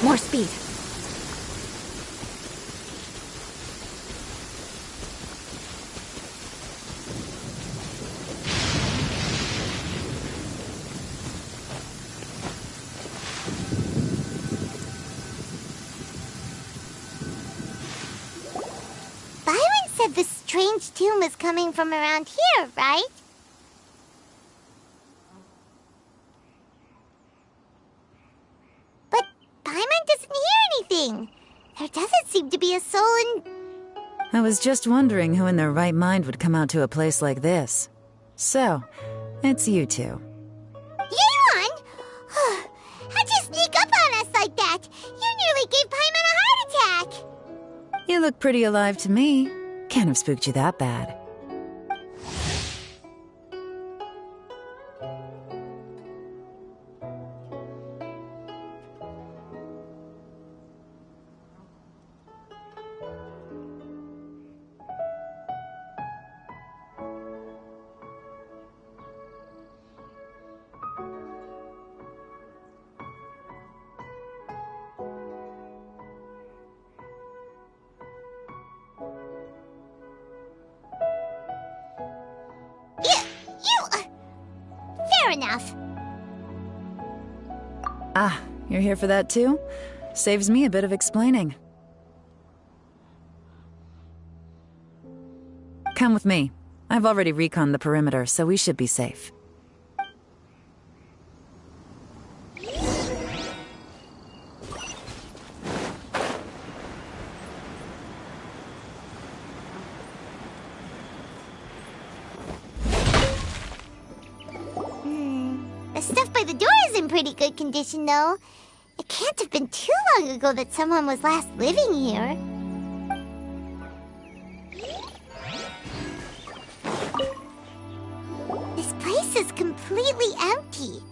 More speed. Byron said the strange tune was coming from around here, right? But Byron doesn't hear anything. There doesn't seem to be a soul in... I was just wondering who in their right mind would come out to a place like this. So, it's you two. Yeon! How'd you sneak up on us like that? You nearly gave Paimon a heart attack! You look pretty alive to me. Can't have spooked you that bad. Fair enough. Ah, you're here for that too? Saves me a bit of explaining. Come with me. I've already reconned the perimeter, so we should be safe. The stuff by the door is in pretty good condition, though. It can't have been too long ago that someone was last living here. This place is completely empty.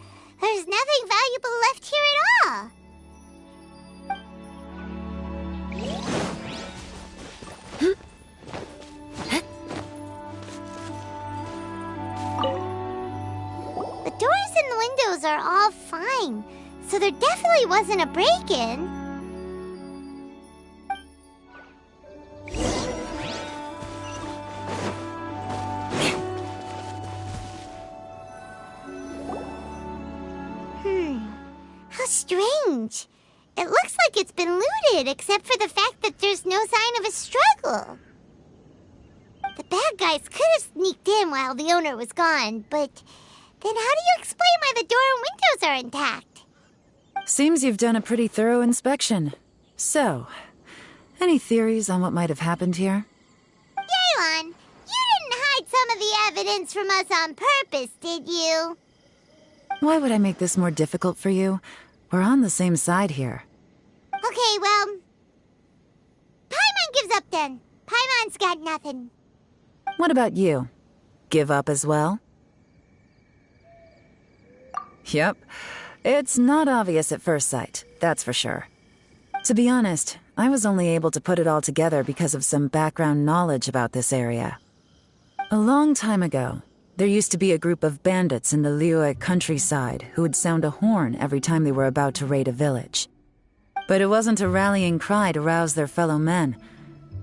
There's nothing valuable left here at all. The doors and the windows are all fine, so there definitely wasn't a break-in. How strange. It looks like it's been looted, except for the fact that there's no sign of a struggle. The bad guys could have sneaked in while the owner was gone, but then how do you explain why the door and windows are intact? Seems you've done a pretty thorough inspection. So, any theories on what might have happened here? Yeon, you didn't hide some of the evidence from us on purpose, did you? Why would I make this more difficult for you? We're on the same side here. Okay, well... Paimon gives up then. Paimon's got nothing. What about you? Give up as well? Yep. It's not obvious at first sight, that's for sure. To be honest, I was only able to put it all together because of some background knowledge about this area. A long time ago, there used to be a group of bandits in the Liyue countryside who would sound a horn every time they were about to raid a village. But it wasn't a rallying cry to rouse their fellow men.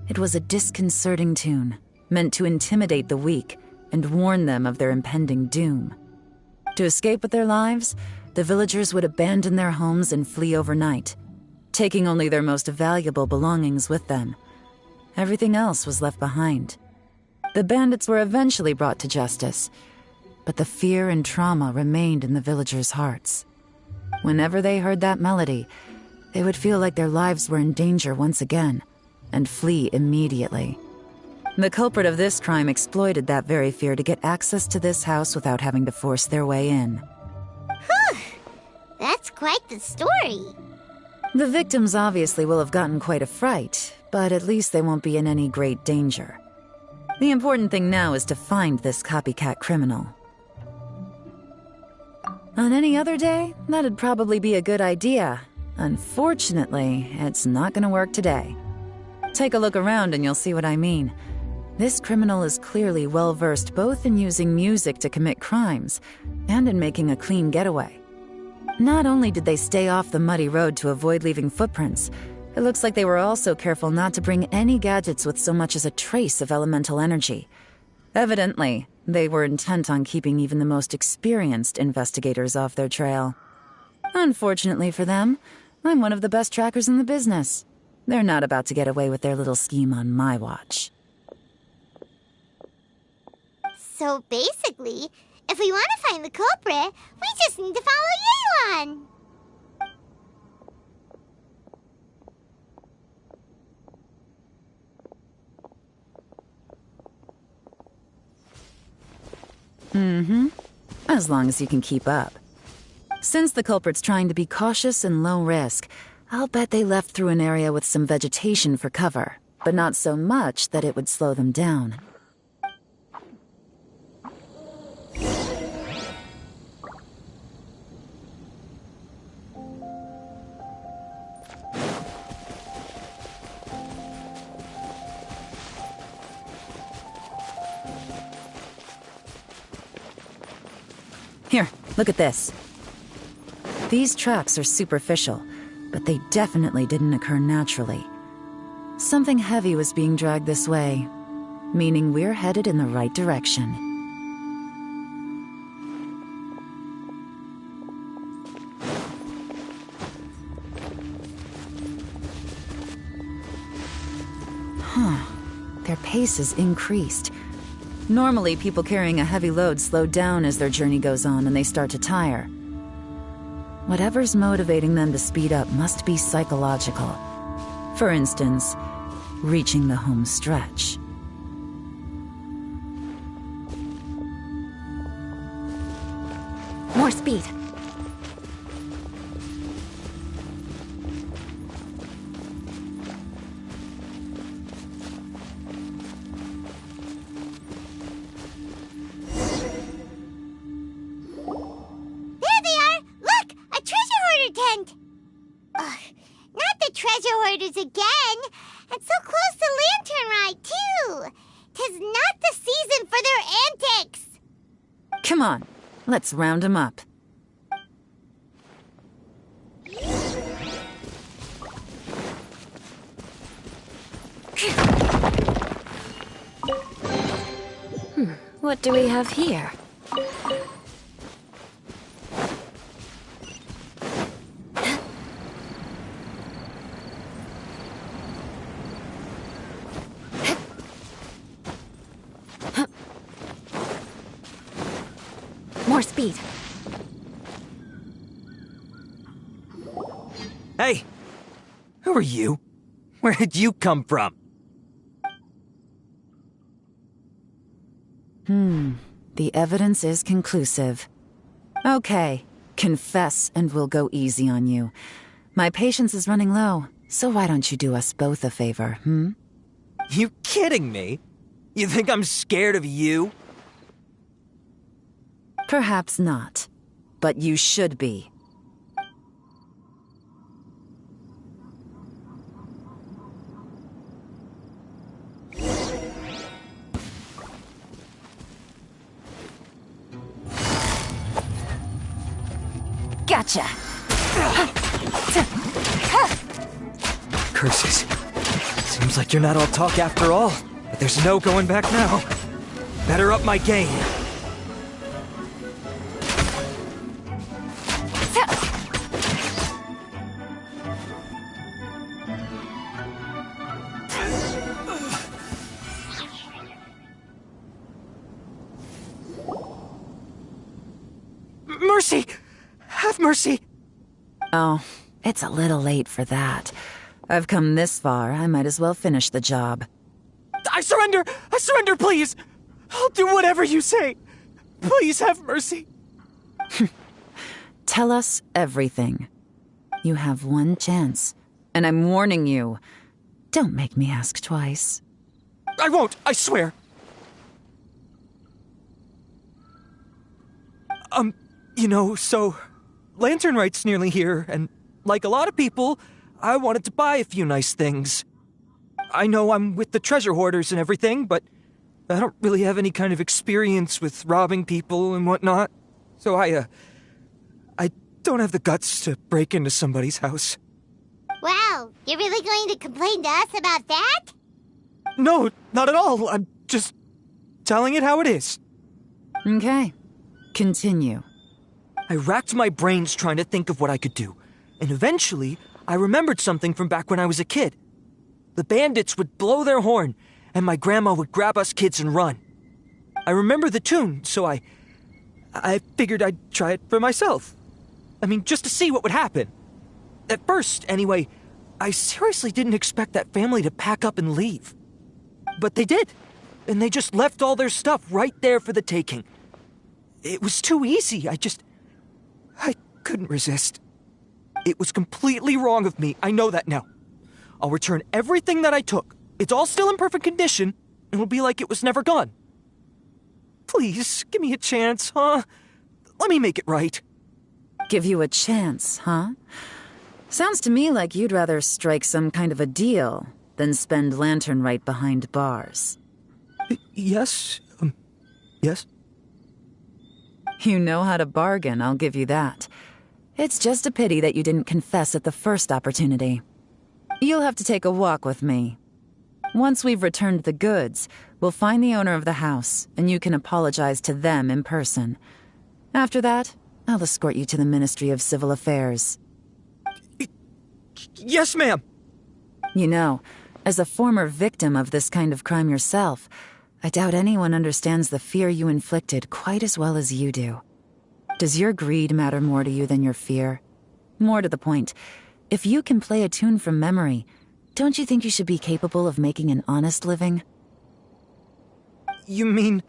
It was a disconcerting tune, meant to intimidate the weak and warn them of their impending doom. To escape with their lives, the villagers would abandon their homes and flee overnight, taking only their most valuable belongings with them. Everything else was left behind. The bandits were eventually brought to justice, but the fear and trauma remained in the villagers' hearts. Whenever they heard that melody, they would feel like their lives were in danger once again, and flee immediately. The culprit of this crime exploited that very fear to get access to this house without having to force their way in. Whew! That's quite the story. The victims obviously will have gotten quite a fright, but at least they won't be in any great danger. The important thing now is to find this copycat criminal. On any other day, that'd probably be a good idea. Unfortunately, it's not gonna work today. Take a look around and you'll see what I mean. This criminal is clearly well-versed both in using music to commit crimes and in making a clean getaway. Not only did they stay off the muddy road to avoid leaving footprints, it looks like they were also careful not to bring any gadgets with so much as a trace of elemental energy. Evidently, they were intent on keeping even the most experienced investigators off their trail. Unfortunately for them, I'm one of the best trackers in the business. They're not about to get away with their little scheme on my watch. So basically, if we want to find the culprit, we just need to follow Yeon. As long as you can keep up. Since the culprit's trying to be cautious and low risk, I'll bet they left through an area with some vegetation for cover, but not so much that it would slow them down. Here, look at this. These tracks are superficial, but they definitely didn't occur naturally. Something heavy was being dragged this way, meaning we're headed in the right direction. Their pace has increased. Normally, people carrying a heavy load slow down as their journey goes on and they start to tire. Whatever's motivating them to speed up must be psychological. For instance, reaching the home stretch. More speed. Again, and so close to Lantern Ride, too. 'Tis not the season for their antics. Come on, let's round them up. What do we have here? More speed. Hey! Who are you? Where did you come from? The evidence is conclusive. Okay, confess and we'll go easy on you. My patience is running low, so why don't you do us both a favor, You kidding me? You think I'm scared of you? Perhaps not, but you should be. Gotcha! Curses. Seems like you're not all talk after all, but there's no going back now. Better up my game. Mercy! Have mercy! Oh, it's a little late for that. I've come this far, I might as well finish the job. I surrender! I surrender, please! I'll do whatever you say! Please have mercy! Tell us everything. You have one chance, and I'm warning you. Don't make me ask twice. I won't, I swear! You know, so... Lantern Right's nearly here, and like a lot of people, I wanted to buy a few nice things. I know I'm with the treasure hoarders and everything, but I don't really have any kind of experience with robbing people and whatnot. So I don't have the guts to break into somebody's house. Wow, you're really going to complain to us about that? No, not at all. I'm just telling it how it is. Okay. Continue. I racked my brains trying to think of what I could do, and eventually I remembered something from back when I was a kid. The bandits would blow their horn, and my grandma would grab us kids and run. I remember the tune, so I figured I'd try it for myself. I mean, just to see what would happen. At first, anyway, I seriously didn't expect that family to pack up and leave. But they did, and they just left all their stuff right there for the taking. It was too easy. I couldn't resist. It was completely wrong of me. I know that now. I'll return everything that I took. It's all still in perfect condition. It'll be like it was never gone. Please, give me a chance, huh? Let me make it right. Give you a chance, huh? Sounds to me like you'd rather strike some kind of a deal than spend lantern right behind bars. Yes? Yes? You know how to bargain, I'll give you that. It's just a pity that you didn't confess at the first opportunity. You'll have to take a walk with me. Once we've returned the goods, we'll find the owner of the house, and you can apologize to them in person. After that, I'll escort you to the Ministry of Civil Affairs. Yes, ma'am. You know, as a former victim of this kind of crime yourself, I doubt anyone understands the fear you inflicted quite as well as you do. Does your greed matter more to you than your fear? More to the point, if you can play a tune from memory, don't you think you should be capable of making an honest living? You mean...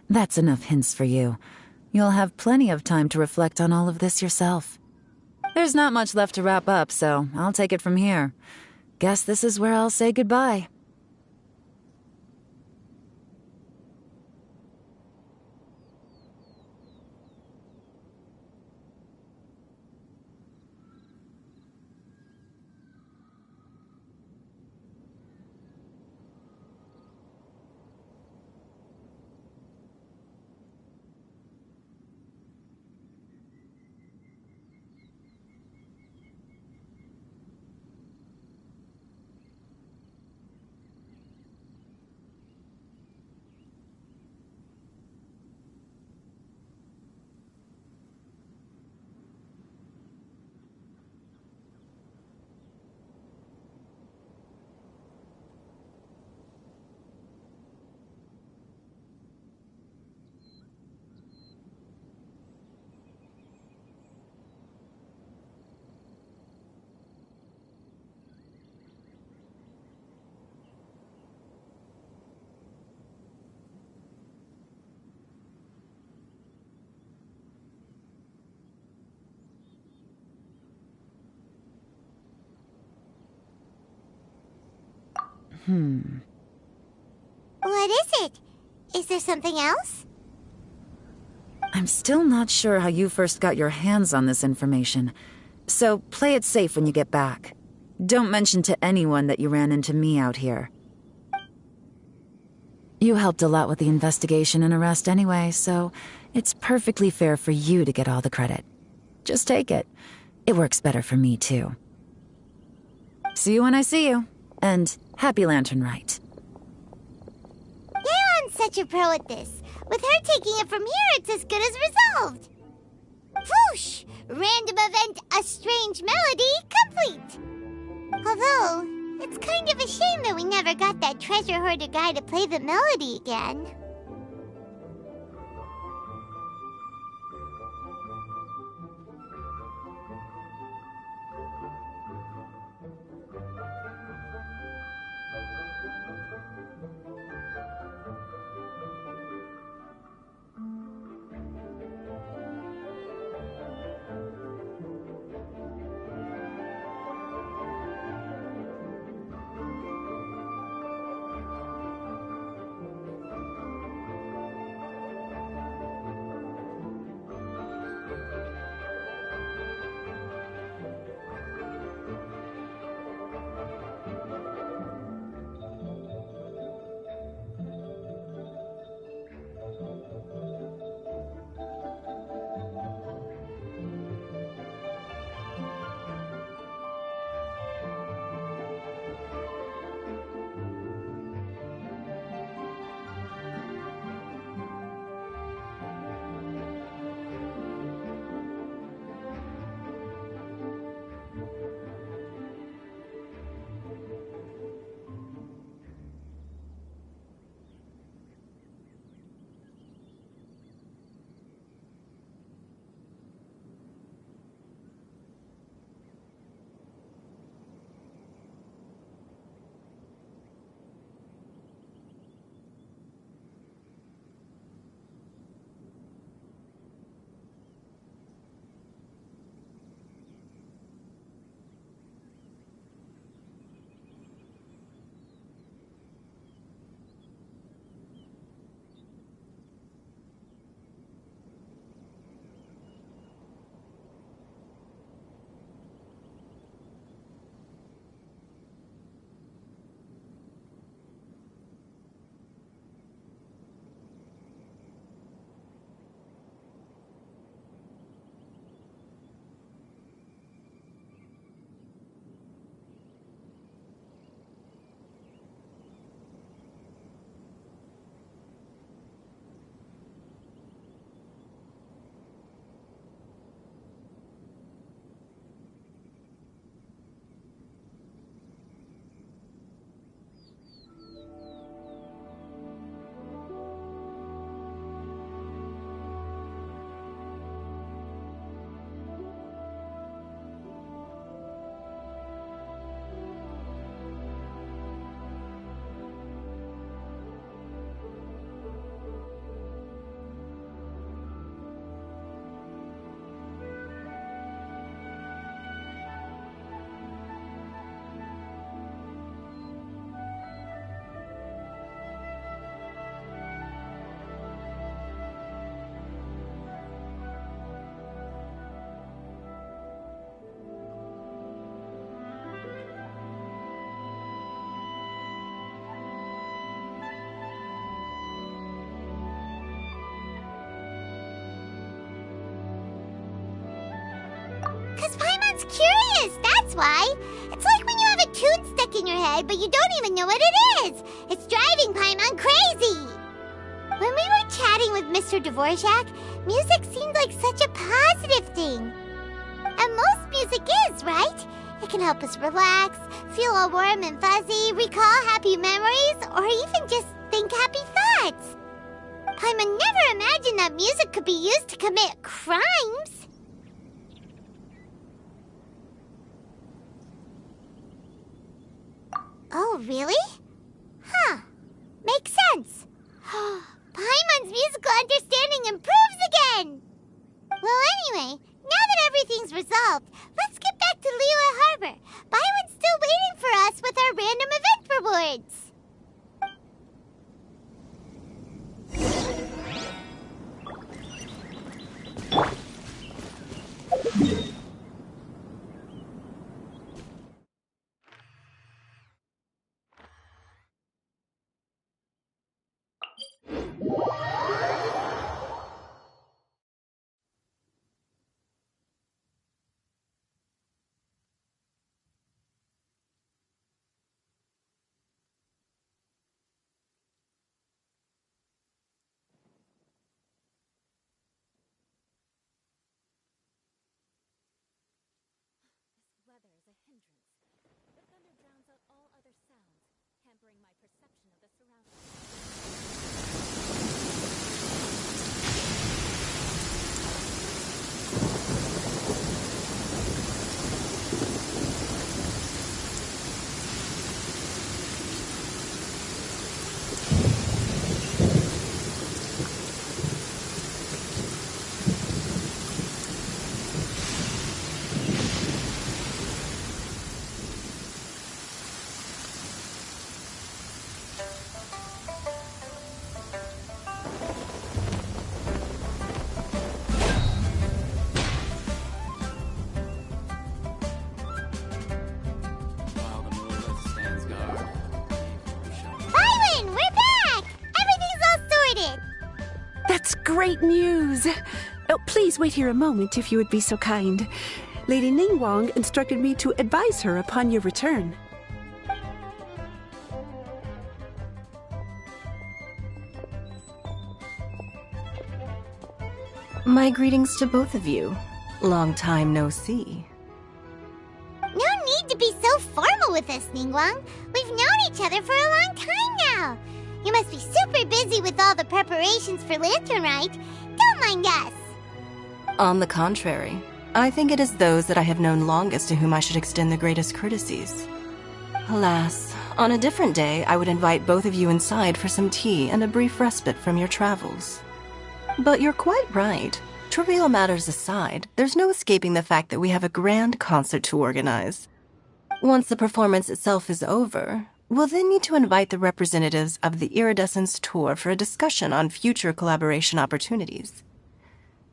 That's enough hints for you. You'll have plenty of time to reflect on all of this yourself. There's not much left to wrap up, so I'll take it from here. Guess this is where I'll say goodbye. What is it? Is there something else? I'm still not sure how you first got your hands on this information, so play it safe when you get back. Don't mention to anyone that you ran into me out here. You helped a lot with the investigation and arrest anyway, so it's perfectly fair for you to get all the credit. Just take it. It works better for me, too. See you when I see you, and happy Lantern Rite. Leon's such a pro at this. With her taking it from here, it's as good as resolved. Whoosh! Random event, a strange melody, complete. Although, it's kind of a shame that we never got that treasure hoarder guy to play the melody again. 'Cause Paimon's curious, that's why. It's like when you have a tune stuck in your head, but you don't even know what it is. It's driving Paimon crazy. When we were chatting with Mr. Dvorak, music seemed like such a positive thing. And most music is, right? It can help us relax, feel all warm and fuzzy, recall happy memories, or even just think happy thoughts. Paimon never imagined that music could be used to commit crimes. Oh, really? Huh. Makes sense. Paimon's musical understanding improves again! Well, anyway, now that everything's resolved, let's get back to Liyue Harbor. Byron's still waiting for us with our random event rewards. Weather is a hindrance. The thunder drowns out all other sounds, hampering my perception of the surroundings. Great news! Oh, please wait here a moment if you would be so kind. Lady Ningguang instructed me to advise her upon your return. My greetings to both of you. Long time no see. No need to be so formal with us, Ningguang. We've known each other for a long time now. You must be super busy with all the preparations for Lantern Rite. Don't mind us. On the contrary, I think it is those that I have known longest to whom I should extend the greatest courtesies. Alas, on a different day, I would invite both of you inside for some tea and a brief respite from your travels. But you're quite right. Trivial matters aside, there's no escaping the fact that we have a grand concert to organize. Once the performance itself is over, we'll then need to invite the representatives of the Iridescence Tour for a discussion on future collaboration opportunities.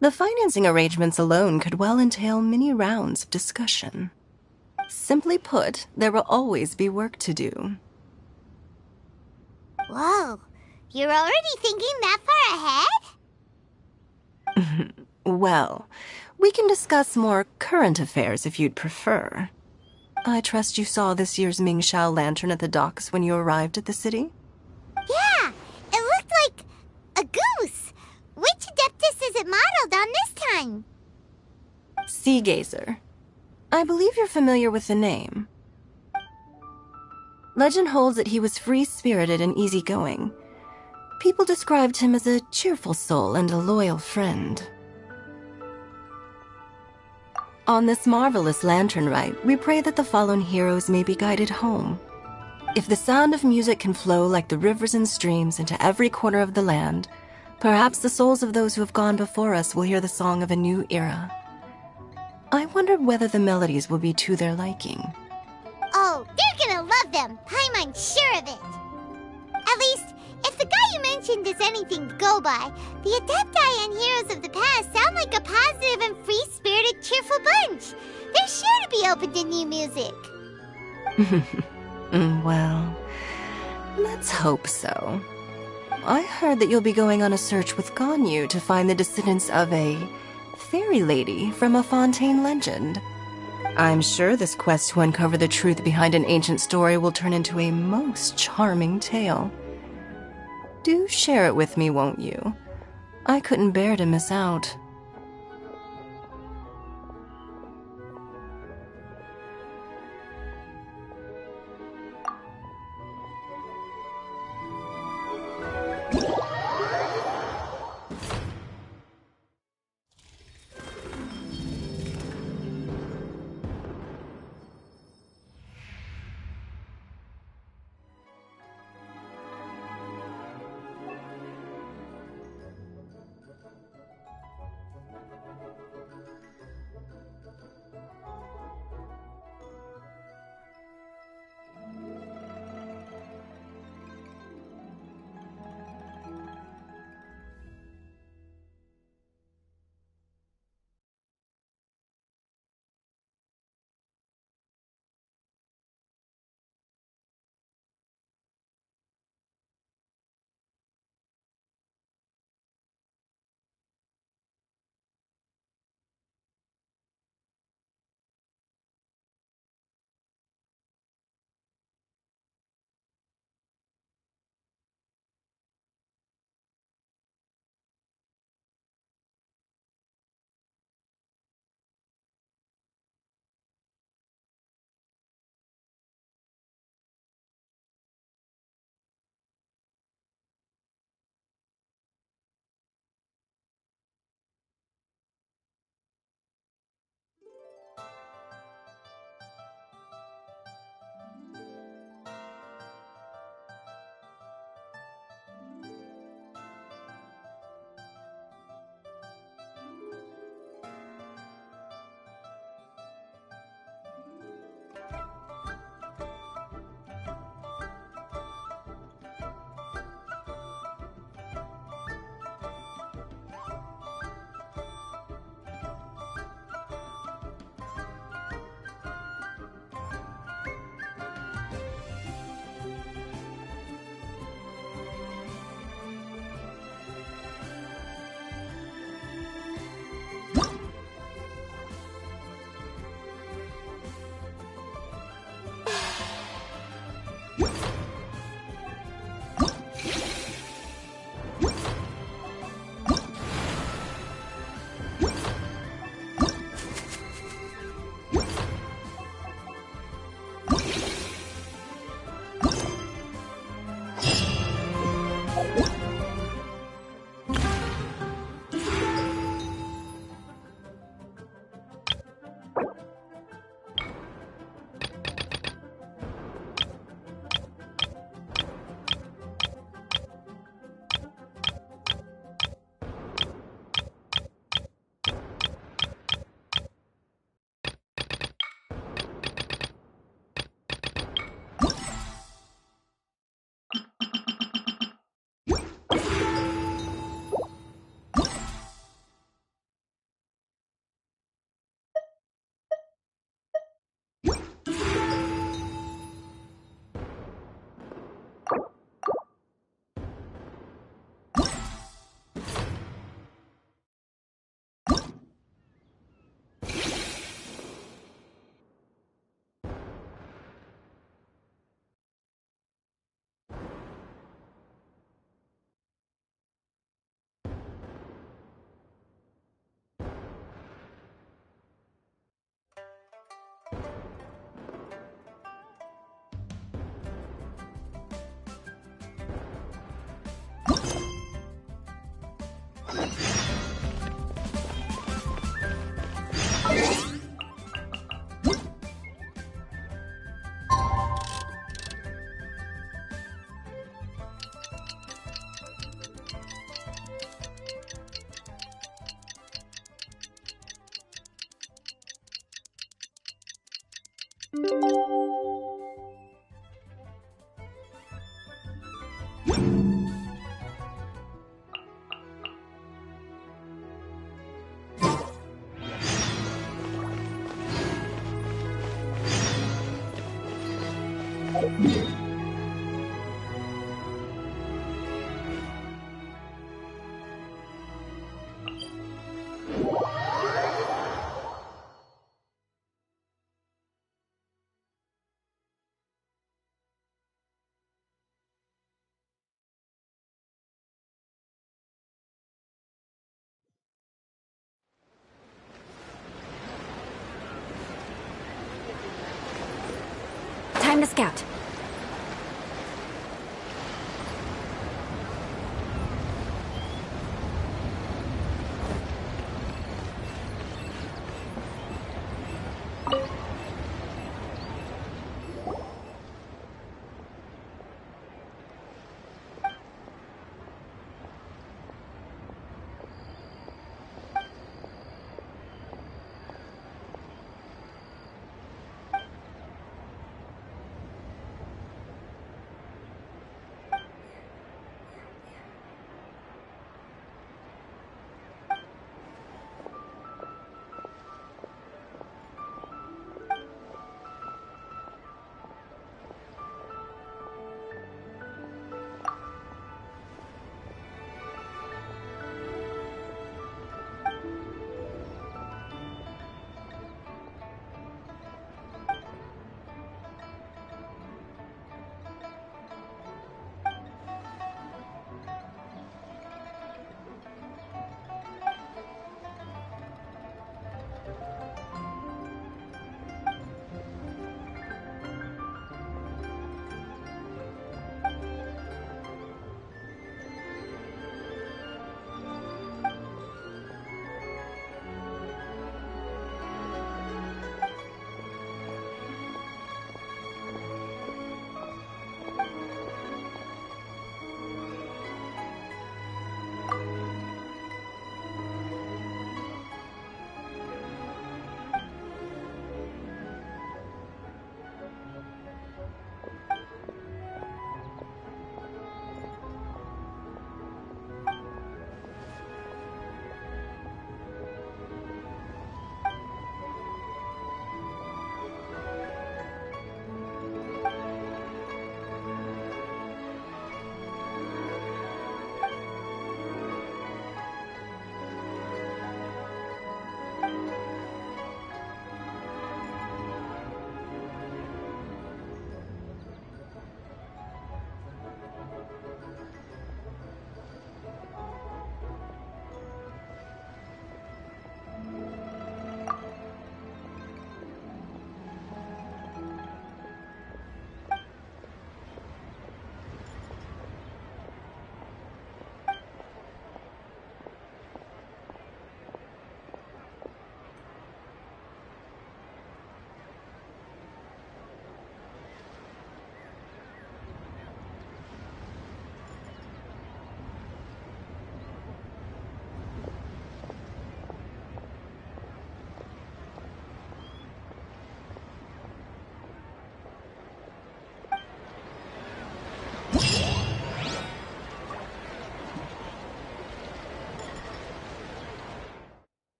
The financing arrangements alone could well entail many rounds of discussion. Simply put, there will always be work to do. Whoa, you're already thinking that far ahead? Well, we can discuss more current affairs if you'd prefer. I trust you saw this year's Mingxiao lantern at the docks when you arrived at the city? Yeah, it looked like a goose. Which Adeptus is it modeled on this time? Sea Gazer. I believe you're familiar with the name. Legend holds that he was free-spirited and easygoing. People described him as a cheerful soul and a loyal friend. On this marvelous lantern rite, we pray that the fallen heroes may be guided home. If the sound of music can flow like the rivers and streams into every corner of the land, perhaps the souls of those who have gone before us will hear the song of a new era. I wonder whether the melodies will be to their liking. Oh, they're gonna love them. Paimon's sure of it. At least, if the guy you mentioned is anything to go by, the Adepti and heroes of the past sound like a positive and free-spirited, cheerful bunch. They're sure to be open to new music. Well, let's hope so. I heard that you'll be going on a search with Ganyu to find the descendants of a fairy lady from a Fontaine legend. I'm sure this quest to uncover the truth behind an ancient story will turn into a most charming tale. Do share it with me, won't you? I couldn't bear to miss out. Time to scout.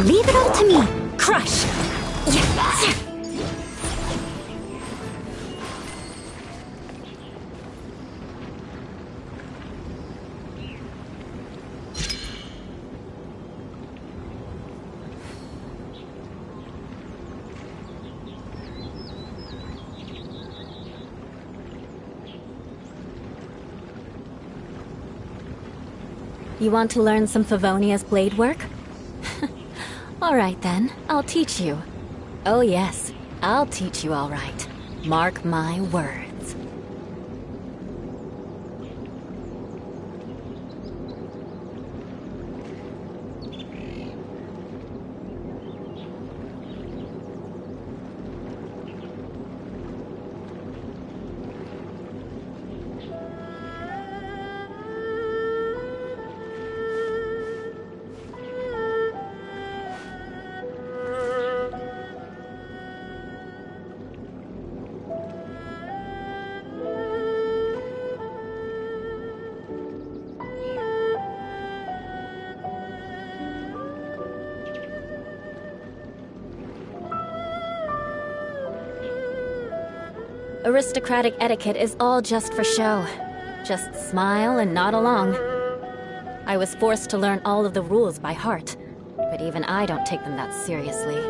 Leave it all to me. Crush. Yes. You want to learn some Favonia's blade work? All right then, I'll teach you. Oh yes, I'll teach you all right. Mark my words. Aristocratic etiquette is all just for show. Just smile and nod along. I was forced to learn all of the rules by heart, but even I don't take them that seriously.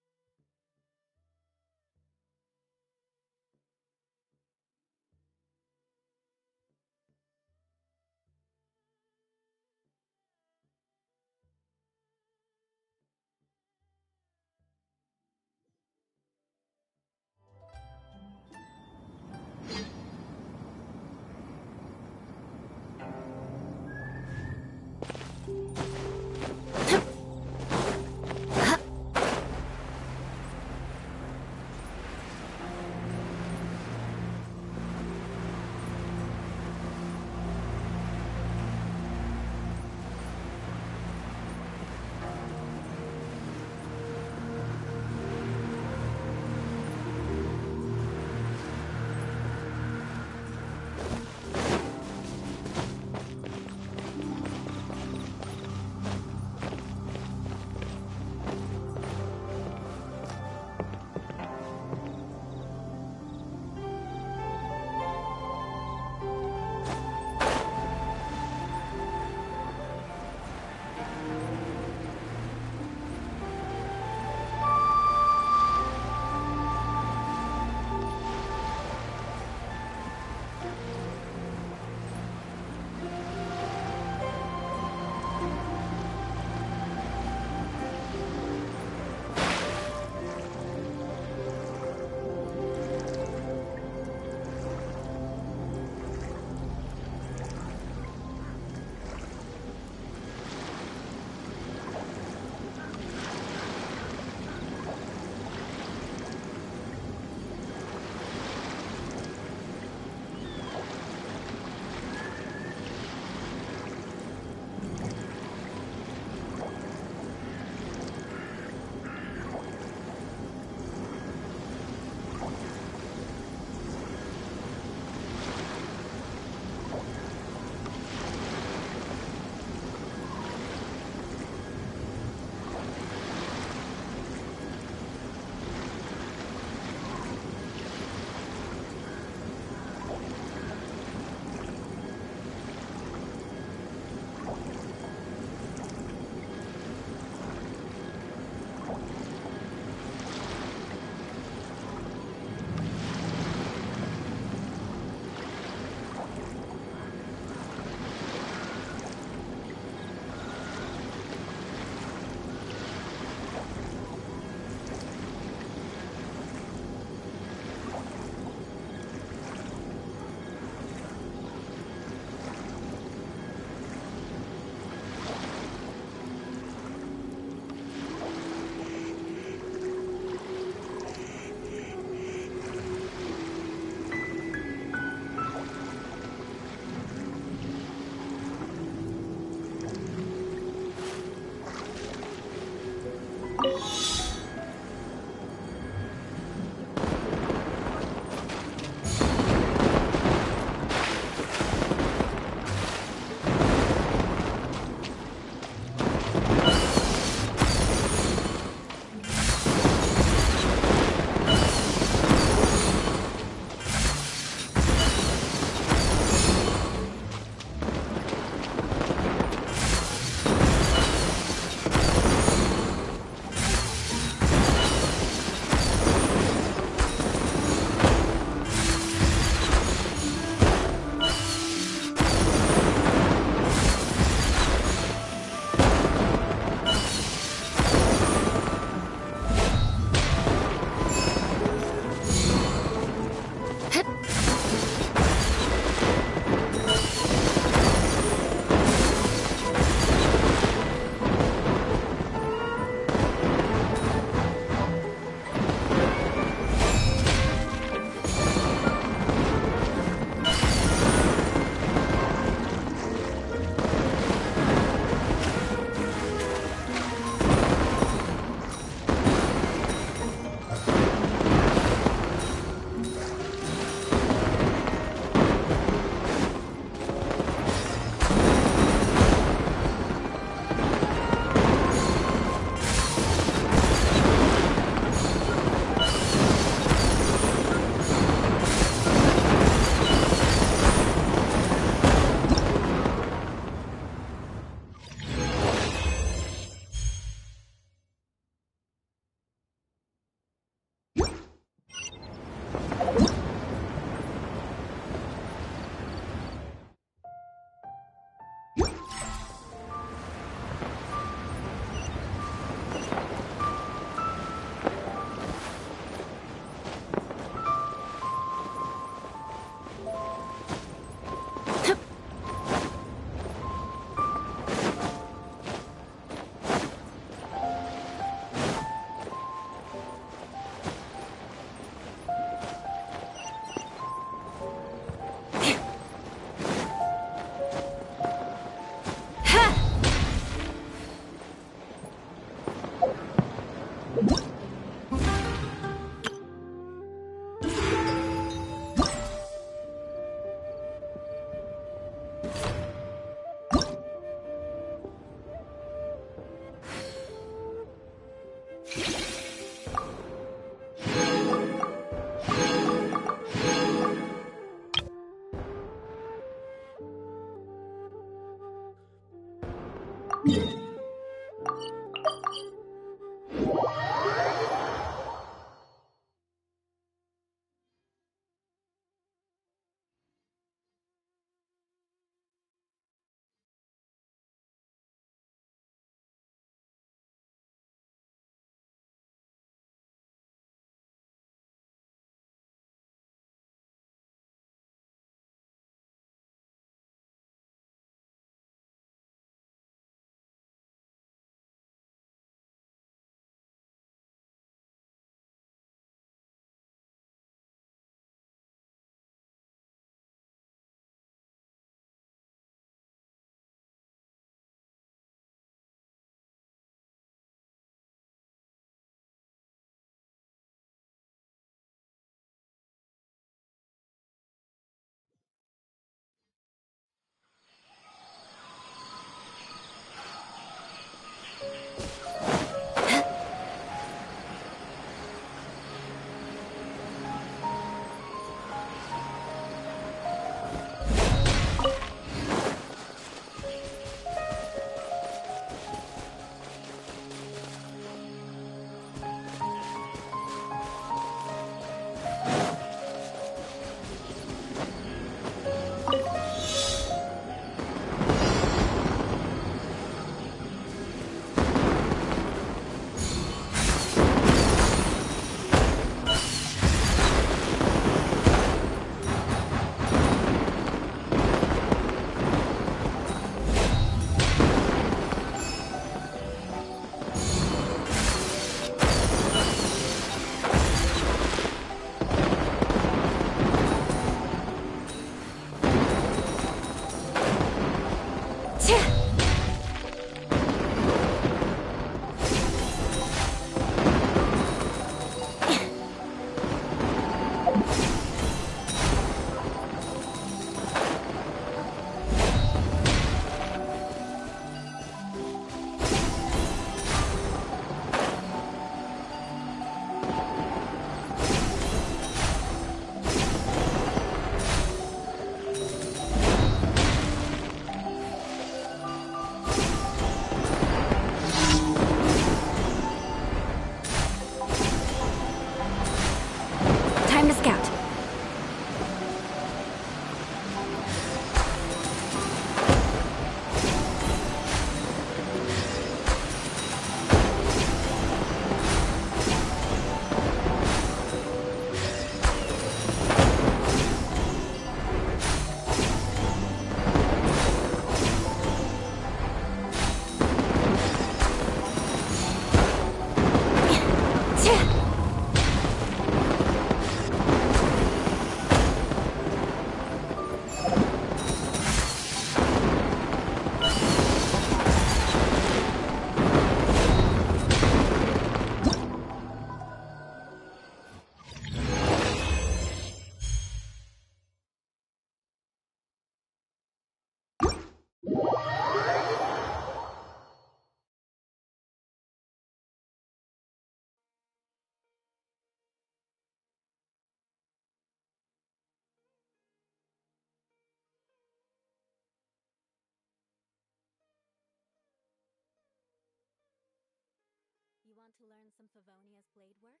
to learn some Favonia's blade work?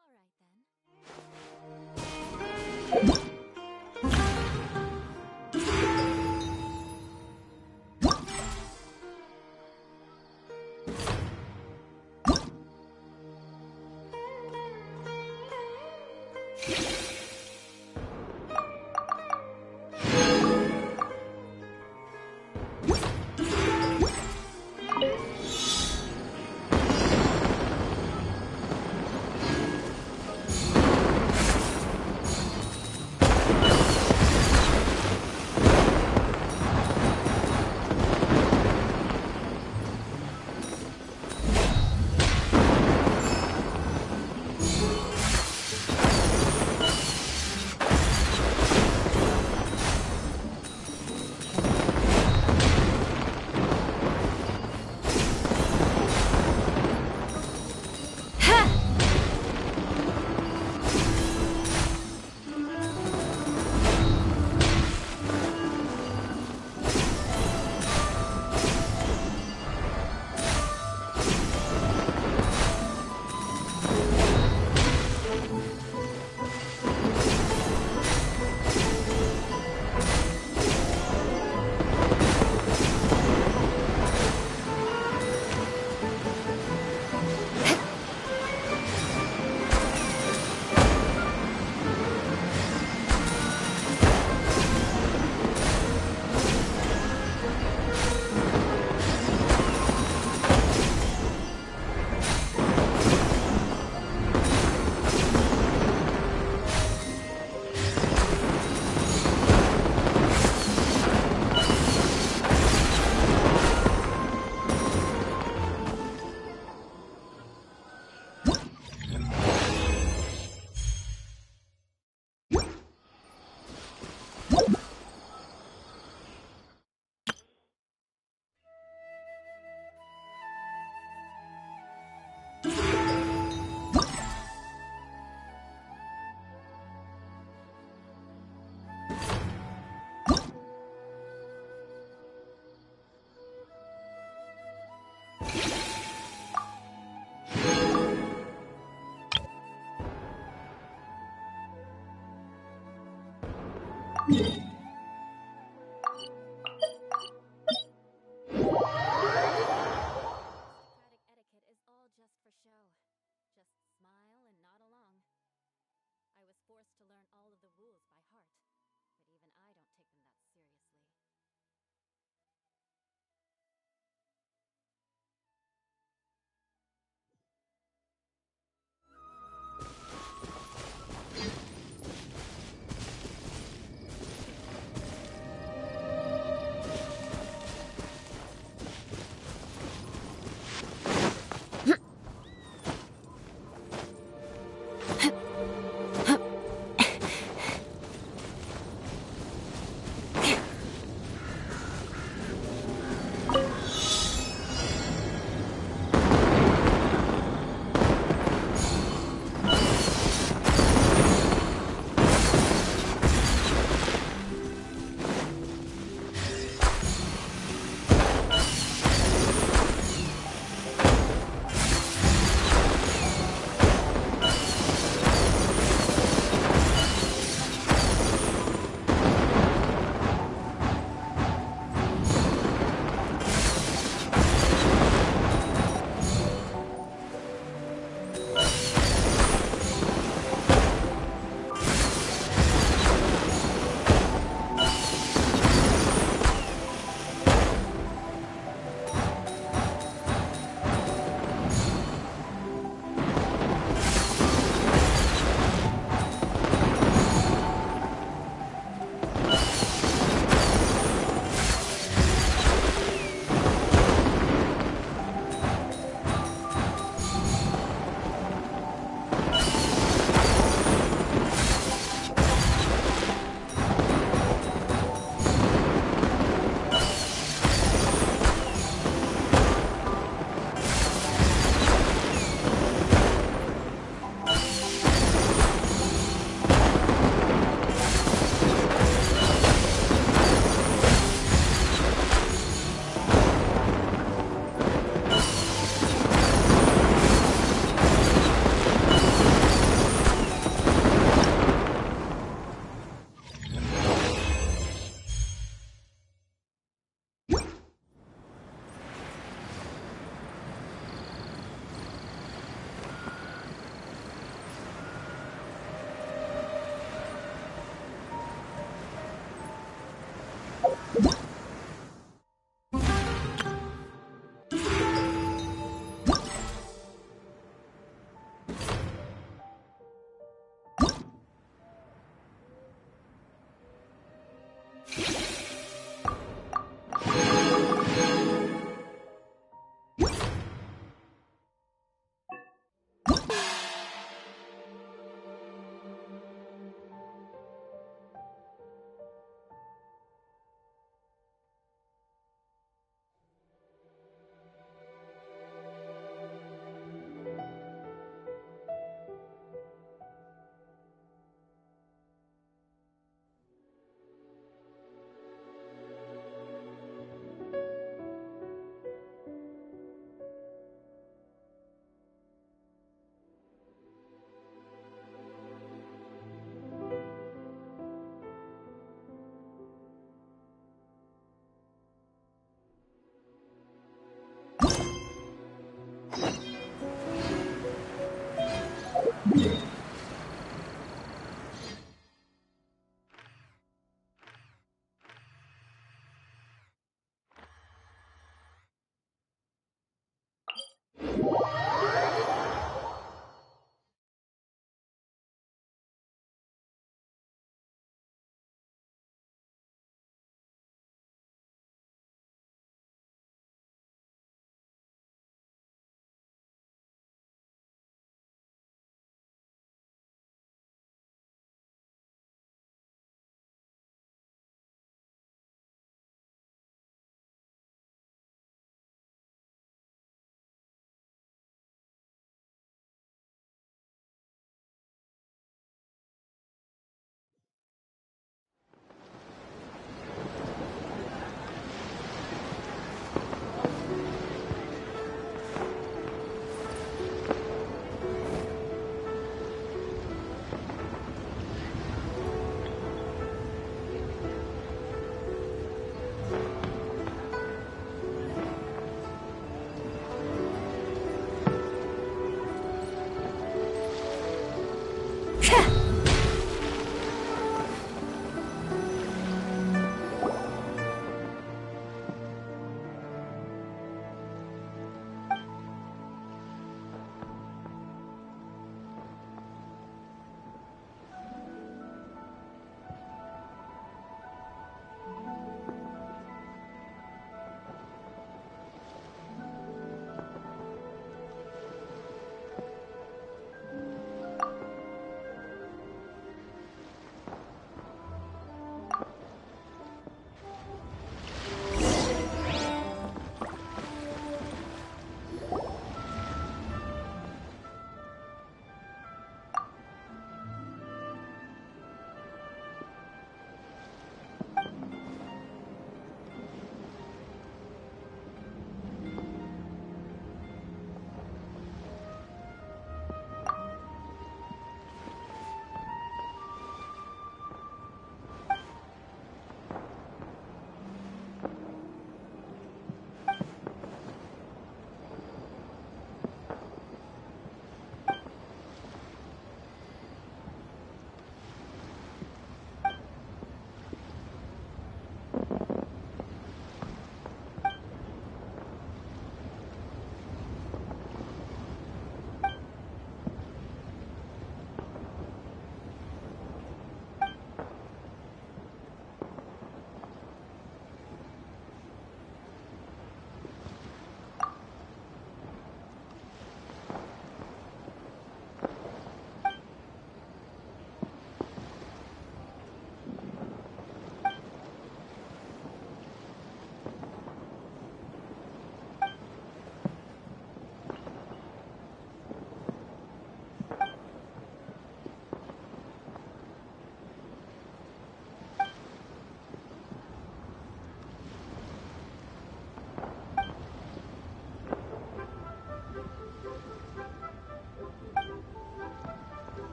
All right then. Aristocratic etiquette is all just for show. Just smile and nod along. I was forced to learn all of the rules by heart, but even I don't take them that seriously.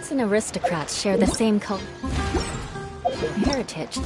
Knights and aristocrats share the same heritage.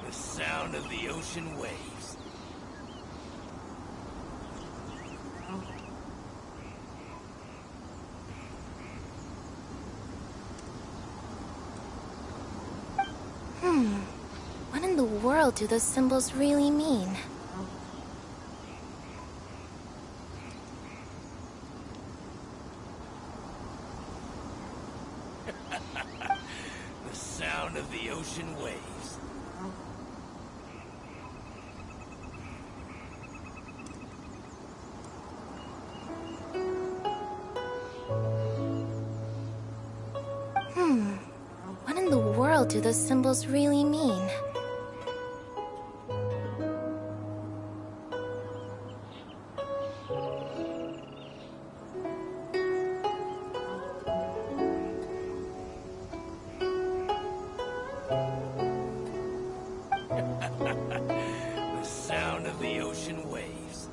The sound of the ocean waves. What in the world do those symbols really mean? The sound of the ocean waves. What in the world do those symbols really mean? The sound of the ocean waves.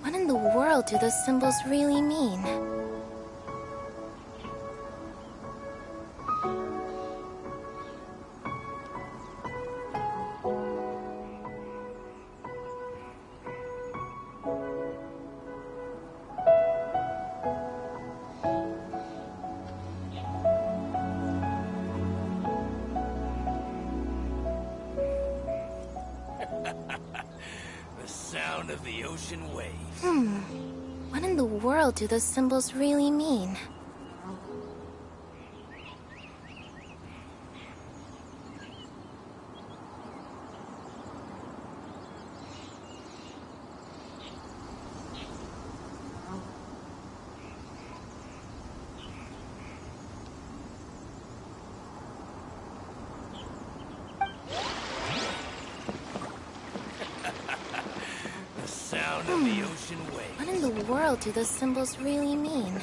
What in the world do those symbols really mean? The sound of the ocean waves. What in the world do those symbols really mean? The sound of the ocean waves. What in the world do those symbols really mean?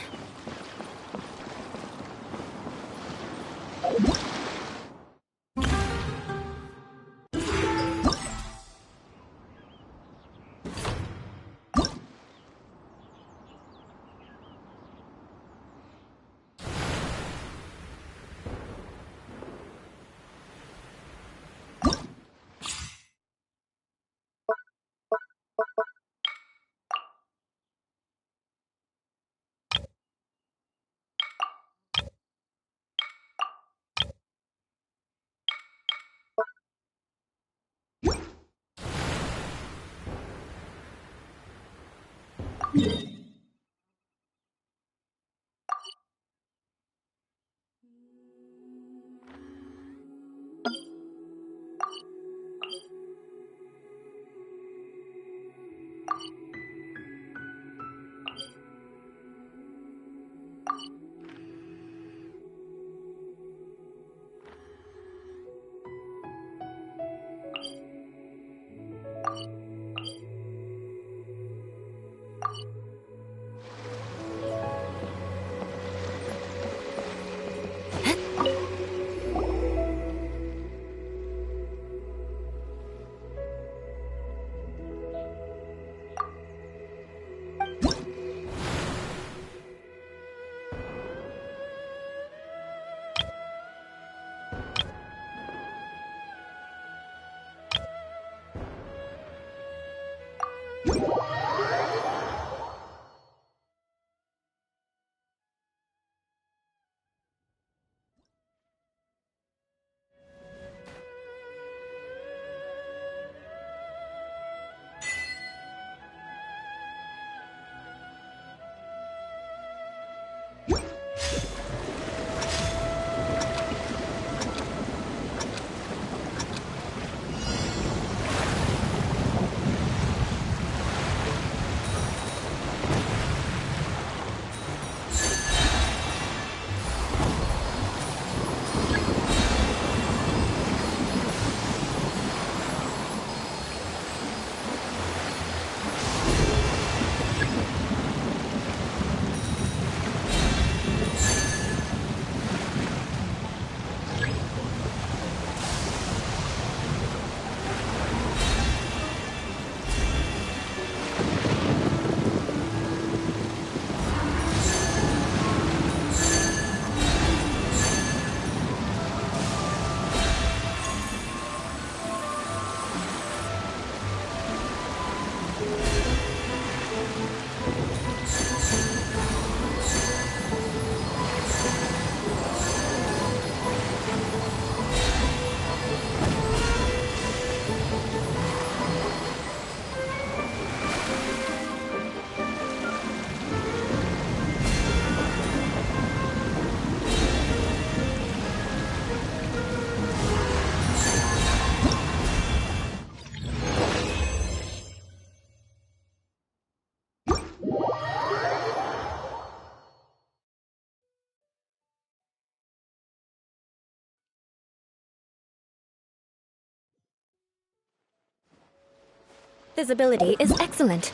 Visibility is excellent.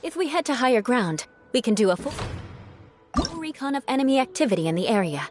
If we head to higher ground, we can do a full recon of enemy activity in the area.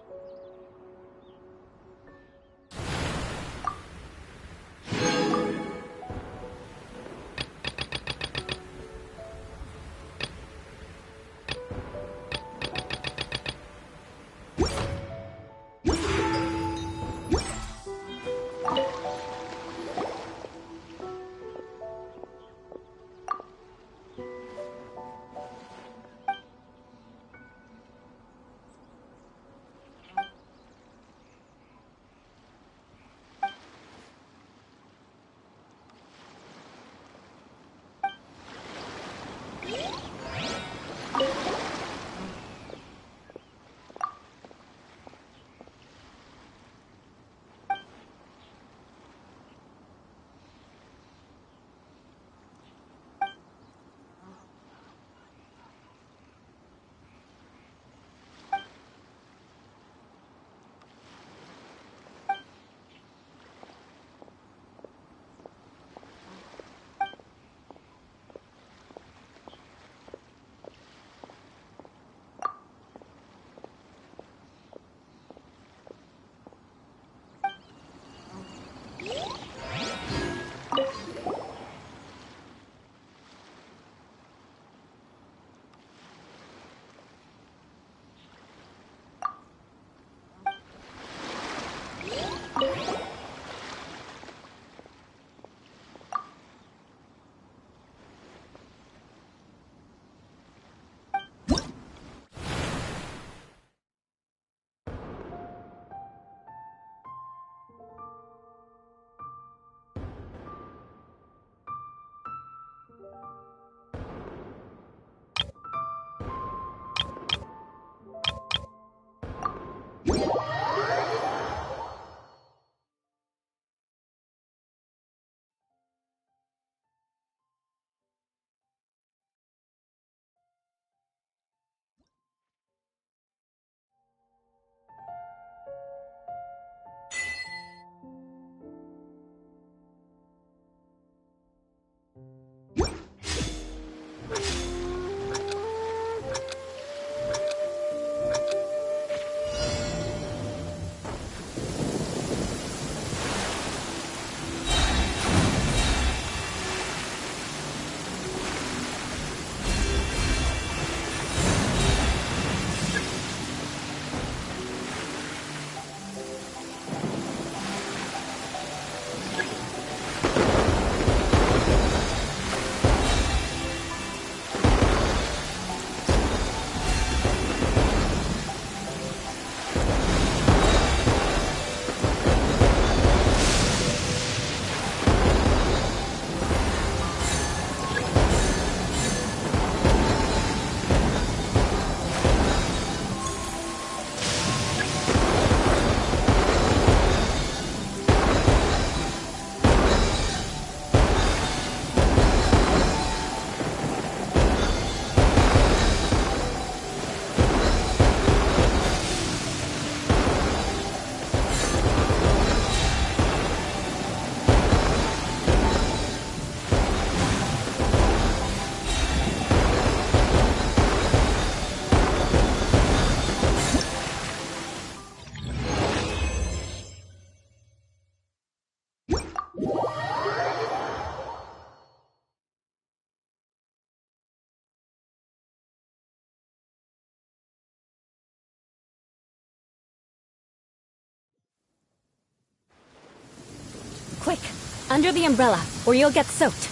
Quick! Under the umbrella, or you'll get soaked.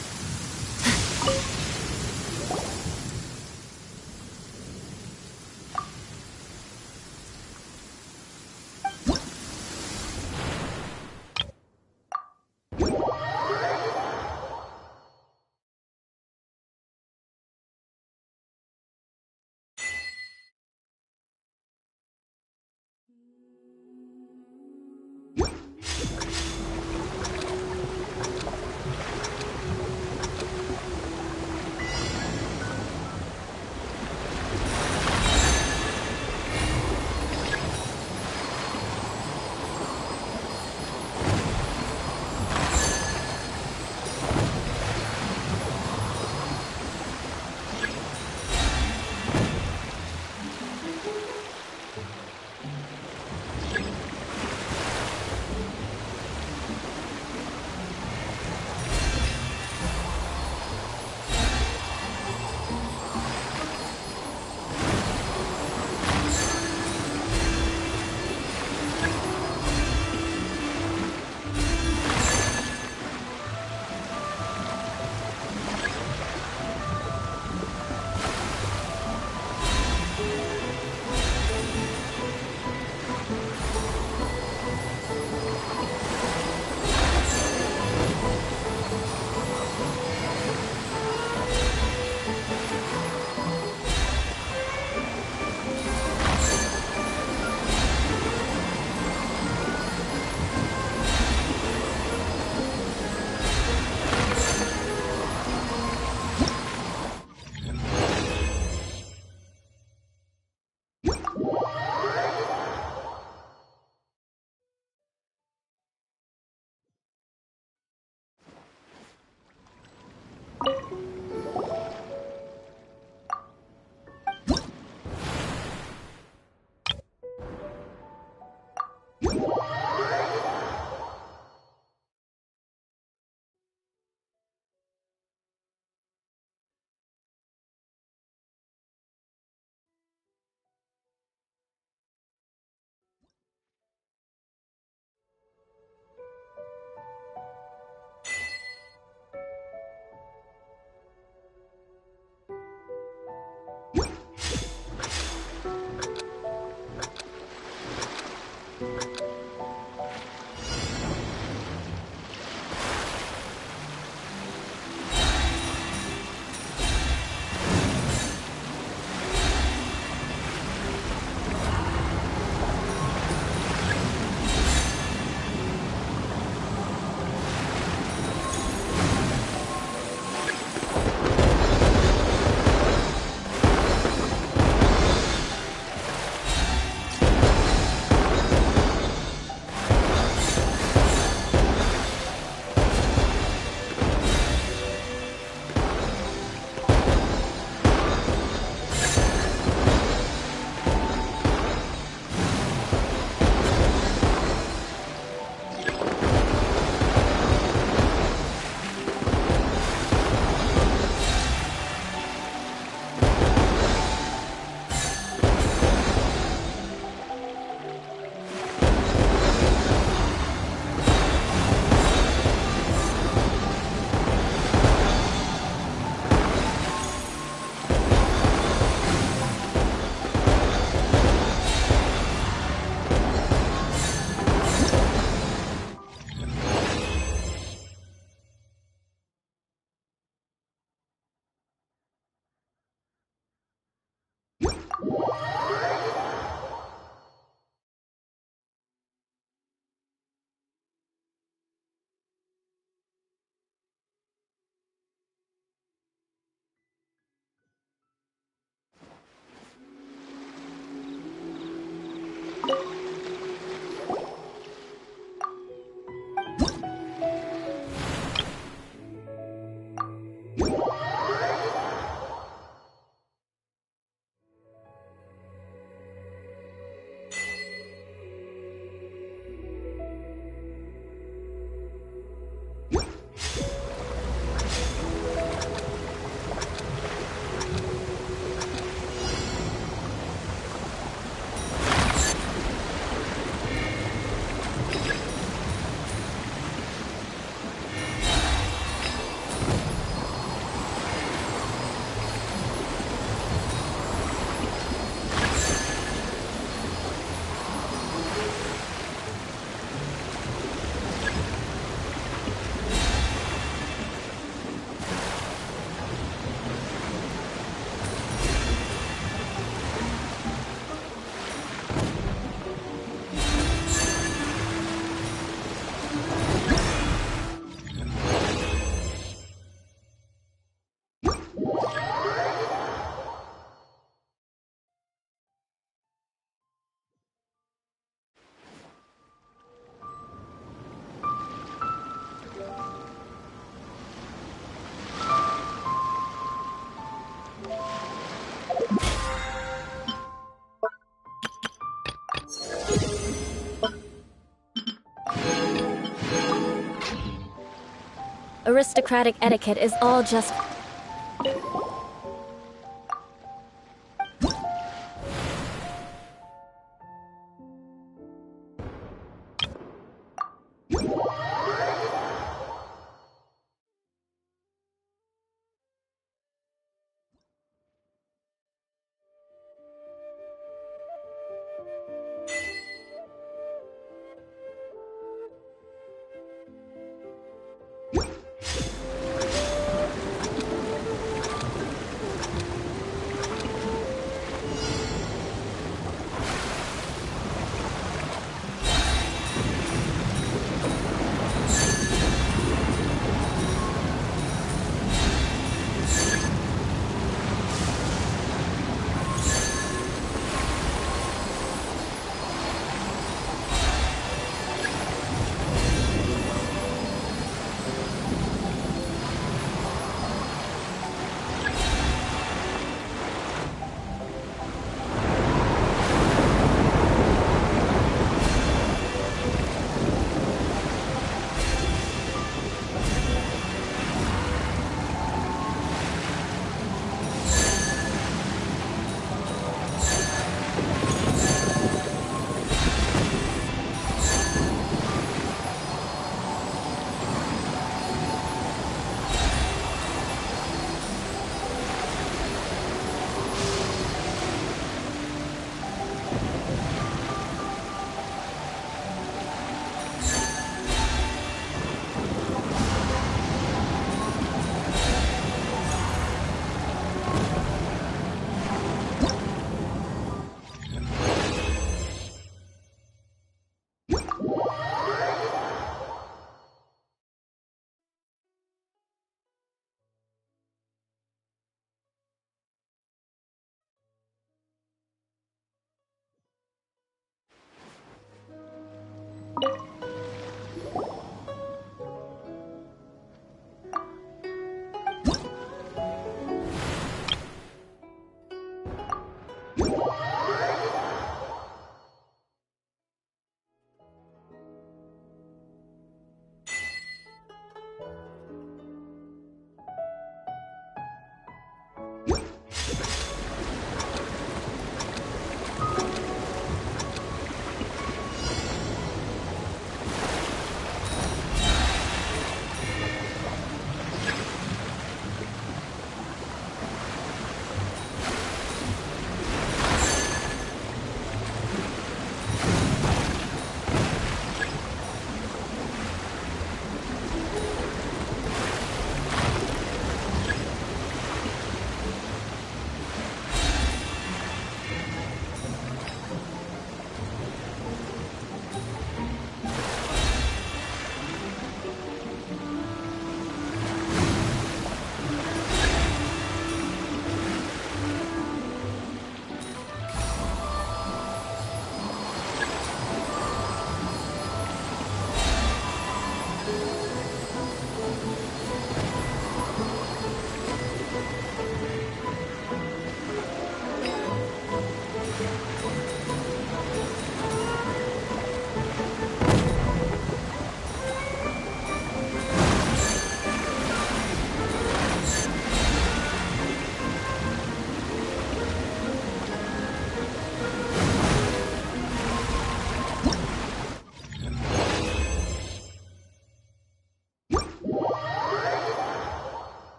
Aristocratic etiquette is all just...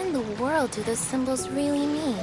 in the world do those symbols really mean?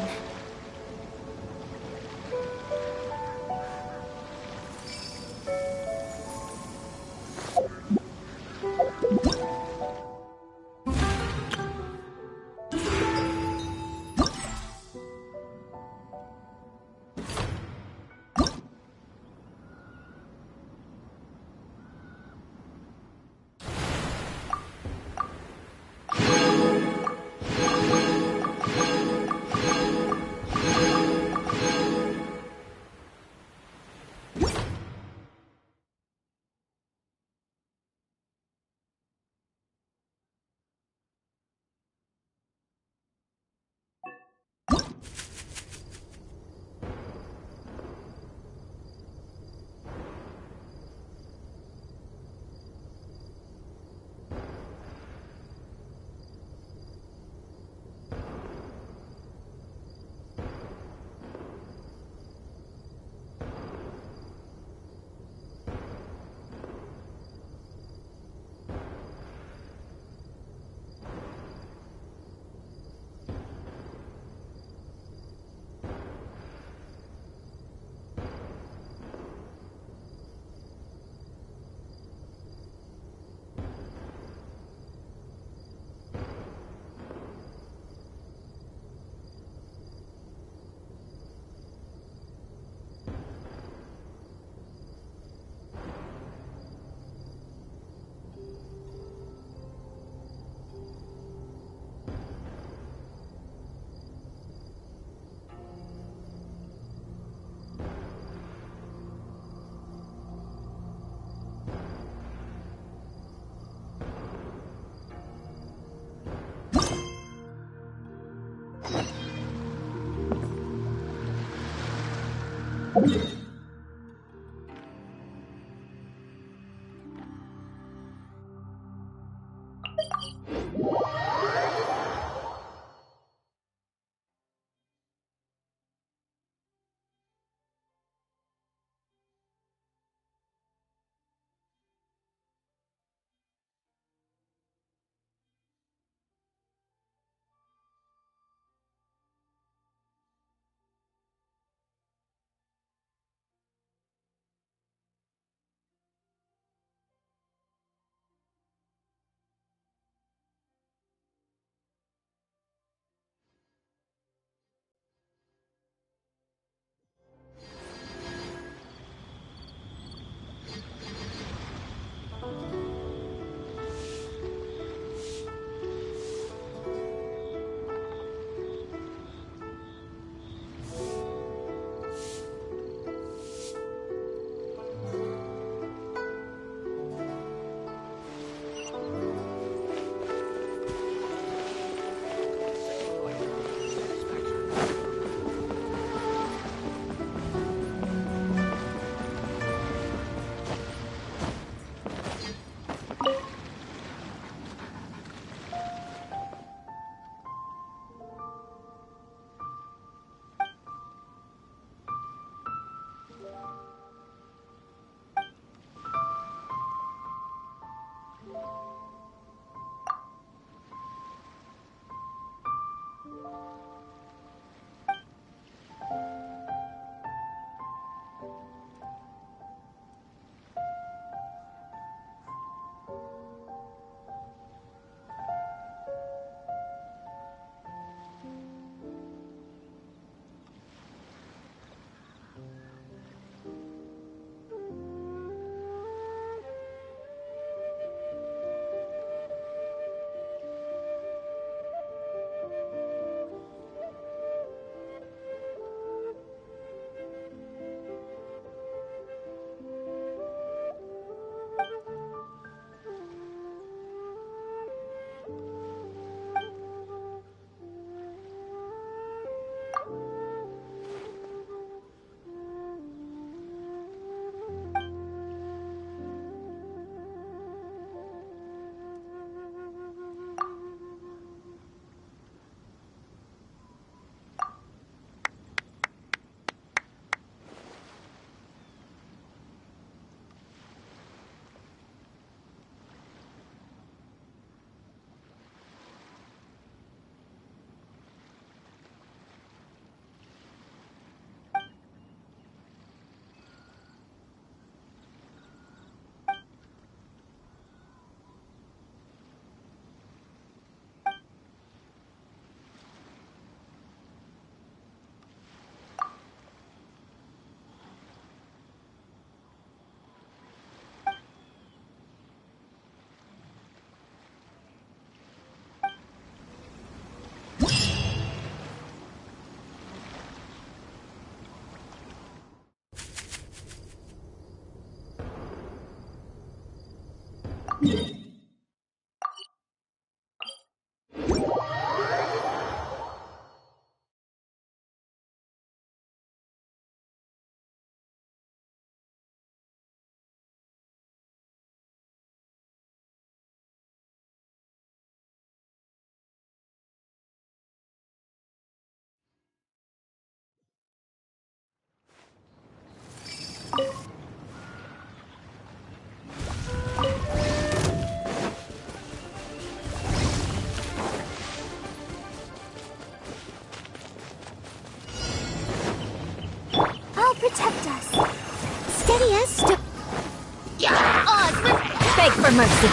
for mercy.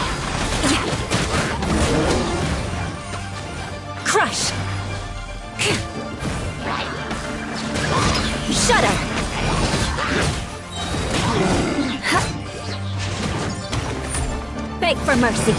Crush. Shudder. Beg for mercy.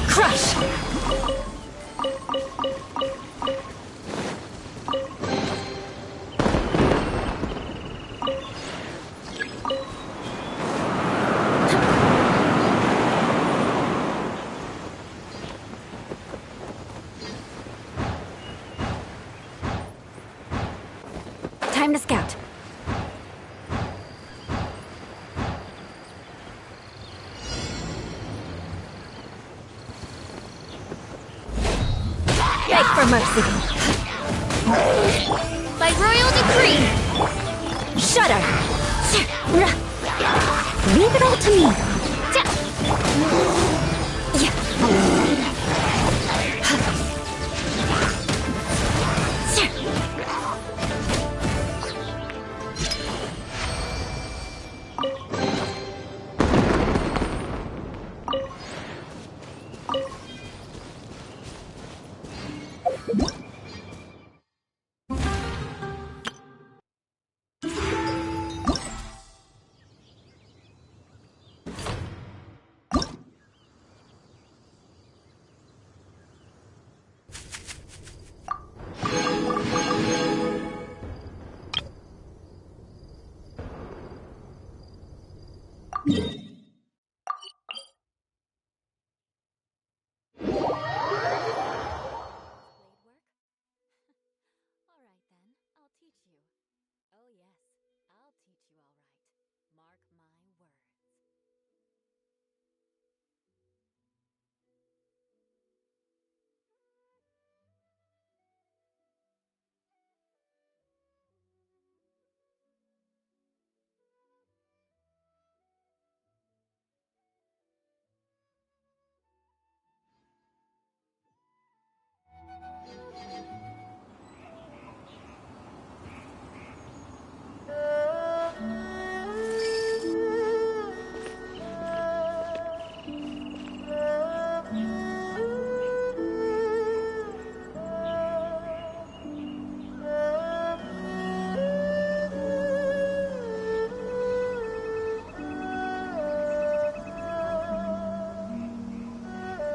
Crush! Time to scout. Beg for mercy. By royal decree. Shudder. Leave it all to me.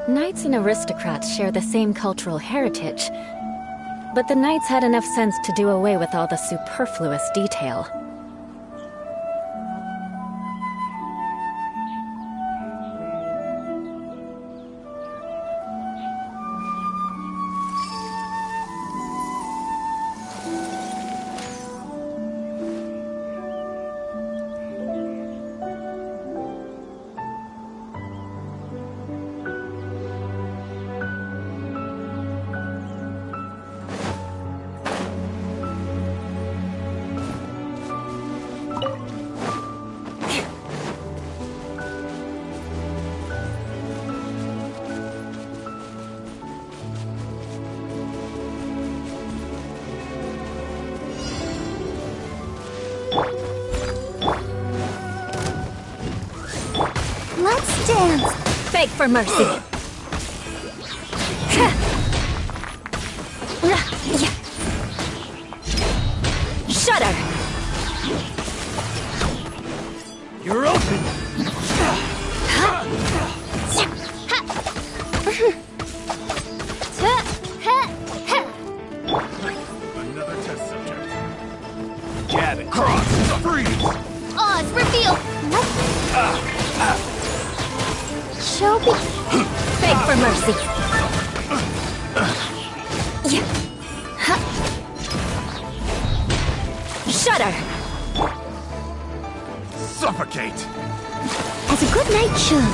Knights and aristocrats share the same cultural heritage, but the knights had enough sense to do away with all the superfluous detail. Let's dance. Beg for mercy. Shudder. You're open. mercy. Shudder! Suffocate! As a good knight should.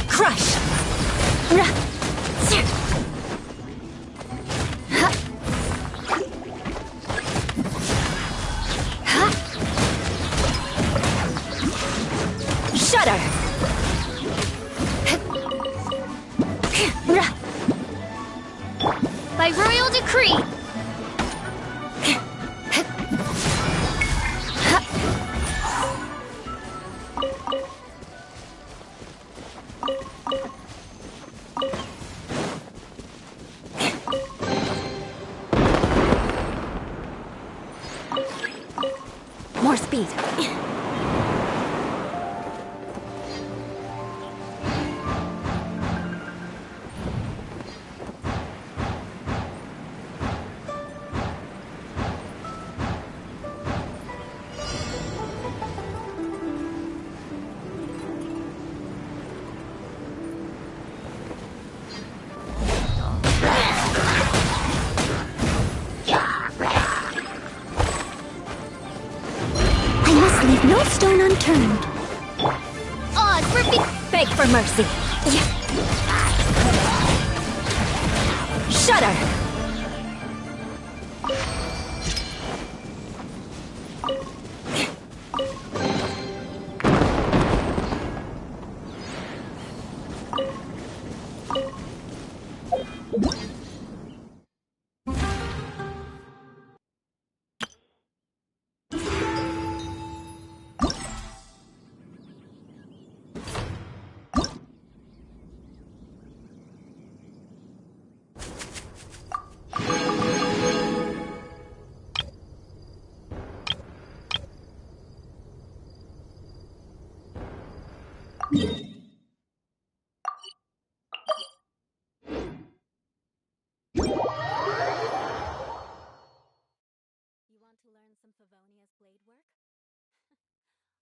Crush! Shudder! By royal decree. More speed. Leave no stone unturned. Odd for Beg for mercy. Shudder! You want to learn some Favonia's blade work?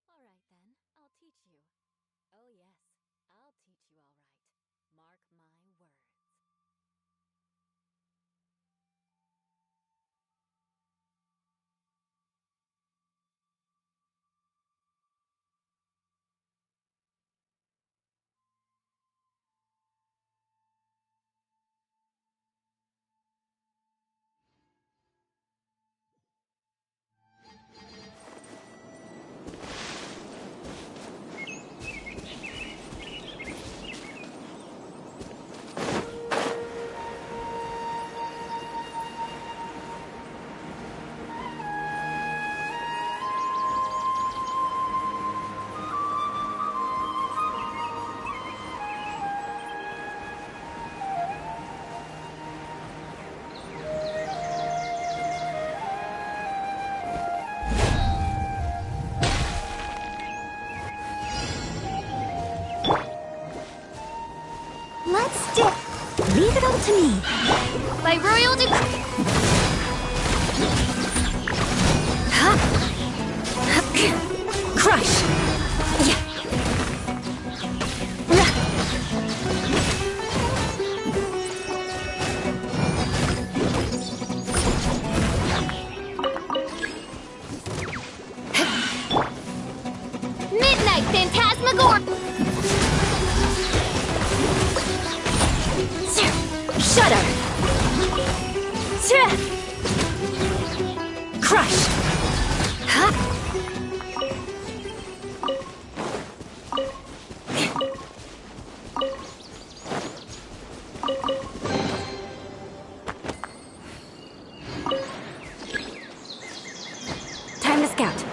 Alright then, I'll teach you. Oh yes, I'll teach you alright. Mark my words. Leave it all to me. By royal decree. Crush! Shudder! Crush! Huh? Time to scout.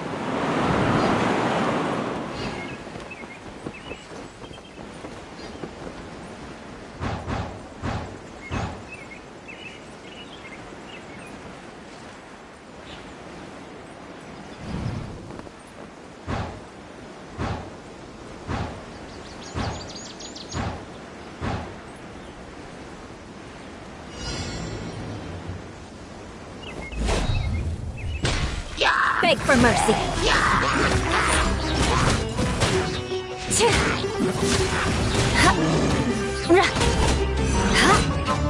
Beg for mercy.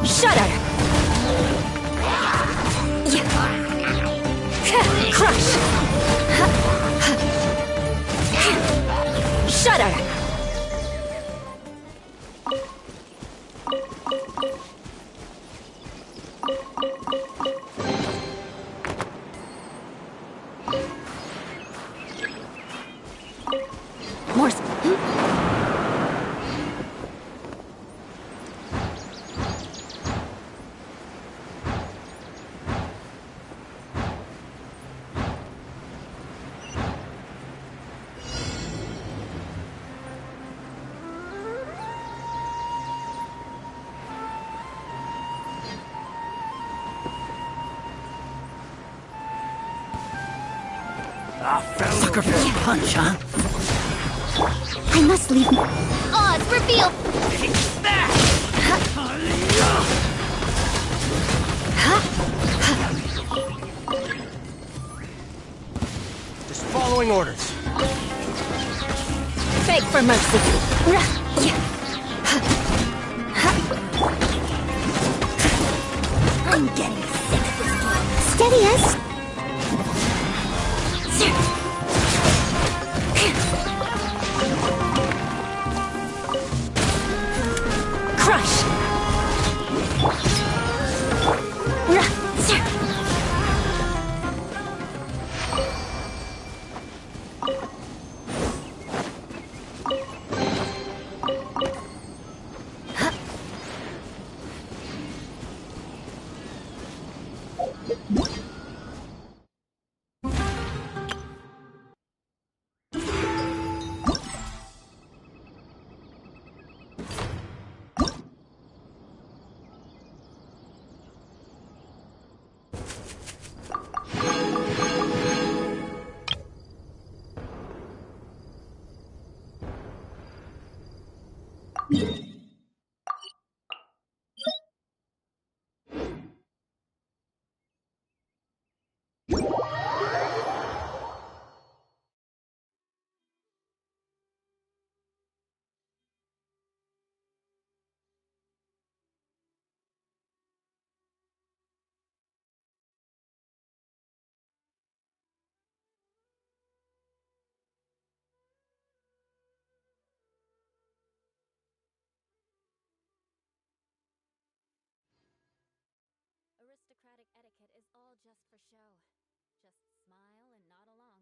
Shudder. Crush. Shudder. More. Sucker for a punch, huh? I must leave. Oh, it's revealed! Just following orders. Beg for mercy. I'm getting sick of this game. Steady us. Crush. Aristocratic etiquette is all just for show. Just smile and nod along.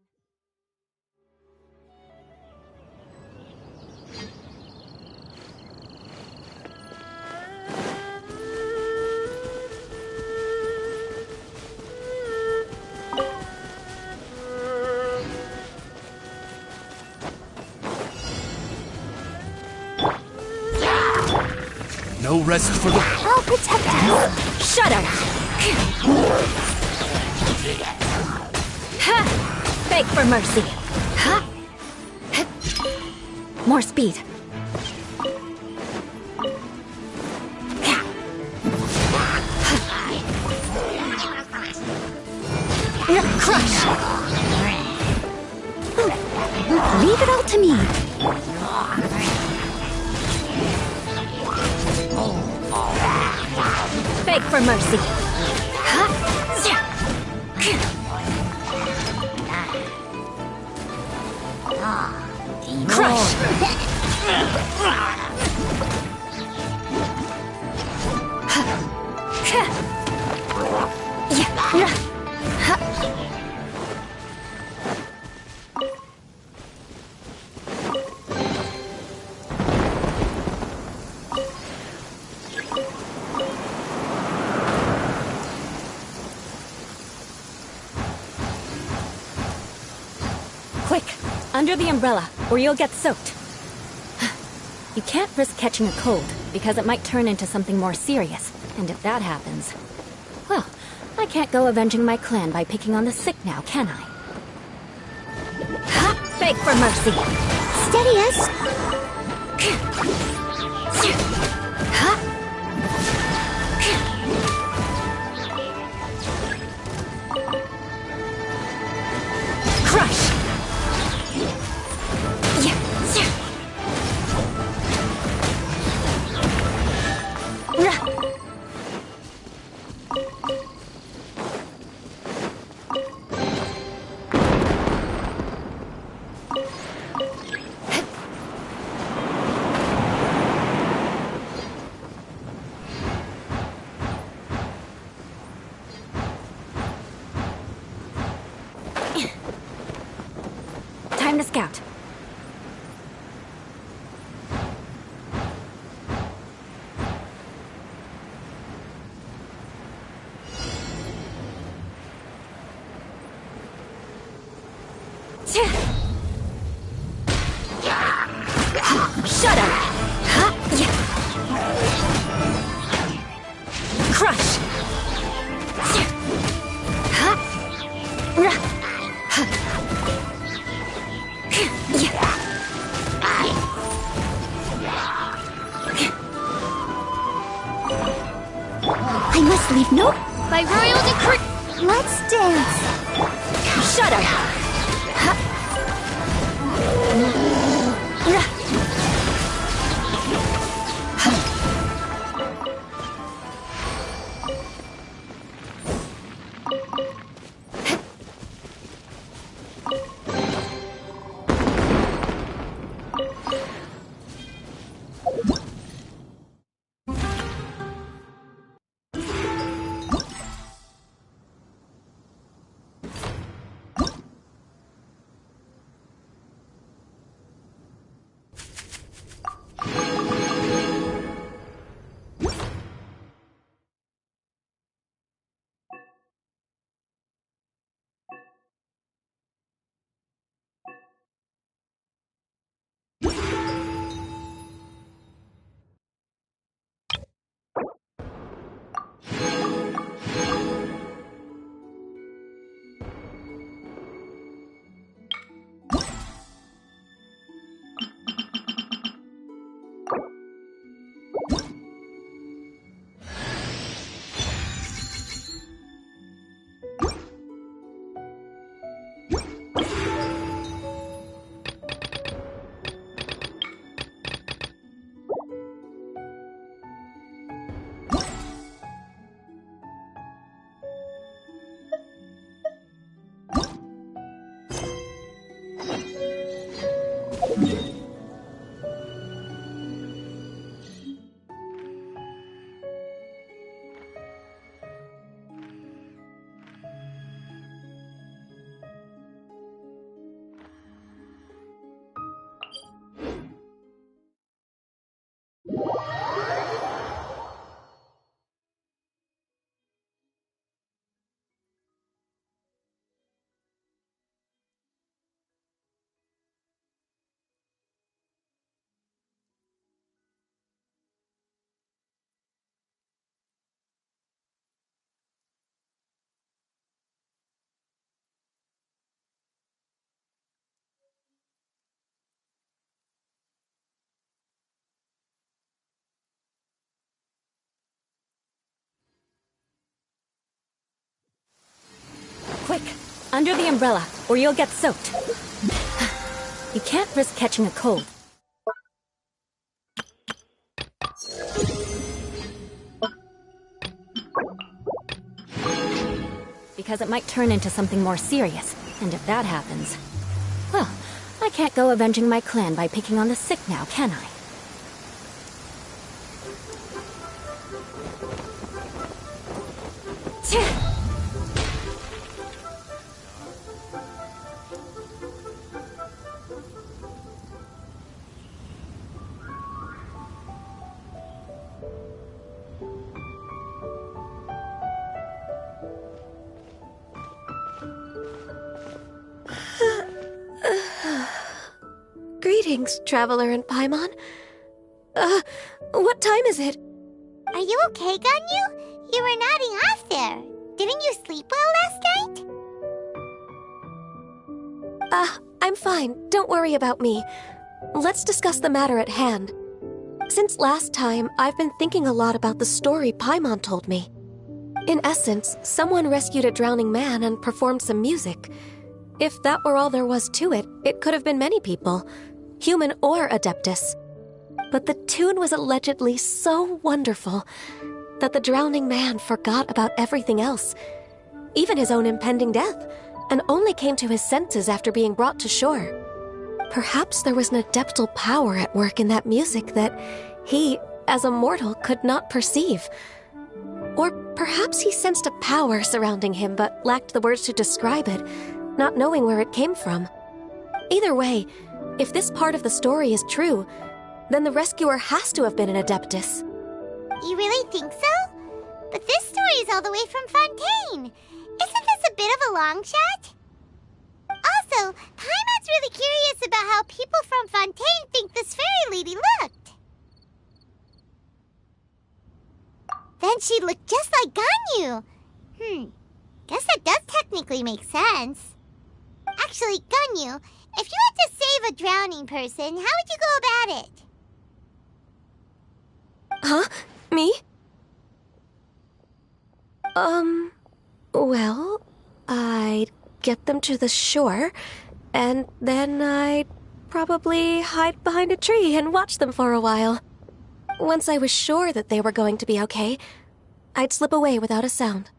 No rest for the... I'll protect us. Shudder. Beg for mercy. More speed. Crush. Leave it all to me. Beg for mercy. Crush. under the umbrella, or you'll get soaked. You can't risk catching a cold, because it might turn into something more serious. And if that happens, well, I can't go avenging my clan by picking on the sick now, can I? Ha! Beg for mercy! Steady us. Ha! Crush! Time to scout. Shut up! Crush! I must leave no... By royal decree... Let's dance. Shut up! Quick! Under the umbrella, or you'll get soaked. You can't risk catching a cold. Because it might turn into something more serious. And if that happens, well, I can't go avenging my clan by picking on the sick now, can I? Greetings, Traveler and Paimon. What time is it? Are you okay, Ganyu? You were nodding off there. Didn't you sleep well last night? I'm fine. Don't worry about me. Let's discuss the matter at hand. Since last time, I've been thinking a lot about the story Paimon told me. In essence, someone rescued a drowning man and performed some music. If that were all there was to it, it could have been many people, human or Adeptus. But the tune was allegedly so wonderful that the drowning man forgot about everything else, even his own impending death, and only came to his senses after being brought to shore. Perhaps there was an adeptal power at work in that music that he, as a mortal, could not perceive. Or perhaps he sensed a power surrounding him but lacked the words to describe it, not knowing where it came from. Either way, if this part of the story is true, then the rescuer has to have been an Adeptus. You really think so? But this story is all the way from Fontaine. Isn't this a bit of a long shot? Also, Paimon's really curious about how people from Fontaine think this fairy lady looked. Then she looked just like Ganyu. Guess that does technically make sense. Actually, Ganyu, if you had to save a drowning person, how would you go about it? Huh? Me? Well, I'd get them to the shore, and then I'd probably hide behind a tree and watch them for a while. Once I was sure that they were going to be okay, I'd slip away without a sound.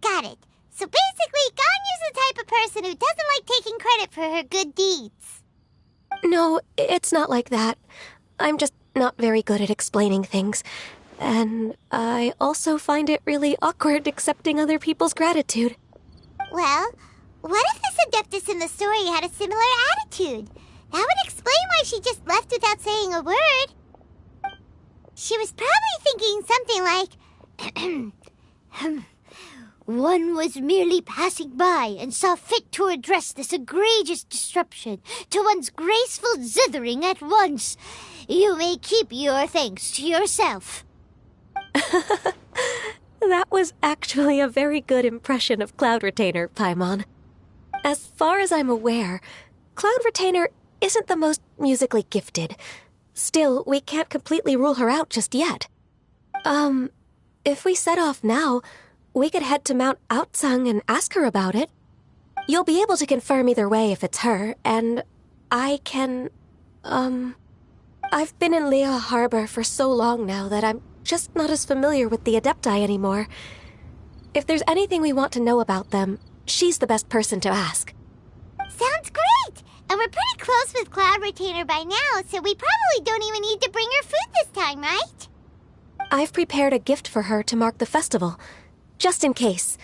Got it. So basically, Ganyu's the type of person who doesn't like taking credit for her good deeds. No, it's not like that. I'm just not very good at explaining things. And I also find it really awkward accepting other people's gratitude. Well, what if this Adeptus in the story had a similar attitude? That would explain why she just left without saying a word. She was probably thinking something like, one was merely passing by and saw fit to address this egregious disruption to one's graceful zithering at once. You may keep your thanks to yourself. That was actually a very good impression of Cloud Retainer, Paimon. As far as I'm aware, Cloud Retainer isn't the most musically gifted. Still, we can't completely rule her out just yet. If we set off now, we could head to Mount Outsung and ask her about it. You'll be able to confirm either way if it's her, and I can, I've been in Lea Harbor for so long now that I'm just not as familiar with the Adepti anymore. If there's anything we want to know about them, she's the best person to ask. Sounds great! And we're pretty close with Cloud Retainer by now, so we probably don't even need to bring her food this time, right? I've prepared a gift for her to mark the festival, just in case.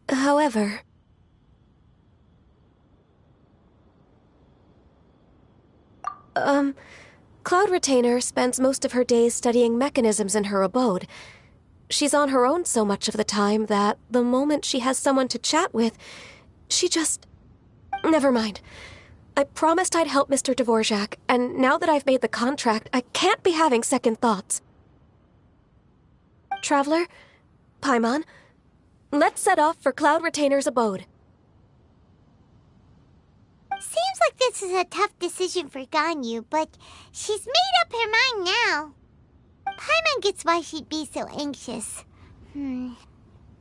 However... Cloud Retainer spends most of her days studying mechanisms in her abode. She's on her own so much of the time that the moment she has someone to chat with, she just... Never mind. I promised I'd help Mr. Dvorak, and now that I've made the contract, I can't be having second thoughts. Traveler, Paimon, let's set off for Cloud Retainer's abode. Seems like this is a tough decision for Ganyu, but she's made up her mind now. Paimon gets why she'd be so anxious. Okay,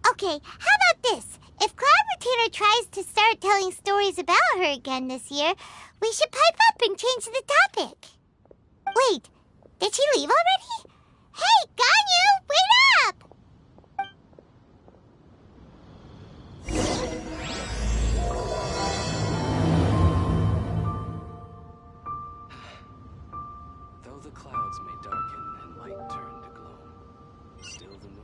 how about this? If Cloud Retainer tries to start telling stories about her again this year, we should pipe up and change the topic. Wait, did she leave already? Hey, Ganyu, wait up! Though the clouds may darken and light turn to gloom, still the moon...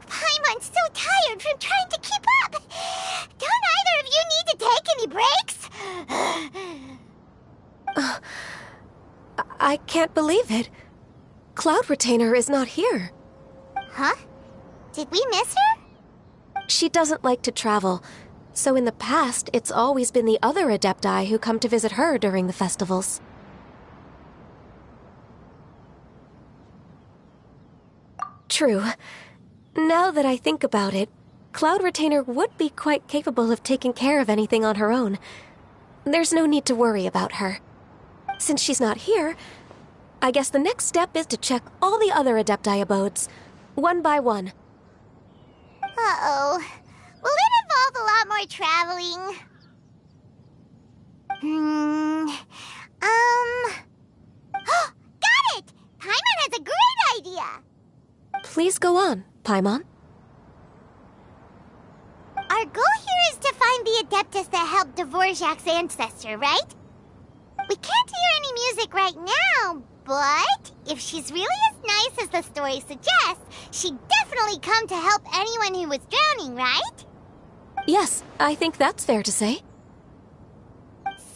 Paimon's so tired from trying to keep up. Don't either of you need to take any breaks? I can't believe it. Cloud Retainer is not here. Huh? Did we miss her? She doesn't like to travel, so in the past, it's always been the other Adepti who come to visit her during the festivals. True. Now that I think about it, Cloud Retainer would be quite capable of taking care of anything on her own. There's no need to worry about her. Since she's not here, I guess the next step is to check all the other Adepti abodes, one by one. Uh-oh. Will it involve a lot more traveling? Got it! Paimon has a great idea! Please go on, Paimon. Our goal here is to find the Adeptus that helped Dvorak's ancestor, right? We can't hear any music right now, but if she's really as nice as the story suggests, she'd definitely come to help anyone who was drowning, right? Yes, I think that's fair to say.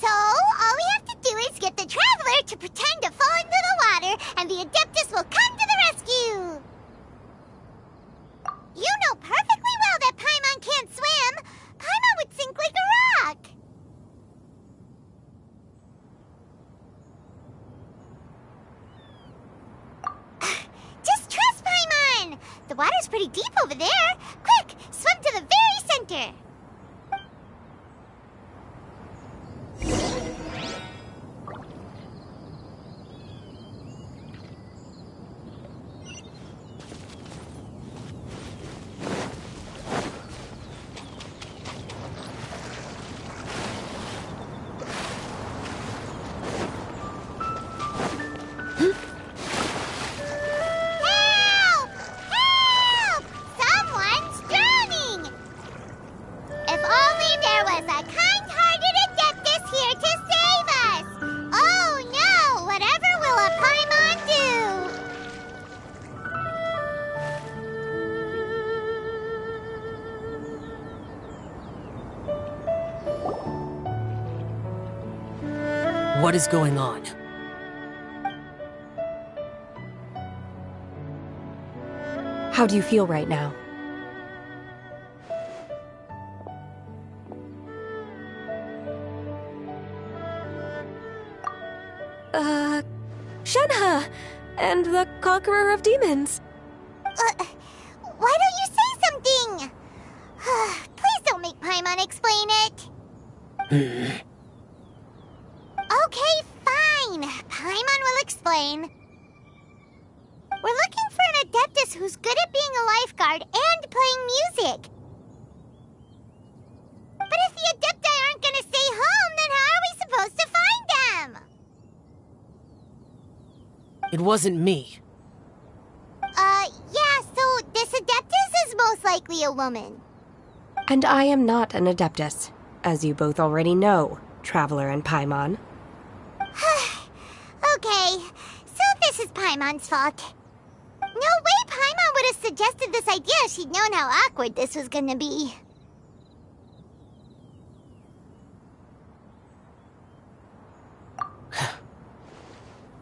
So, all we have to do is get the Traveler to pretend to fall into the water, and the Adeptus will come to the rescue! You know perfectly well that Paimon can't swim! Paimon would sink like a rock! Just trust Paimon! The water's pretty deep over there! Quick, swim to the very center! Help! Help! Someone's drowning! If only there was a kind-hearted Adeptus here to save us! Oh no! Whatever will a Paimon What is going on? How do you feel right now? Shenhe! And the Conqueror of Demons! Why don't you say something? Please don't make Paimon explain it. Okay, fine. Paimon will explain. We're looking for an Adeptus who's good at being a lifeguard and playing music. But if the Adepti aren't gonna stay home, then how are we supposed to find them? It wasn't me. Yeah, so this Adeptus is most likely a woman. And I am not an Adeptus, as you both already know, Traveler and Paimon. Okay, so this is Paimon's fault. No way Paimon would have suggested this idea if she'd known how awkward this was gonna be.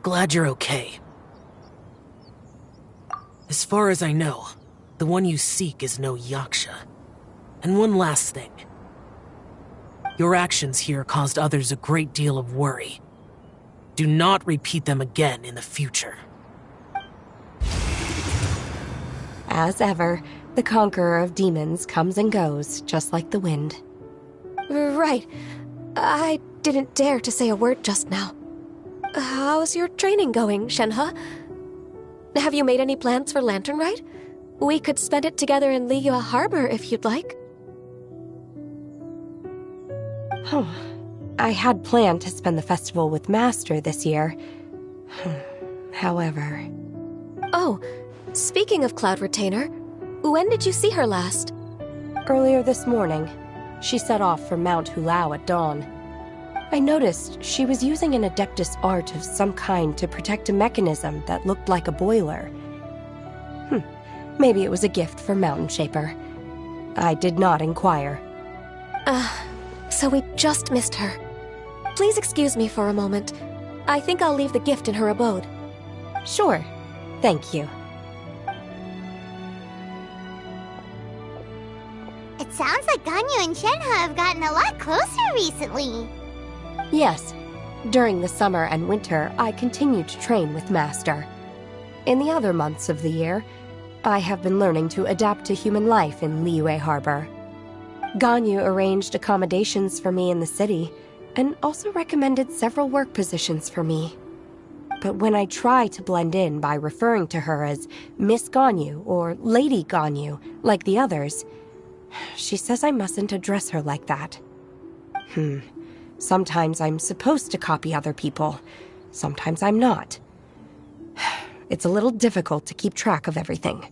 Glad you're okay. As far as I know, the one you seek is no Yaksha. And one last thing. Your actions here caused others a great deal of worry. Do not repeat them again in the future. As ever, the conqueror of demons comes and goes, just like the wind. Right. I didn't dare to say a word just now. How's your training going, Shenhe? Have you made any plans for Lantern Rite? We could spend it together in Liyue Harbor if you'd like. Oh, I had planned to spend the festival with Master this year. However... Oh, speaking of Cloud Retainer, when did you see her last? Earlier this morning. She set off for Mount Hulao at dawn. I noticed she was using an Adeptus art of some kind to protect a mechanism that looked like a boiler. Maybe it was a gift for Mountain Shaper. I did not inquire. So we just missed her. Please excuse me for a moment. I think I'll leave the gift in her abode. Sure. Thank you. It sounds like Ganyu and Shenhe have gotten a lot closer recently. Yes. During the summer and winter, I continue to train with Master. In the other months of the year, I have been learning to adapt to human life in Liyue Harbor. Ganyu arranged accommodations for me in the city, and also recommended several work positions for me. But when I try to blend in by referring to her as Miss Ganyu or Lady Ganyu, like the others, she says I mustn't address her like that. Sometimes I'm supposed to copy other people. Sometimes I'm not. It's a little difficult to keep track of everything.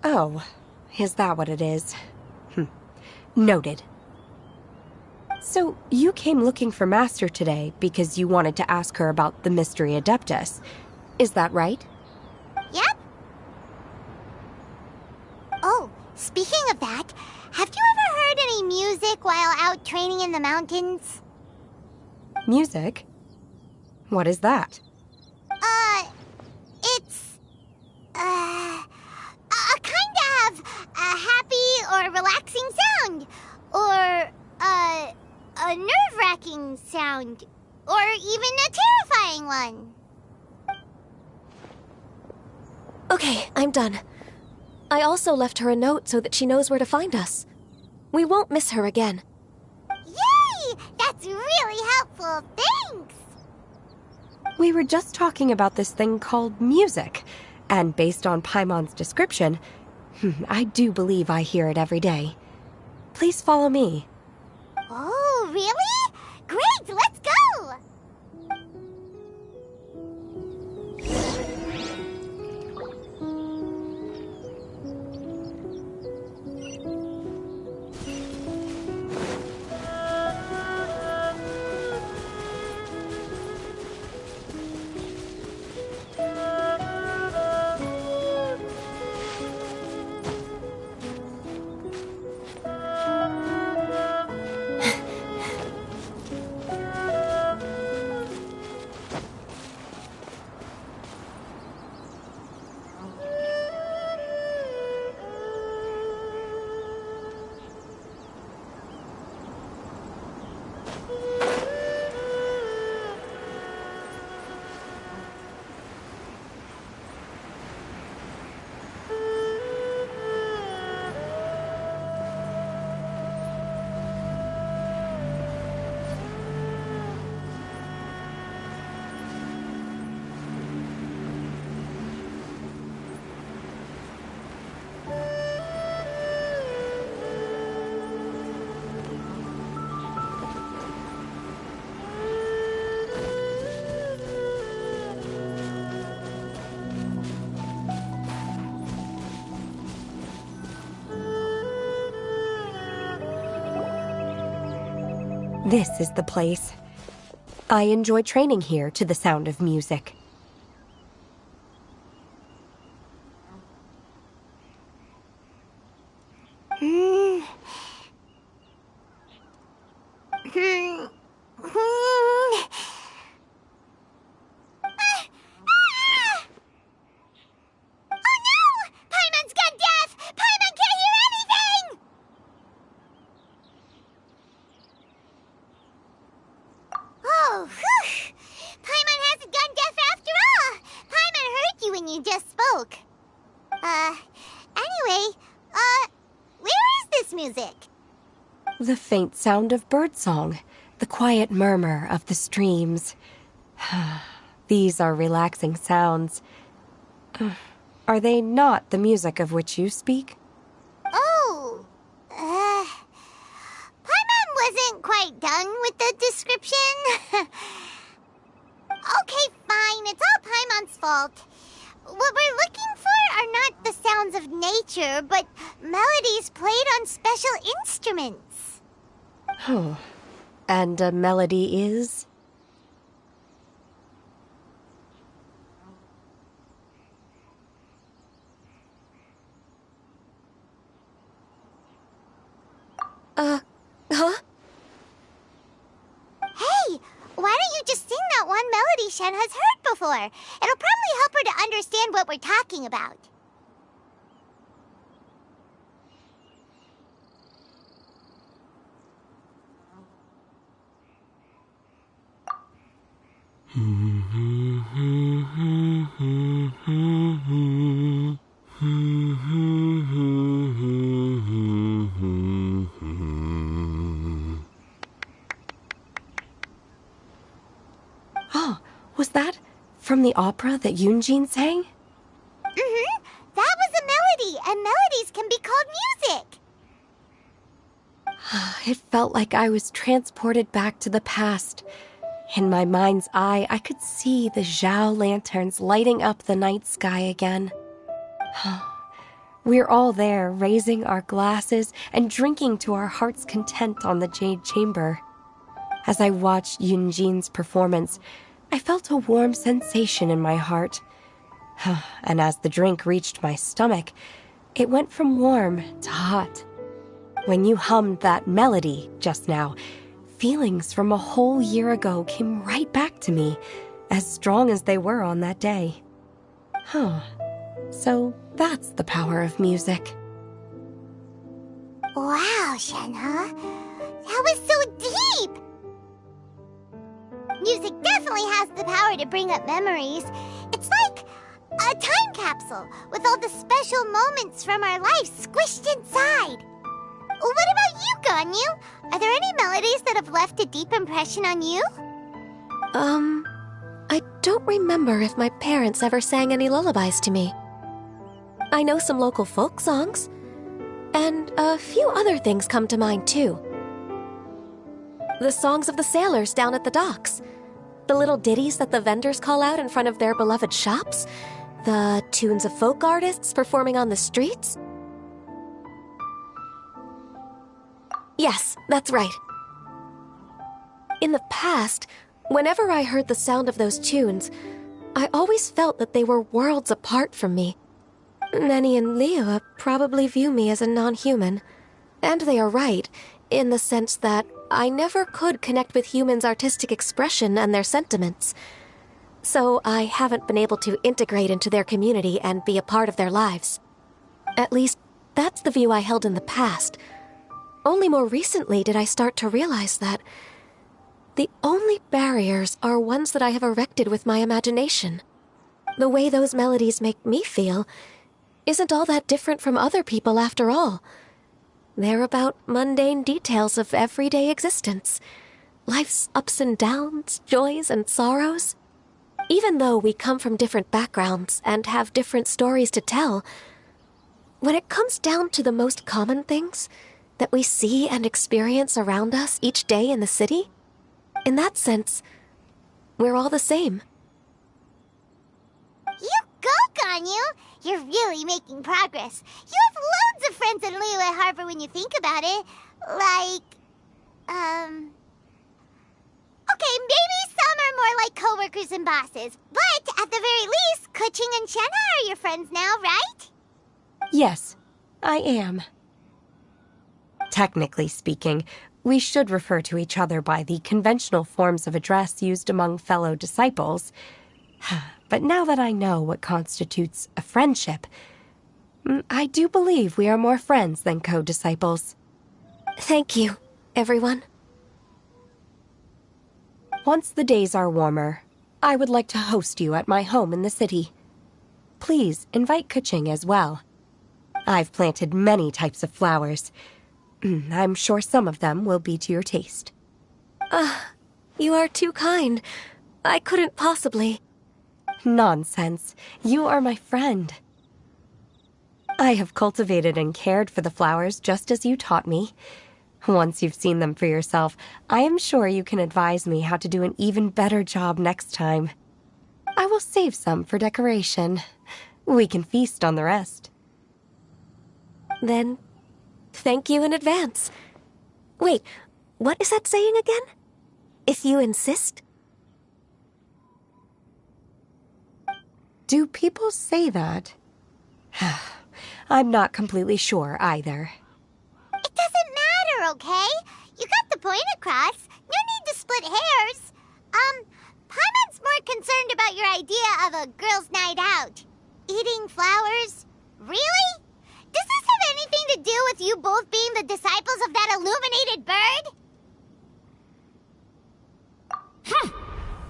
Oh, is that what it is? Noted. So, you came looking for Master today because you wanted to ask her about the Mystery Adeptus. Is that right? Yep. Oh, speaking of that, have you ever heard any music while out training in the mountains? Music? What is that? It's... a kind of a happy or relaxing sound. Or, a nerve-wracking sound. Or even a terrifying one. Okay, I'm done. I also left her a note so that she knows where to find us. We won't miss her again. Yay! That's really helpful. Thanks! We were just talking about this thing called music, and based on Paimon's description, I do believe I hear it every day. Please follow me. Oh, really? Great, let's go! This is the place. I enjoy training here to the sound of music. you just spoke. Anyway, where is this music? The faint sound of birdsong, the quiet murmur of the streams. These are relaxing sounds. Are they not the music of which you speak? Oh, Paimon wasn't quite done with the description. Okay, fine, it's all Paimon's fault. What we're looking for are not the sounds of nature, but melodies played on special instruments. Oh, and a melody is? Huh? Hey, why don't you just sing that one melody Shen has heard before? It'll probably help her to understand what we're talking about. Oh, was that from the opera that Yunjin sang? Mm-hmm. That was a melody, and melodies can be called music. It felt like I was transported back to the past. In my mind's eye, I could see the Zhao lanterns lighting up the night sky again. We're all there, raising our glasses and drinking to our heart's content on the Jade Chamber. As I watched Yunjin's performance, I felt a warm sensation in my heart. And as the drink reached my stomach, it went from warm to hot. When you hummed that melody just now, feelings from a whole year ago came right back to me, as strong as they were on that day. So that's the power of music. Wow, Shenhe. That was so deep! Music definitely has the power to bring up memories. It's like a time capsule with all the special moments from our lives squished inside. What about you, Ganyu? Are there any melodies that have left a deep impression on you? I don't remember if my parents ever sang any lullabies to me. I know some local folk songs, and a few other things come to mind too. The songs of the sailors down at the docks, the little ditties that the vendors call out in front of their beloved shops, the tunes of folk artists performing on the streets. Yes, that's right. In the past, whenever I heard the sound of those tunes, I always felt that they were worlds apart from me. Nenny and Leah probably view me as a non-human. And they are right, in the sense that I never could connect with humans' artistic expression and their sentiments. So I haven't been able to integrate into their community and be a part of their lives. At least, that's the view I held in the past. Only more recently did I start to realize that the only barriers are ones that I have erected with my imagination. The way those melodies make me feel isn't all that different from other people after all. They're about mundane details of everyday existence. Life's ups and downs, joys and sorrows. Even though we come from different backgrounds and have different stories to tell, when it comes down to the most common things that we see and experience around us each day in the city, in that sense, we're all the same. You go, Ganyu! You're really making progress. You have loads of friends in Liyue Harbor when you think about it. Okay, maybe some are more like coworkers and bosses, but at the very least, Keqing and Shenhe are your friends now, right? Yes, I am. Technically speaking, we should refer to each other by the conventional forms of address used among fellow disciples. But now that I know what constitutes a friendship, I do believe we are more friends than co-disciples. Thank you, everyone. Once the days are warmer, I would like to host you at my home in the city. please invite Kuching as well. I've planted many types of flowers. I'm sure some of them will be to your taste. You are too kind. I couldn't possibly. Nonsense. You are my friend. I have cultivated and cared for the flowers just as you taught me. Once you've seen them for yourself, I am sure you can advise me how to do an even better job next time. I will save some for decoration. We can feast on the rest. Then, thank you in advance. Wait, what is that saying again? If you insist? Do people say that? I'm not completely sure either. It doesn't matter, okay? You got the point across. No need to split hairs. Paimon's more concerned about your idea of a girls' night out. Eating flowers? Really? Does this have anything to do with you both being the disciples of that illuminated bird?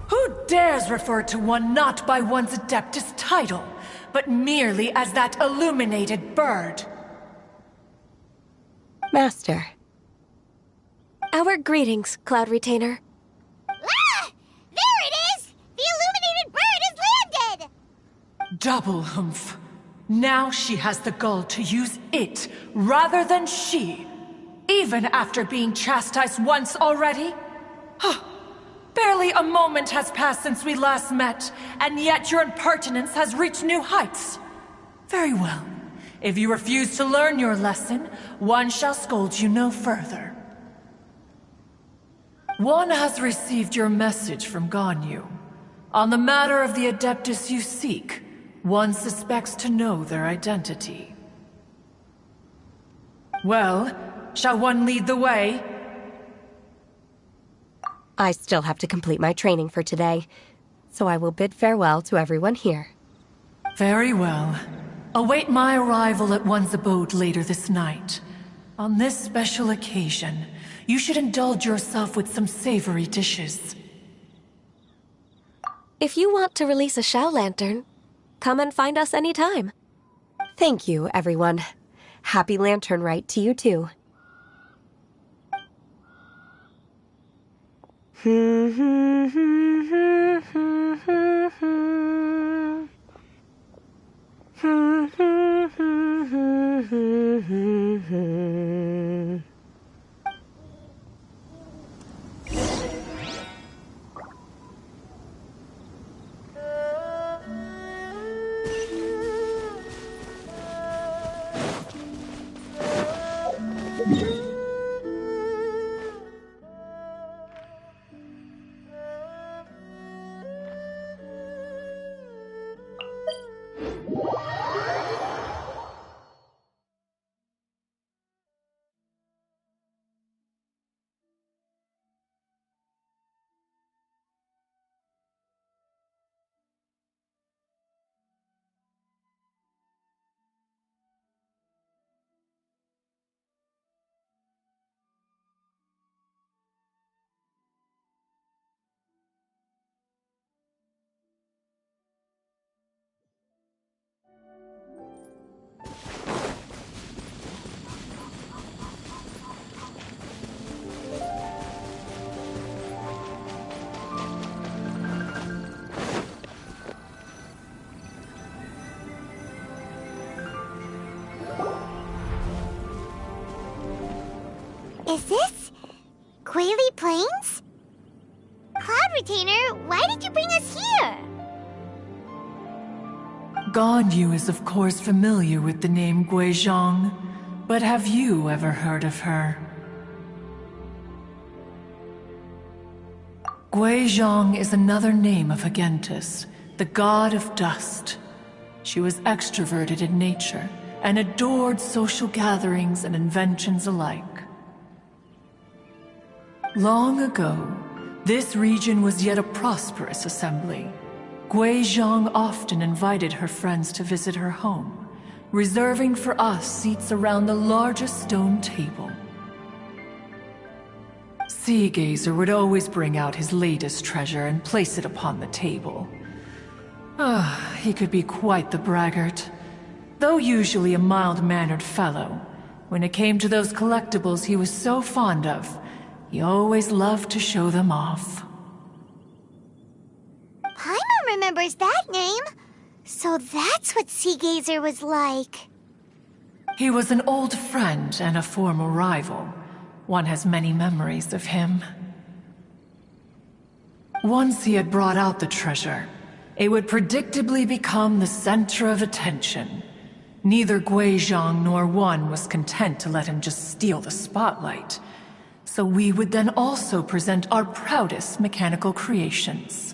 Who dares refer to one not by one's Adeptus title, but merely as that illuminated bird? Master. Our greetings, Cloud Retainer. Ah! There it is! The illuminated bird has landed! Double humph. Now she has the gall to use it rather than she, even after being chastised once already? Barely a moment has passed since we last met, and yet your impertinence has reached new heights. Very well. If you refuse to learn your lesson, one shall scold you no further. One has received your message from Ganyu. On the matter of the Adeptus you seek, one suspects to know their identity. Well, shall one lead the way? I still have to complete my training for today, so I will bid farewell to everyone here. Very well. Await my arrival at one's abode later this night. On this special occasion, you should indulge yourself with some savory dishes. If you want to release a Shao Lantern, come and find us anytime. Thank you, everyone. Happy Lantern Rite to you too. Is this Quaily Plains? Cloud Retainer, why did you bring us here? Ganyu is of course familiar with the name Guizhong, but have you ever heard of her? Guizhong is another name of Agentis, the god of dust. She was extroverted in nature and adored social gatherings and inventions alike. Long ago, this region was yet a prosperous assembly. Guizhong often invited her friends to visit her home, reserving for us seats around the largest stone table. Seagazer would always bring out his latest treasure and place it upon the table. He could be quite the braggart. Though usually a mild-mannered fellow, when it came to those collectibles he was so fond of, he always loved to show them off. Paimon remembers that name. So that's what Seagazer was like. He was an old friend and a former rival. One has many memories of him. Once he had brought out the treasure, it would predictably become the center of attention. Neither Guizhong nor one was content to let him just steal the spotlight. So we would then also present our proudest mechanical creations.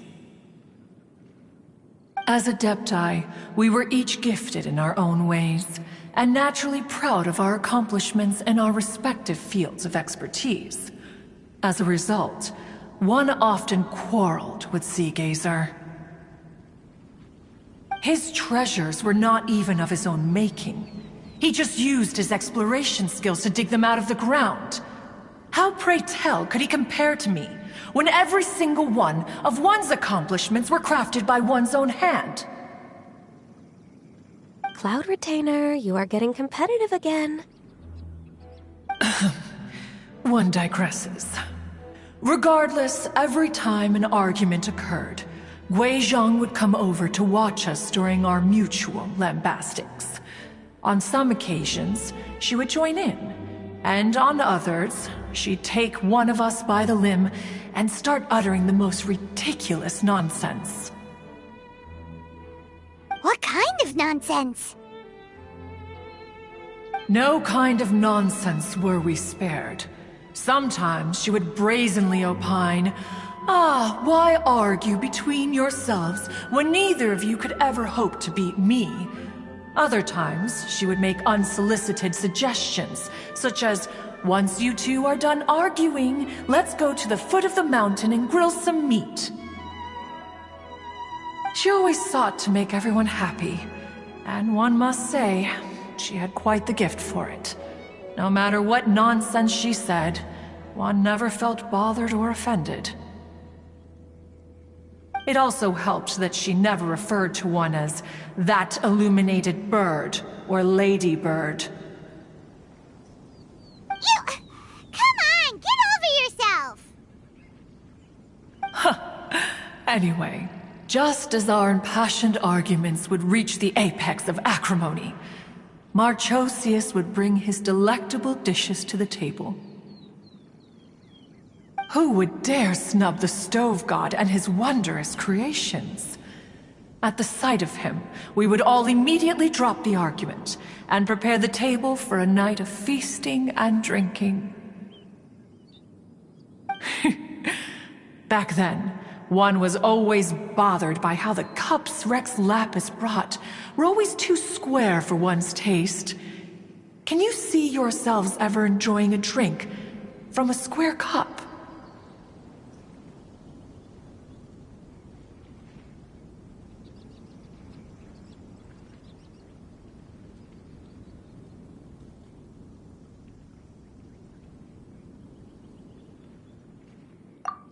As Adepti, we were each gifted in our own ways, and naturally proud of our accomplishments in our respective fields of expertise. As a result, one often quarreled with Seagazer. His treasures were not even of his own making. He just used his exploration skills to dig them out of the ground. How, pray tell, could he compare to me, when every single one of one's accomplishments were crafted by one's own hand? Cloud Retainer, you are getting competitive again. One digresses. Regardless, every time an argument occurred, Guizhong would come over to watch us during our mutual lambastics. On some occasions, she would join in, and on others, she'd take one of us by the limb and start uttering the most ridiculous nonsense. What kind of nonsense? No kind of nonsense were we spared. Sometimes she would brazenly opine, why argue between yourselves when neither of you could ever hope to beat me? Other times, she would make unsolicited suggestions, such as, once you two are done arguing, let's go to the foot of the mountain and grill some meat. She always sought to make everyone happy, and one must say, she had quite the gift for it. No matter what nonsense she said, one never felt bothered or offended. It also helped that she never referred to one as that illuminated bird or ladybird. Come on, get over yourself! Anyway, just as our impassioned arguments would reach the apex of acrimony, Marchosius would bring his delectable dishes to the table. Who would dare snub the stove god and his wondrous creations? At the sight of him, we would all immediately drop the argument and prepare the table for a night of feasting and drinking. Back then, one was always bothered by how the cups Rex Lapis brought were always too square for one's taste. Can you see yourselves ever enjoying a drink from a square cup?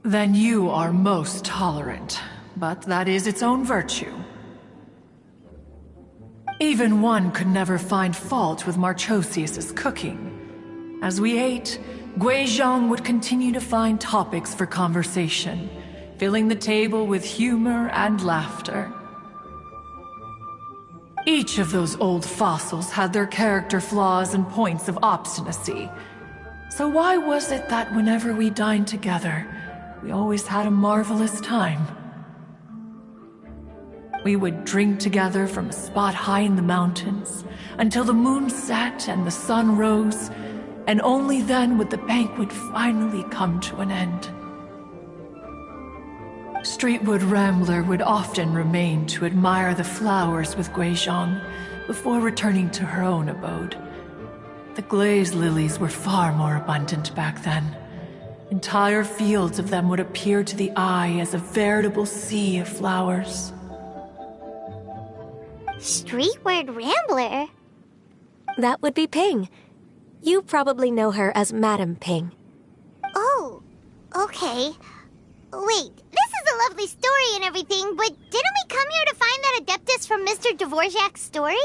Then you are most tolerant, but that is its own virtue. Even one could never find fault with Marchosius's cooking. As we ate, Guizhong would continue to find topics for conversation, filling the table with humor and laughter. Each of those old fossils had their character flaws and points of obstinacy. So why was it that whenever we dined together, we always had a marvelous time? We would drink together from a spot high in the mountains until the moon set and the sun rose, and only then would the banquet finally come to an end. Streetwood Rambler would often remain to admire the flowers with Guizhong before returning to her own abode. The glazed lilies were far more abundant back then. Entire fields of them would appear to the eye as a veritable sea of flowers. Streetward Rambler? That would be Ping. You probably know her as Madam Ping. Oh, okay. Wait, this is a a lovely story and everything, but didn't we come here to find that Adeptus from Mr. Dvorak's story?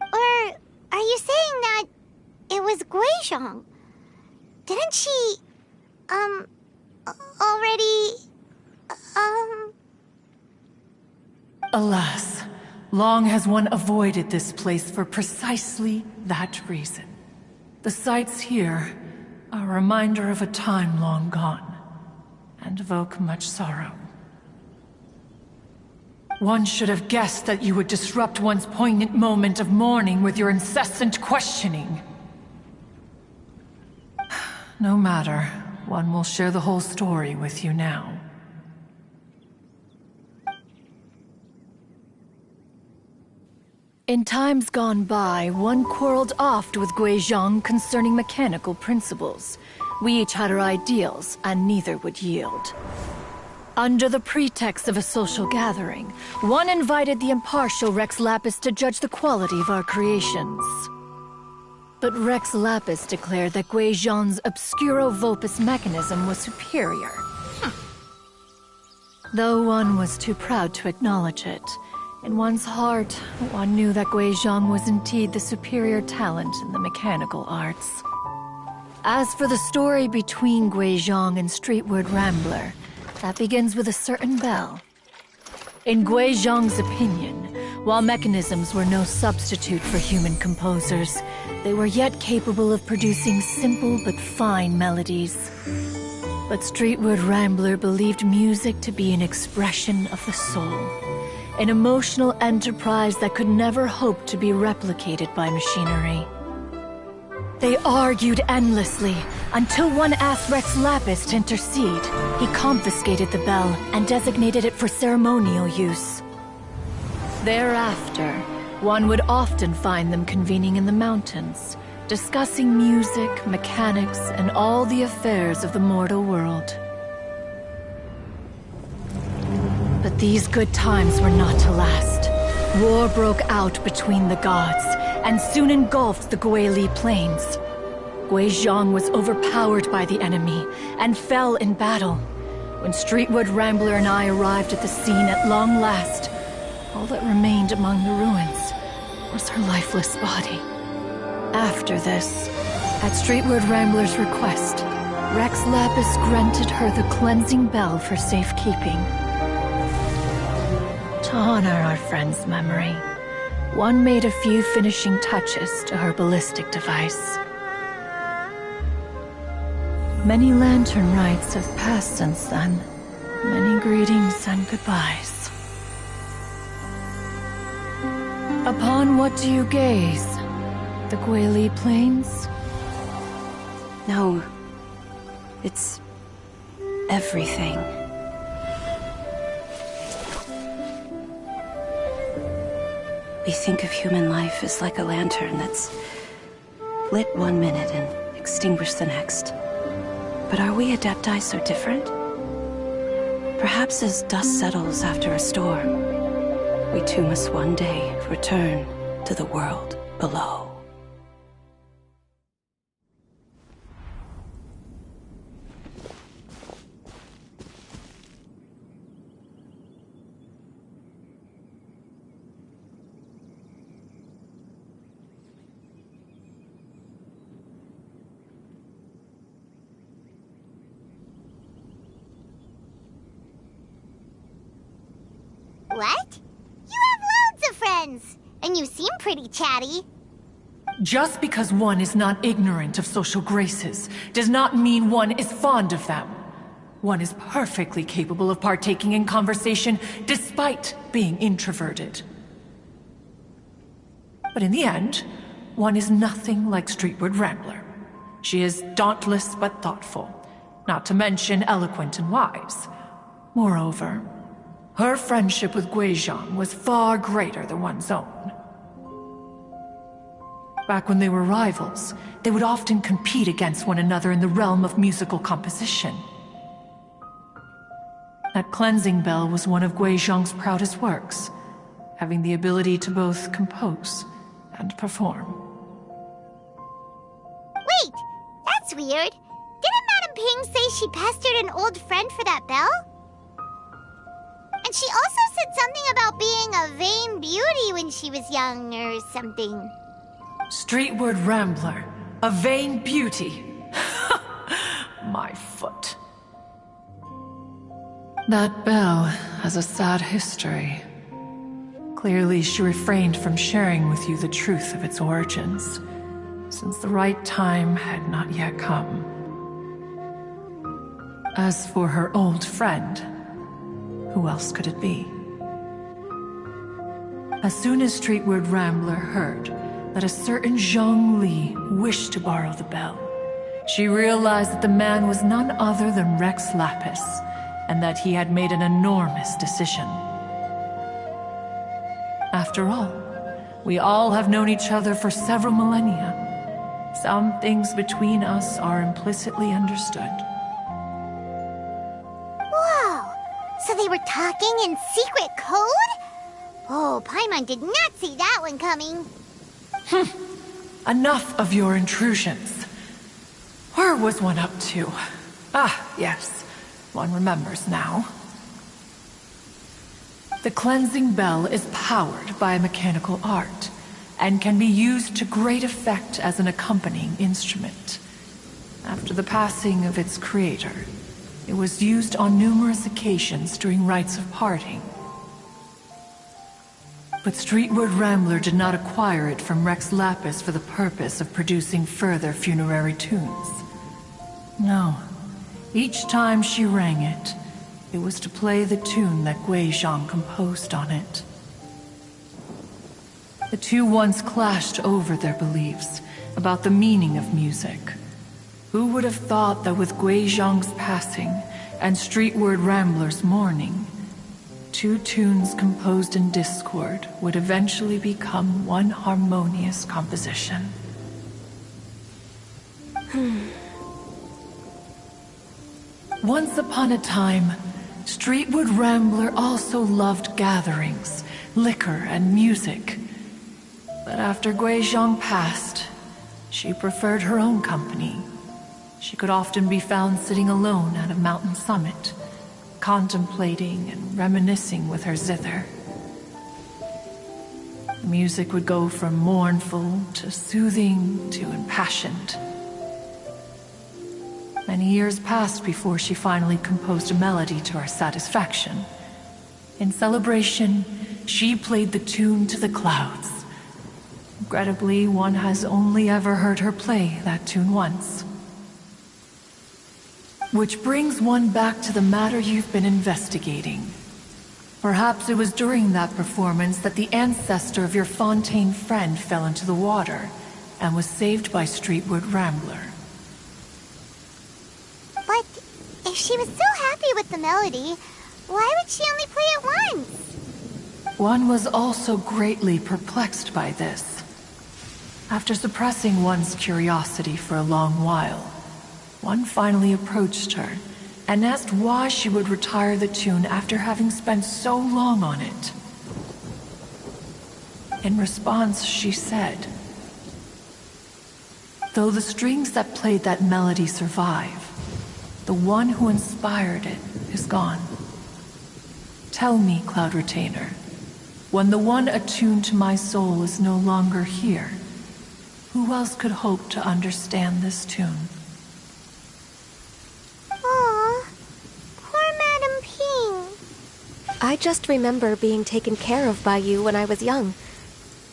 Or are you saying that it was Guizhong? Didn't she, already, Alas, long has one avoided this place for precisely that reason. The sights here are a reminder of a time long gone, and evoke much sorrow. One should have guessed that you would disrupt one's poignant moment of mourning with your incessant questioning. No matter, one will share the whole story with you now. In times gone by, one quarreled oft with Guizhong concerning mechanical principles. We each had our ideals, and neither would yield. Under the pretext of a social gathering, one invited the impartial Rex Lapis to judge the quality of our creations. But Rex Lapis declared that Guizhong's obscuro vulpus mechanism was superior. Though one was too proud to acknowledge it, in one's heart, one knew that Guizhong was indeed the superior talent in the mechanical arts. As for the story between Guizhong and Streetward Rambler, that begins with a certain bell. In Guizhong's opinion, while mechanisms were no substitute for human composers, they were yet capable of producing simple but fine melodies. But Streetward Rambler believed music to be an expression of the soul, an emotional enterprise that could never hope to be replicated by machinery. They argued endlessly, until one asked Rex Lapis to intercede. He confiscated the bell and designated it for ceremonial use. Thereafter, one would often find them convening in the mountains, discussing music, mechanics, and all the affairs of the mortal world. But these good times were not to last. War broke out between the gods, and soon engulfed the Guili Plains. Guizhong was overpowered by the enemy, and fell in battle. When Streetward Rambler and I arrived at the scene at long last, all that remained among the ruins was her lifeless body. After this, at Streetward Rambler's request, Rex Lapis granted her the cleansing bell for safekeeping. To honor our friend's memory, one made a few finishing touches to her ballistic device. Many lantern rites have passed since then. Many greetings and goodbyes. Upon what do you gaze? The Guili Plains? No. It's everything. We think of human life as like a lantern that's lit one minute and extinguished the next. But are we Adepti so different? Perhaps as dust settles after a storm, we too must one day return to the world below. What? You have loads of friends, and you seem pretty chatty. Just because one is not ignorant of social graces does not mean one is fond of them. One is perfectly capable of partaking in conversation despite being introverted. But in the end, one is nothing like Streetward Rambler. She is dauntless but thoughtful, not to mention eloquent and wise. Moreover, her friendship with Guizhong was far greater than one's own. Back when they were rivals, they would often compete against one another in the realm of musical composition. That cleansing bell was one of Guizhong's proudest works, having the ability to both compose and perform. Wait, that's weird. Didn't Madame Ping say she pestered an old friend for that bell? And she also said something about being a vain beauty when she was young or something. Streetward Rambler, a vain beauty. My foot. That bell has a sad history. Clearly, she refrained from sharing with you the truth of its origins, since the right time had not yet come. As for her old friend, who else could it be? As soon as Streetward Rambler heard that a certain Zhang Li wished to borrow the bell, she realized that the man was none other than Rex Lapis, and that he had made an enormous decision. After all, we all have known each other for several millennia. Some things between us are implicitly understood. Whoa! So they were talking in secret code? Oh, Paimon did not see that one coming. Enough of your intrusions. Where was one up to? Ah, yes. One remembers now. The cleansing bell is powered by a mechanical art, and can be used to great effect as an accompanying instrument. After the passing of its creator, it was used on numerous occasions during rites of parting. But Streetward Rambler did not acquire it from Rex Lapis for the purpose of producing further funerary tunes. No. Each time she rang it, it was to play the tune that Guizhang composed on it. The two once clashed over their beliefs about the meaning of music. Who would have thought that with Guizhang's passing and Streetward Rambler's mourning, two tunes composed in discord would eventually become one harmonious composition? Once upon a time, Streetward Rambler also loved gatherings, liquor, and music. But after Guizhang passed, she preferred her own company. She could often be found sitting alone at a mountain summit, contemplating and reminiscing with her zither. The music would go from mournful to soothing to impassioned. Many years passed before she finally composed a melody to her satisfaction. In celebration, she played the tune to the clouds. Regrettably, one has only ever heard her play that tune once. Which brings one back to the matter you've been investigating. Perhaps it was during that performance that the ancestor of your Fontaine friend fell into the water and was saved by Streetward Rambler. But if she was so happy with the melody, why would she only play it once? One was also greatly perplexed by this. After suppressing one's curiosity for a long while, one finally approached her and asked why she would retire the tune after having spent so long on it. In response, she said, "Though the strings that played that melody survive, the one who inspired it is gone. Tell me, Cloud Retainer, when the one attuned to my soul is no longer here, who else could hope to understand this tune?" Aw, poor Madam Ping. I just remember being taken care of by you when I was young.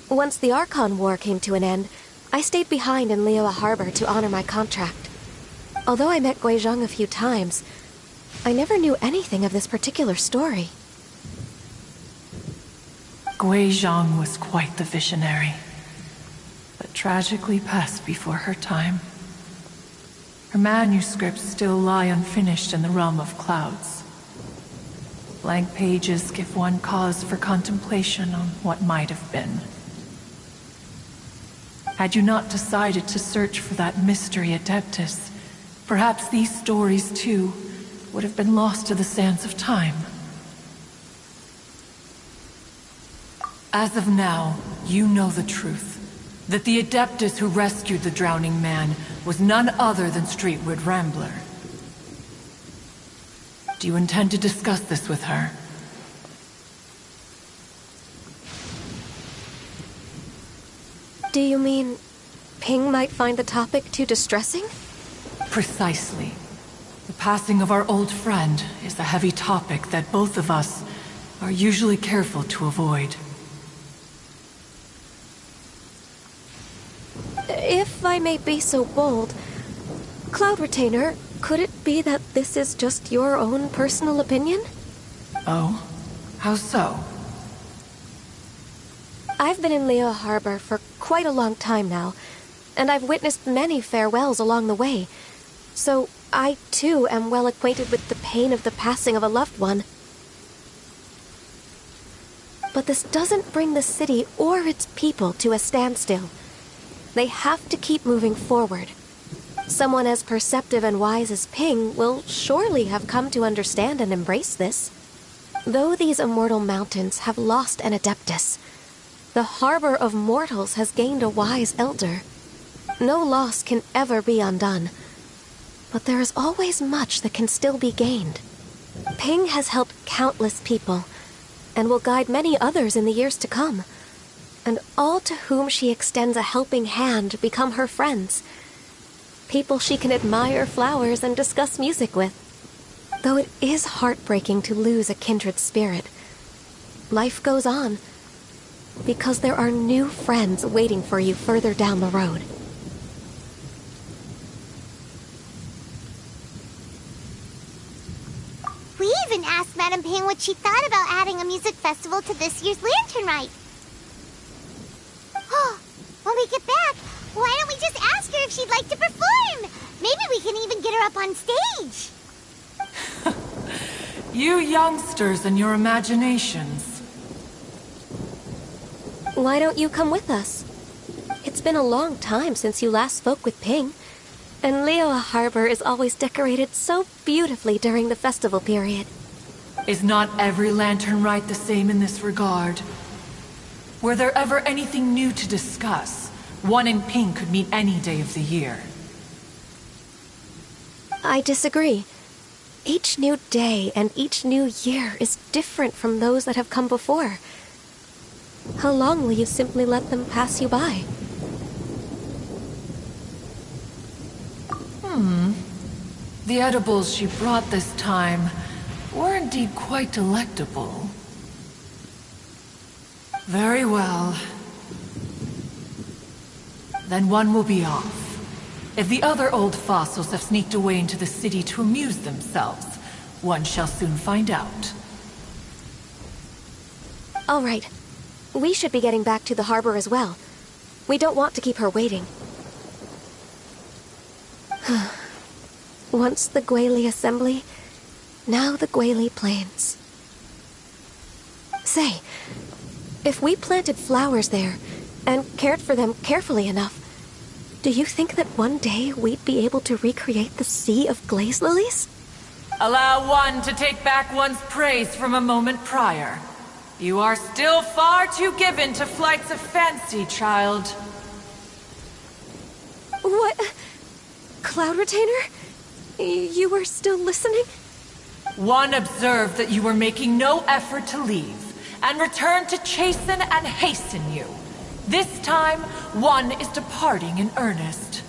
Once the Archon War came to an end, I stayed behind in Liyue Harbor to honor my contract. Although I met Guizhang a few times, I never knew anything of this particular story. Guizhang was quite the visionary, but tragically passed before her time. Her manuscripts still lie unfinished in the realm of clouds. Blank pages give one cause for contemplation on what might have been. Had you not decided to search for that mystery Adeptus, perhaps these stories, too, would have been lost to the sands of time. As of now, you know the truth. That the Adeptus who rescued the drowning man was none other than Streetward Rambler. Do you intend to discuss this with her? Do you mean Ping might find the topic too distressing? Precisely. The passing of our old friend is a heavy topic that both of us are usually careful to avoid. If I may be so bold, Cloud Retainer, could it be that this is just your own personal opinion? Oh? How so? I've been in Liyue Harbor for quite a long time now, and I've witnessed many farewells along the way. So I, too, am well acquainted with the pain of the passing of a loved one. But this doesn't bring the city or its people to a standstill. They have to keep moving forward. Someone as perceptive and wise as Ping will surely have come to understand and embrace this. Though these immortal mountains have lost an Adeptus, the harbor of mortals has gained a wise elder. No loss can ever be undone, but there is always much that can still be gained. Ping has helped countless people, and will guide many others in the years to come. And all to whom she extends a helping hand become her friends. People she can admire flowers and discuss music with. Though it is heartbreaking to lose a kindred spirit, life goes on, because there are new friends waiting for you further down the road. We even asked Madame Ping what she thought about adding a music festival to this year's Lantern Rite. Oh, when we get back, why don't we just ask her if she'd like to perform? Maybe we can even get her up on stage. You youngsters and your imaginations. Why don't you come with us? It's been a long time since you last spoke with Ping, and Liyue Harbor is always decorated so beautifully during the festival period. Is not every Lantern Rite the same in this regard? Were there ever anything new to discuss? One in Ping could meet any day of the year. I disagree. Each new day and each new year is different from those that have come before. How long will you simply let them pass you by? The edibles she brought this time were indeed quite delectable. Very well. Then one will be off. If the other old fossils have sneaked away into the city to amuse themselves, one shall soon find out. All right. We should be getting back to the harbor as well. We don't want to keep her waiting. Once the Guili Assembly, now the Guili Plains. Say, if we planted flowers there and cared for them carefully enough, do you think that one day we'd be able to recreate the sea of glaze lilies? Allow one to take back one's praise from a moment prior. You are still far too given to flights of fancy, child. What? Cloud Retainer? You were still listening? One observed that you were making no effort to leave, and returned to chasten and hasten you. This time, one is departing in earnest.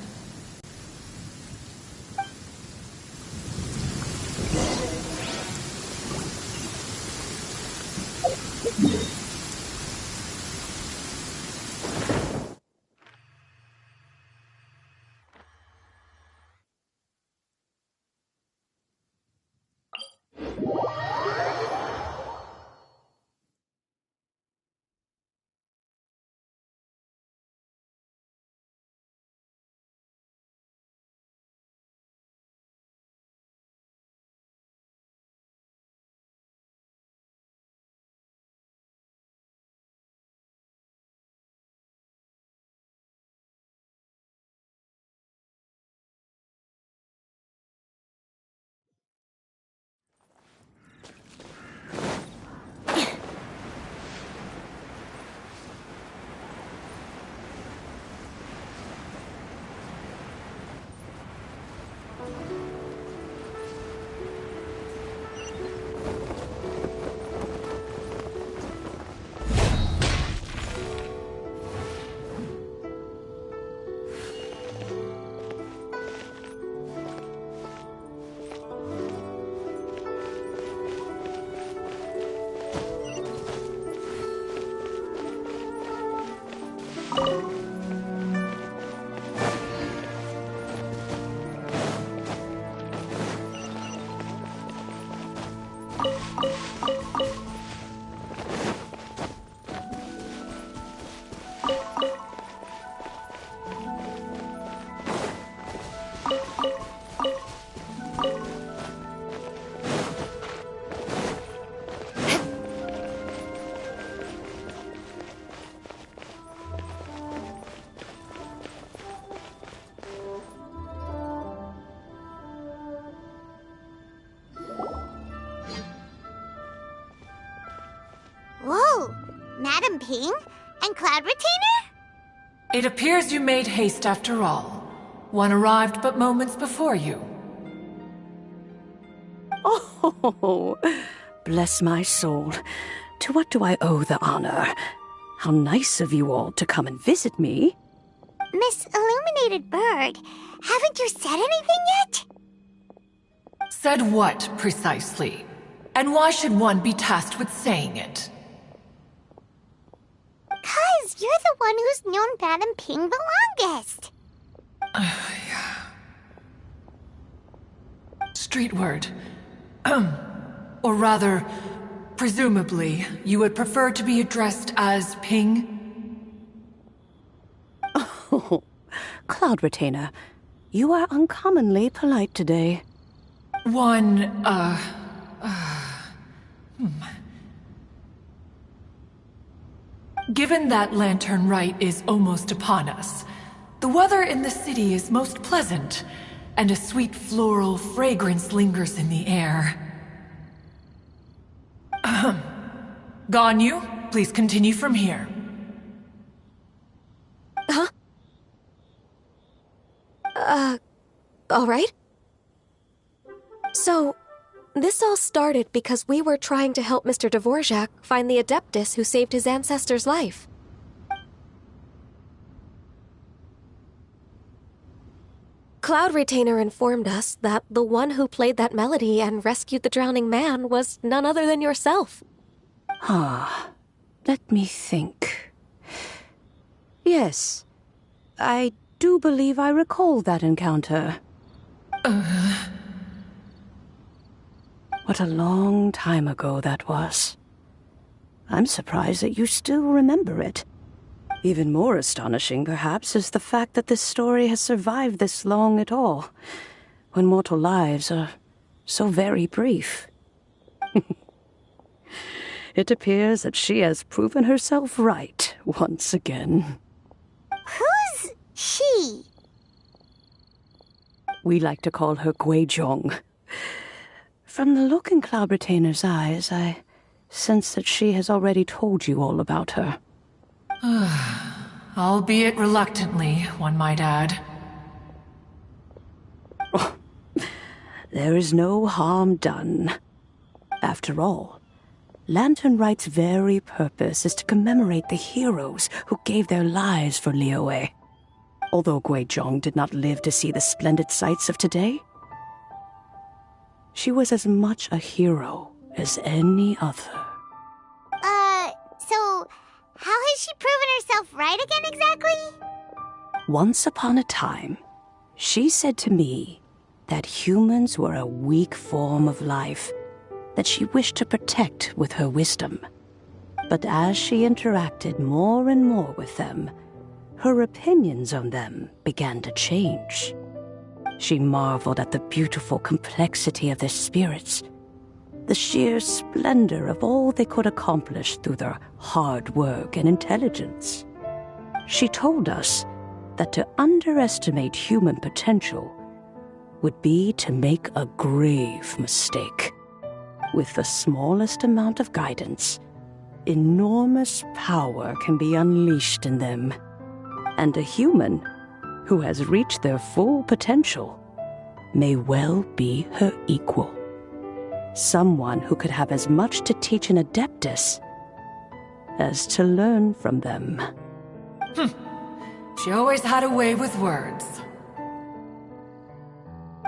Whoa! Madam Ping? And Cloud Retainer? It appears you made haste after all. One arrived but moments before you. Oh, bless my soul. To what do I owe the honor? How nice of you all to come and visit me. Miss Illuminated Bird, haven't you said anything yet? Said what, precisely? And why should one be tasked with saying it? 'Cause you're the one who's known Madam Ping the longest. Street word. Or rather, presumably, you would prefer to be addressed as Ping? Oh, Cloud Retainer, you are uncommonly polite today. Given that Lantern Rite is almost upon us, the weather in the city is most pleasant, and a sweet floral fragrance lingers in the air. Ganyu, please continue from here. Huh? All right. So, this all started because we were trying to help Mr. Dvorak find the Adeptus who saved his ancestor's life. Cloud Retainer informed us that the one who played that melody and rescued the drowning man was none other than yourself. Let me think. Yes, I do believe I recall that encounter. What a long time ago that was. I'm surprised that you still remember it. Even more astonishing, perhaps, is the fact that this story has survived this long at all, when mortal lives are so very brief. It appears that she has proven herself right once again. Who's she? We like to call her Guizhong. From the look in Cloud Retainer's eyes, I sense that she has already told you all about her. Albeit reluctantly, one might add. Oh, there is no harm done. After all, Lantern Rite's very purpose is to commemorate the heroes who gave their lives for Liyue. Although Guizhong did not live to see the splendid sights of today, she was as much a hero as any other. So how has she proven herself right again exactly? Once upon a time, she said to me that humans were a weak form of life that she wished to protect with her wisdom. But as she interacted more and more with them, her opinions on them began to change. She marveled at the beautiful complexity of their spirits, the sheer splendor of all they could accomplish through their hard work and intelligence. She told us that to underestimate human potential would be to make a grave mistake. With the smallest amount of guidance, enormous power can be unleashed in them. And a human who has reached their full potential may well be her equal. Someone who could have as much to teach an Adeptus as to learn from them. She always had a way with words.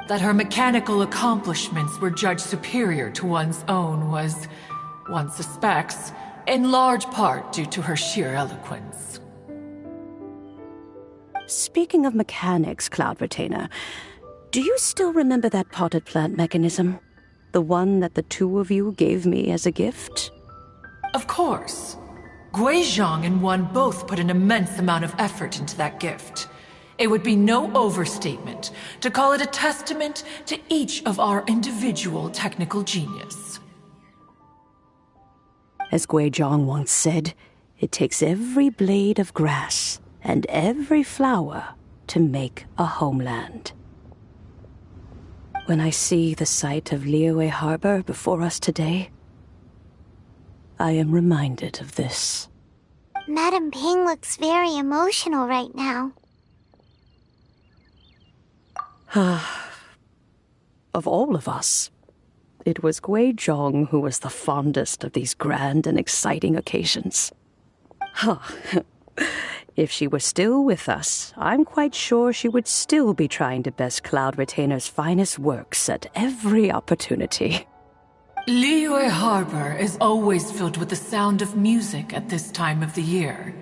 That her mechanical accomplishments were judged superior to one's own was, one suspects, in large part due to her sheer eloquence. Speaking of mechanics, Cloud Retainer, do you still remember that potted plant mechanism? The one that the two of you gave me as a gift? Of course. Guizhong and Wan both put an immense amount of effort into that gift. It would be no overstatement to call it a testament to each of our individual technical genius. As Guizhong once said, it takes every blade of grass and every flower to make a homeland. When I see the sight of Liyue Harbor before us today, I am reminded of this. Madam Ping looks very emotional right now. Of all of us, it was Guizhong who was the fondest of these grand and exciting occasions. If she were still with us, I'm quite sure she would still be trying to best Cloud Retainer's finest works at every opportunity. Liyue Harbor is always filled with the sound of music at this time of the year.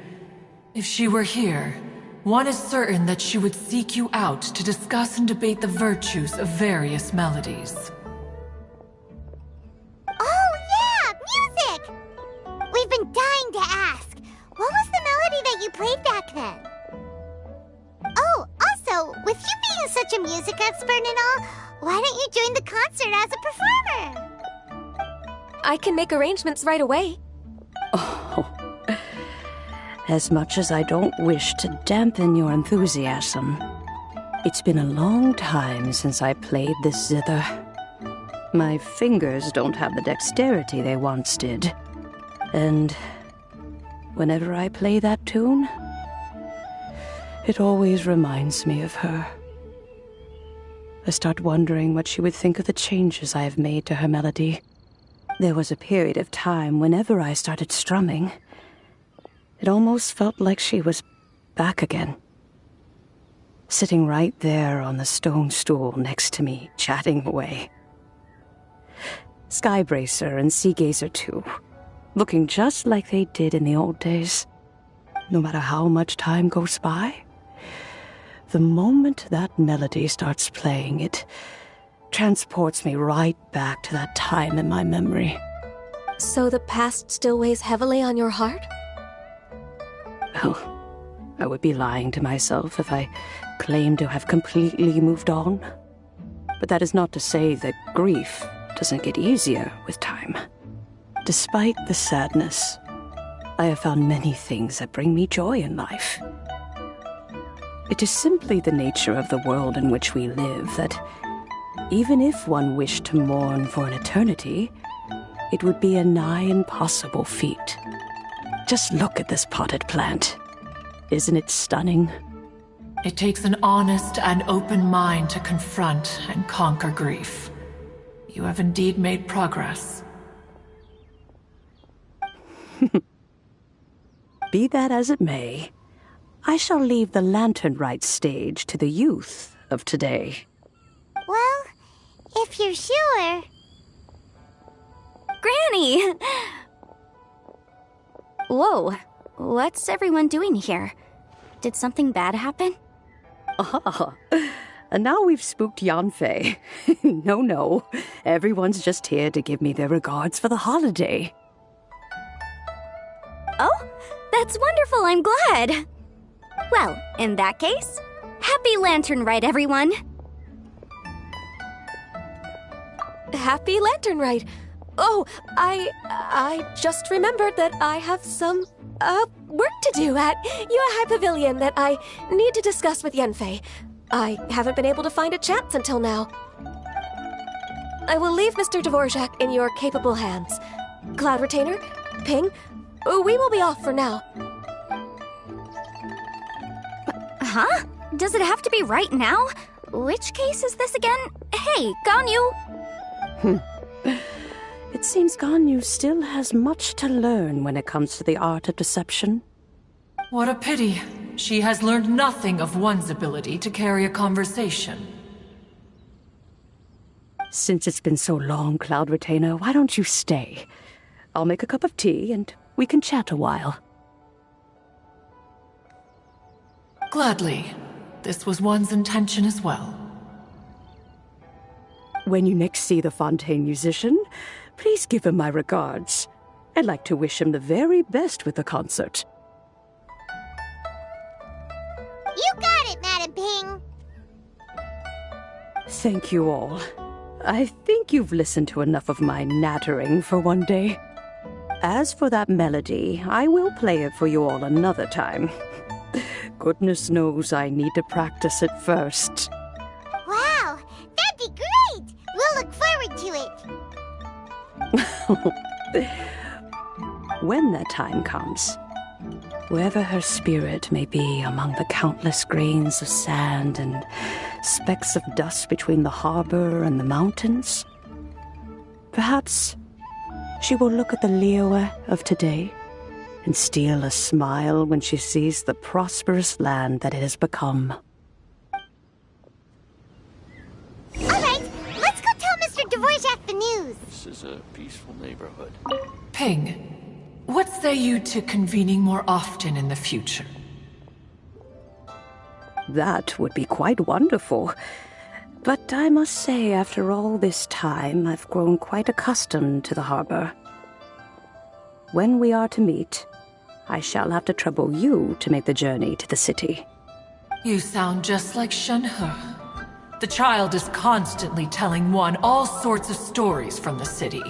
If she were here, one is certain that she would seek you out to discuss and debate the virtues of various melodies. Oh yeah, music! We've been dying to ask. What was the melody that you played back then? Oh, also, with you being such a music expert and all, why don't you join the concert as a performer? I can make arrangements right away. Oh, as much as I don't wish to dampen your enthusiasm, it's been a long time since I played this zither. My fingers don't have the dexterity they once did. And whenever I play that tune, it always reminds me of her. I start wondering what she would think of the changes I have made to her melody. There was a period of time whenever I started strumming, it almost felt like she was back again. Sitting right there on the stone stool next to me, chatting away. Skybracer and Seagazer too, looking just like they did in the old days. No matter how much time goes by, the moment that melody starts playing, it transports me right back to that time in my memory. So the past still weighs heavily on your heart? Well, I would be lying to myself if I claimed to have completely moved on. But that is not to say that grief doesn't get easier with time. Despite the sadness, I have found many things that bring me joy in life. It is simply the nature of the world in which we live that even if one wished to mourn for an eternity, it would be a nigh impossible feat. Just look at this potted plant. Isn't it stunning? It takes an honest and open mind to confront and conquer grief. You have indeed made progress. Be that as it may, I shall leave the Lantern Rite stage to the youth of today. Well, if you're sure. Granny! Whoa, what's everyone doing here? Did something bad happen? Ah, and now we've spooked Yanfei. No, everyone's just here to give me their regards for the holiday. Oh, that's wonderful, I'm glad. Well, in that case, happy Lantern Rite, everyone. Happy Lantern Rite. Oh, I just remembered that I have some, work to do at Yuehai Pavilion that I need to discuss with Yanfei. I haven't been able to find a chance until now. I will leave Mr. Dvorak in your capable hands. Cloud Retainer, Ping, we will be off for now. Huh? Does it have to be right now? Which case is this again? Hey, Ganyu! It seems Ganyu still has much to learn when it comes to the art of deception. What a pity. She has learned nothing of one's ability to carry a conversation. Since it's been so long, Cloud Retainer, why don't you stay? I'll make a cup of tea and we can chat a while. Gladly. This was one's intention as well. When you next see the Fontaine musician, please give him my regards. I'd like to wish him the very best with the concert. You got it, Madam Ping. Thank you all. I think you've listened to enough of my nattering for one day. As for that melody, I will play it for you all another time. Goodness knows I need to practice it first. Wow, that'd be great! We'll look forward to it. When that time comes, wherever her spirit may be among the countless grains of sand and specks of dust between the harbor and the mountains, perhaps she will look at the Liyue of today and steal a smile when she sees the prosperous land that it has become. All right, let's go tell Mr. Dvorak the news. This is a peaceful neighborhood. Ping, what say you to convening more often in the future? That would be quite wonderful. But I must say, after all this time, I've grown quite accustomed to the harbor. When we are to meet, I shall have to trouble you to make the journey to the city. You sound just like Shenhe. The child is constantly telling one all sorts of stories from the city,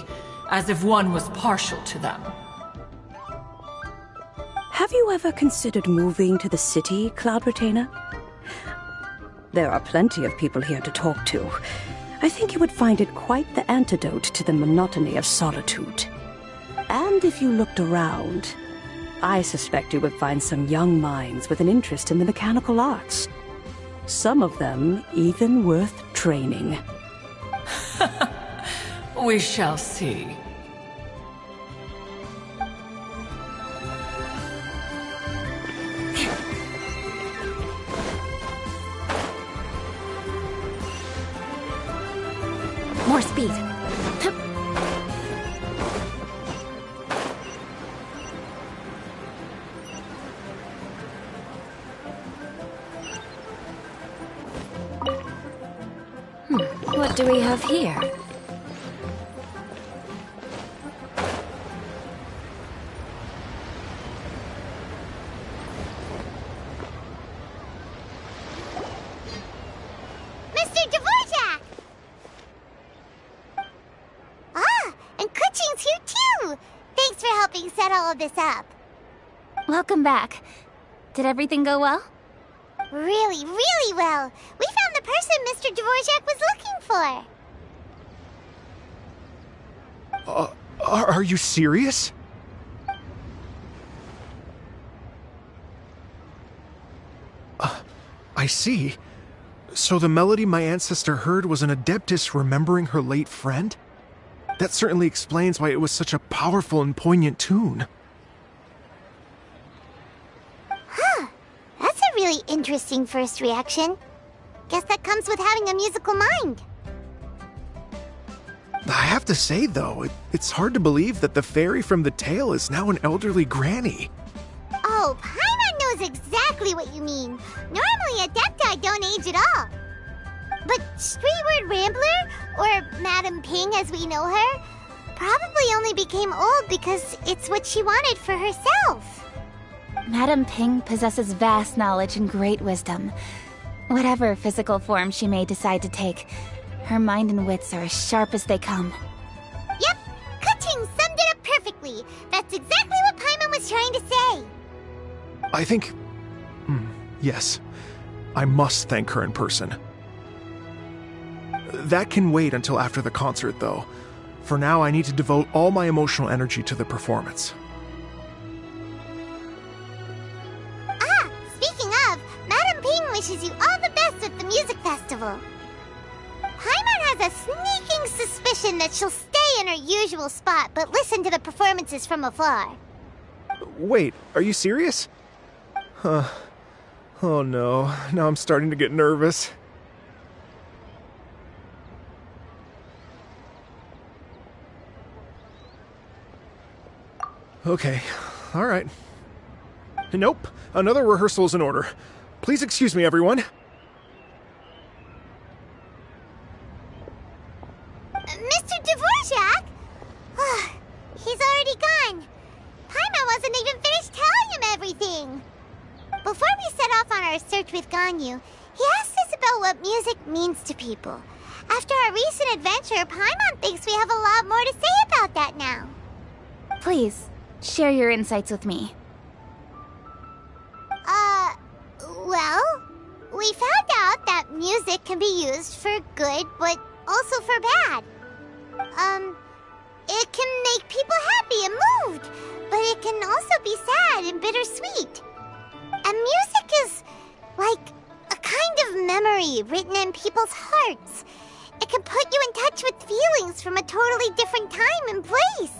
as if one was partial to them. Have you ever considered moving to the city, Cloud Retainer? There are plenty of people here to talk to. I think you would find it quite the antidote to the monotony of solitude. And if you looked around, I suspect you would find some young minds with an interest in the mechanical arts. Some of them even worth training. We shall see. More speed. What do we have here? Mr. Dvorak! Ah, and Kuching's here too! Thanks for helping set all of this up. Welcome back. Did everything go well? Really, really well. We found the person Mr. Dvorak was looking for. Are you serious? I see. So the melody my ancestor heard was an adeptus remembering her late friend? That certainly explains why it was such a powerful and poignant tune. Huh. That's a really interesting first reaction. Guess that comes with having a musical mind. I have to say, though, it's hard to believe that the fairy from the tale is now an elderly granny. Oh, Paimon knows exactly what you mean. Normally, Adepti don't age at all. But Streetward Rambler, or Madam Ping as we know her, probably only became old because it's what she wanted for herself. Madam Ping possesses vast knowledge and great wisdom. Whatever physical form she may decide to take, her mind and wits are as sharp as they come. Yep, Kuching summed it up perfectly. That's exactly what Paimon was trying to say. I think... yes. I must thank her in person. That can wait until after the concert, though. For now, I need to devote all my emotional energy to the performance. Ah, speaking of, Madam Ping wishes you all the best with the music festival. Paimon has a sneaking suspicion that she'll stay in her usual spot, but listen to the performances from afar. Wait, are you serious? Huh. Oh no, now I'm starting to get nervous. Okay, alright. Nope, another rehearsal is in order. Please excuse me, everyone. Mr. Dvorak? He's already gone. Paimon wasn't even finished telling him everything. Before we set off on our search with Ganyu, he asked us about what music means to people. After our recent adventure, Paimon thinks we have a lot more to say about that now. Please, share your insights with me. Well, we found out that music can be used for good, but also for bad. It can make people happy and moved, but it can also be sad and bittersweet. And music is like a kind of memory written in people's hearts. It can put you in touch with feelings from a totally different time and place.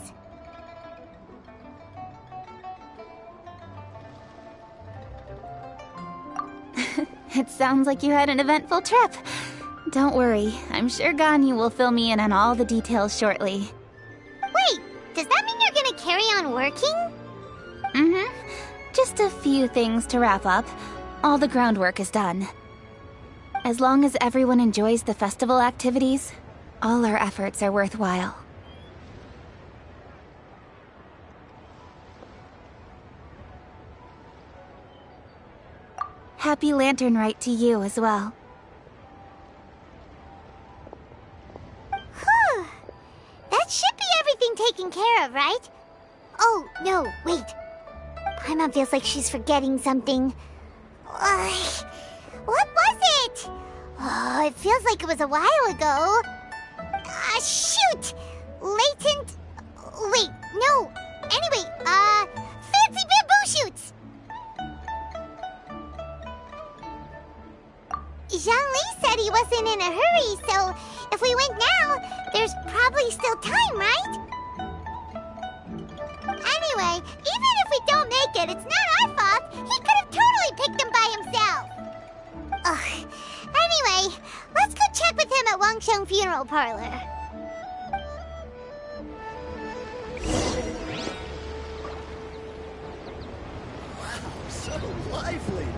It sounds like you had an eventful trip. Don't worry, I'm sure Ganyu will fill me in on all the details shortly. Wait, does that mean you're gonna carry on working? Mm-hmm. Just a few things to wrap up. All the groundwork is done. As long as everyone enjoys the festival activities, all our efforts are worthwhile. Happy Lantern Rite to you as well. Whew. That should be everything taken care of, right? Oh, no, wait. Paimon feels like she's forgetting something. What was it? Oh, it feels like it was a while ago. Shoot! Latent... Wait, no. Anyway, fancy bamboo shoots! Zhang-Li said he wasn't in a hurry, so if we went now, there's probably still time, right? Anyway, even if we don't make it, it's not our fault. He could have totally picked them by himself. Ugh. Anyway, let's go check with him at Wangsheng Funeral Parlor. Wow, so lively.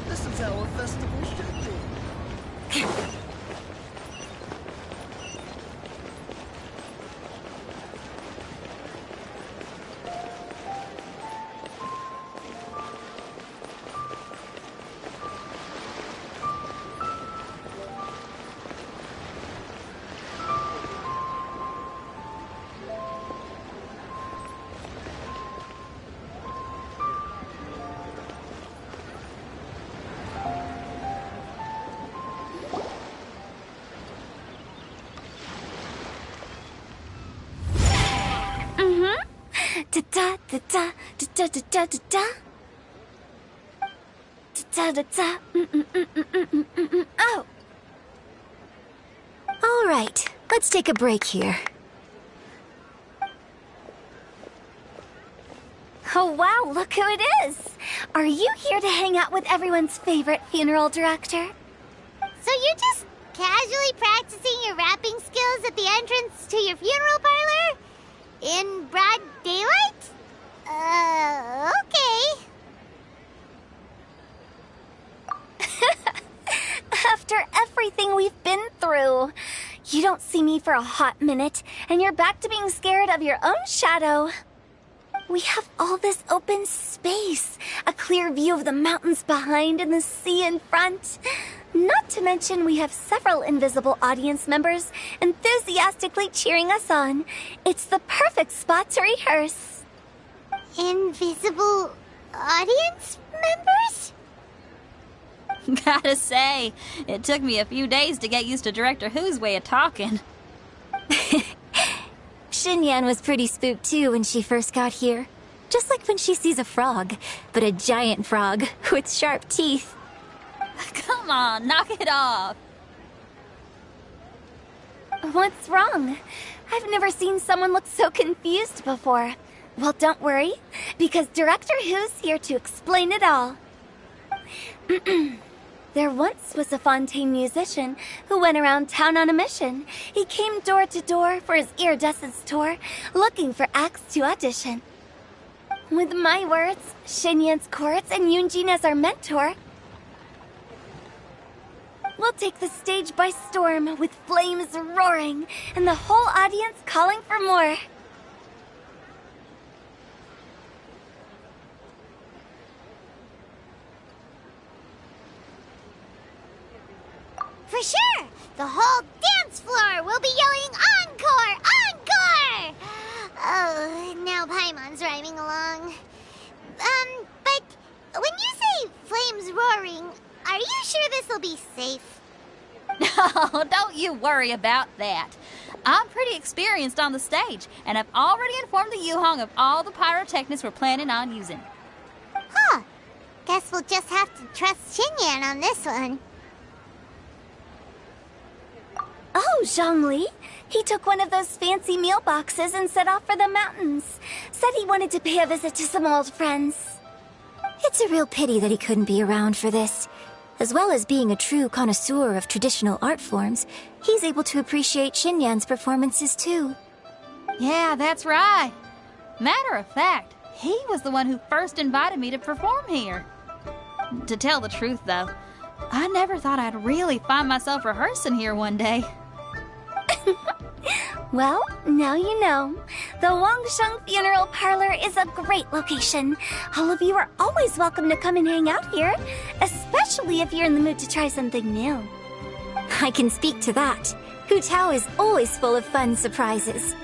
This is how a festival should be. Da da da da da da da da da da da. Oh. All right, let's take a break here. Oh wow, look who it is! Are you here to hang out with everyone's favorite funeral director? So you're just casually practicing your rapping skills at the entrance to your funeral parlor? In broad daylight? Okay. After everything we've been through, you don't see me for a hot minute, and you're back to being scared of your own shadow. We have all this open space, a clear view of the mountains behind and the sea in front. Not to mention we have several invisible audience members enthusiastically cheering us on. It's the perfect spot to rehearse. Invisible audience members? Gotta say, it took me a few days to get used to Director Who's way of talking. Xinyan was pretty spooked too when she first got here. Just like when she sees a frog, but a giant frog with sharp teeth. Come on, knock it off. What's wrong? I've never seen someone look so confused before. Well, don't worry, because Director Who's here to explain it all. There once was a Fontaine musician who went around town on a mission. He came door to door for his iridescence tour, looking for acts to audition. With my words, Xinyan's chorus, and Yunjin as our mentor, We'll take the stage by storm with flames roaring and the whole audience calling for more. For sure! The whole dance floor will be yelling encore! Encore! Oh, now Paimon's rhyming along. But when you say flames roaring, are you sure this'll be safe? No, don't you worry about that. I'm pretty experienced on the stage, and I've already informed the Yuhong of all the pyrotechnics we're planning on using. Huh. Guess we'll just have to trust Xinyan on this one. Oh, Zhongli. He took one of those fancy meal boxes and set off for the mountains. Said he wanted to pay a visit to some old friends. It's a real pity that he couldn't be around for this. As well as being a true connoisseur of traditional art forms, he's able to appreciate Xinyan's performances too. Yeah, that's right. Matter of fact, he was the one who first invited me to perform here. To tell the truth, though, I never thought I'd really find myself rehearsing here one day. Well, now you know. The Wangsheng Funeral Parlor is a great location. All of you are always welcome to come and hang out here, especially if you're in the mood to try something new. I can speak to that. Hu Tao is always full of fun surprises.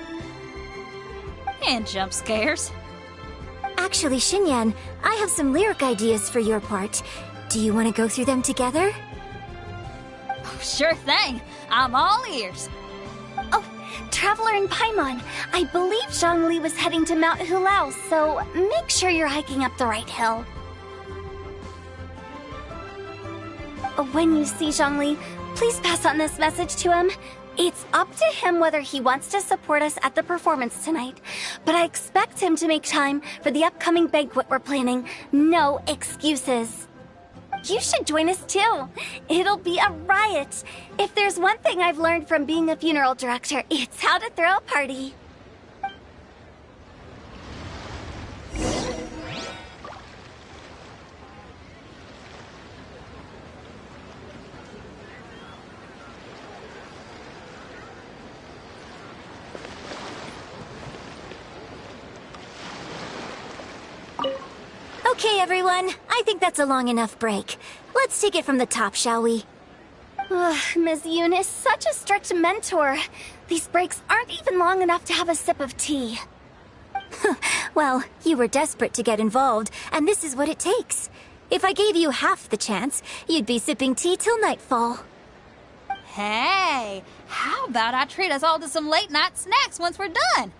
And jump scares. Actually, Xinyan, I have some lyric ideas for your part. Do you want to go through them together? Oh, sure thing. I'm all ears. Oh, Traveler and Paimon, I believe Zhongli was heading to Mount Hulao, so make sure you're hiking up the right hill. When you see Zhongli, please pass on this message to him. It's up to him whether he wants to support us at the performance tonight, but I expect him to make time for the upcoming banquet we're planning. No excuses. You should join us too. It'll be a riot. If there's one thing I've learned from being a funeral director, it's how to throw a party. Okay, everyone. I think that's a long enough break. Let's take it from the top, shall we? Ms. Eunice, such a strict mentor. These breaks aren't even long enough to have a sip of tea. Well, you were desperate to get involved, and this is what it takes. If I gave you half the chance, you'd be sipping tea till nightfall. Hey, how about I treat us all to some late-night snacks once we're done?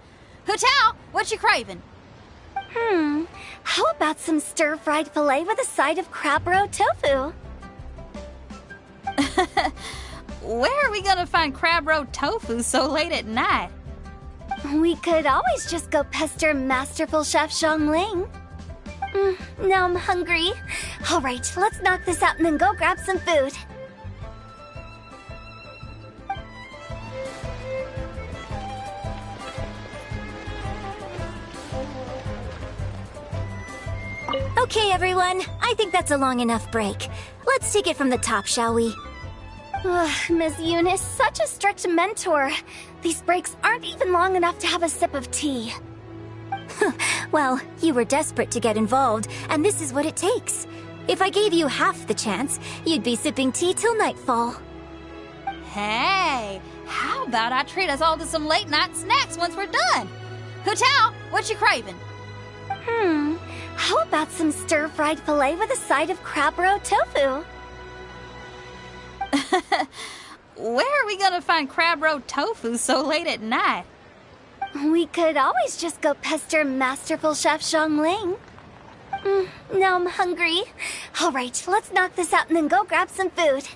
Hu Tao, what you craving? How about some stir-fried filet with a side of crab roe tofu? Where are we gonna find crab roe tofu so late at night? We could always just go pester masterful chef Zhongling. Now I'm hungry. All right, let's knock this out and then go grab some food. Okay, everyone. I think that's a long enough break. Let's take it from the top, shall we? Ms. Eunice, such a strict mentor. These breaks aren't even long enough to have a sip of tea. Well, you were desperate to get involved, and this is what it takes. If I gave you half the chance, you'd be sipping tea till nightfall. Hey, how about I treat us all to some late-night snacks once we're done? Hu Tao, what you craving? How about some stir-fried filet with a side of crab roe tofu? Where are we gonna find crab roe tofu so late at night? We could always just go pester masterful chef Zhongling. Now I'm hungry. All right, let's knock this out and then go grab some food.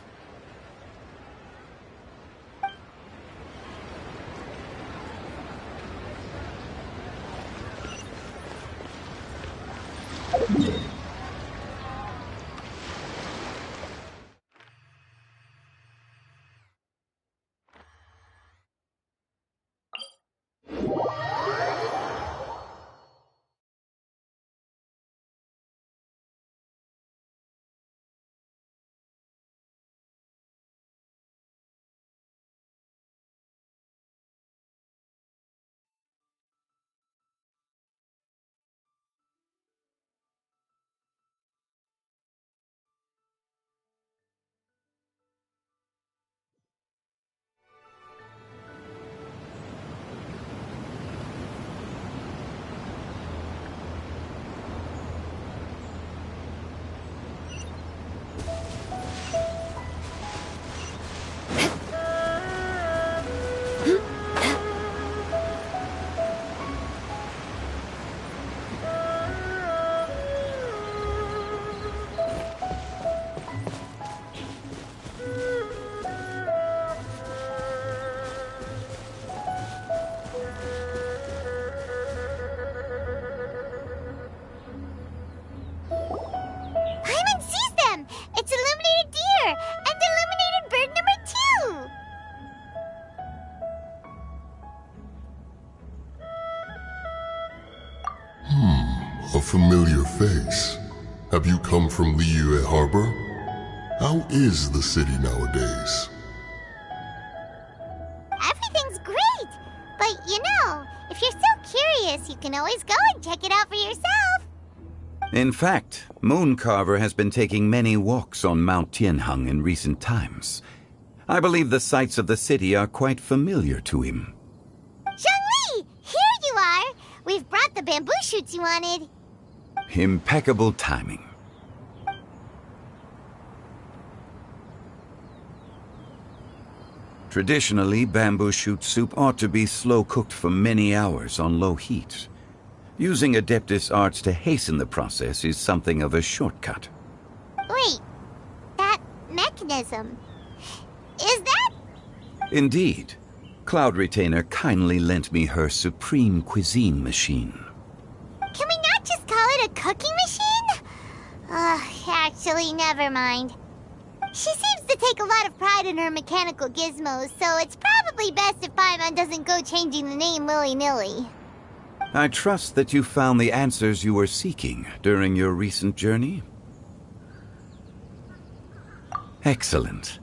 familiar face. Have you come from Liyue Harbor? How is the city nowadays? Everything's great! But if you're so curious, you can always go and check it out for yourself. In fact, Mooncarver has been taking many walks on Mount Tianheng in recent times. I believe the sights of the city are quite familiar to him. Zhongli! Here you are! We've brought the bamboo shoots you wanted. Impeccable timing. Traditionally, bamboo shoot soup ought to be slow-cooked for many hours on low heat. Using Adeptus arts to hasten the process is something of a shortcut. Wait, that mechanism, is that? Indeed. Cloud Retainer kindly lent me her supreme cuisine machine. Can we not just call it a cooking machine? Actually, never mind. She seems to take a lot of pride in her mechanical gizmos, so it's probably best if Paimon doesn't go changing the name willy-nilly. I trust that you found the answers you were seeking during your recent journey. Excellent.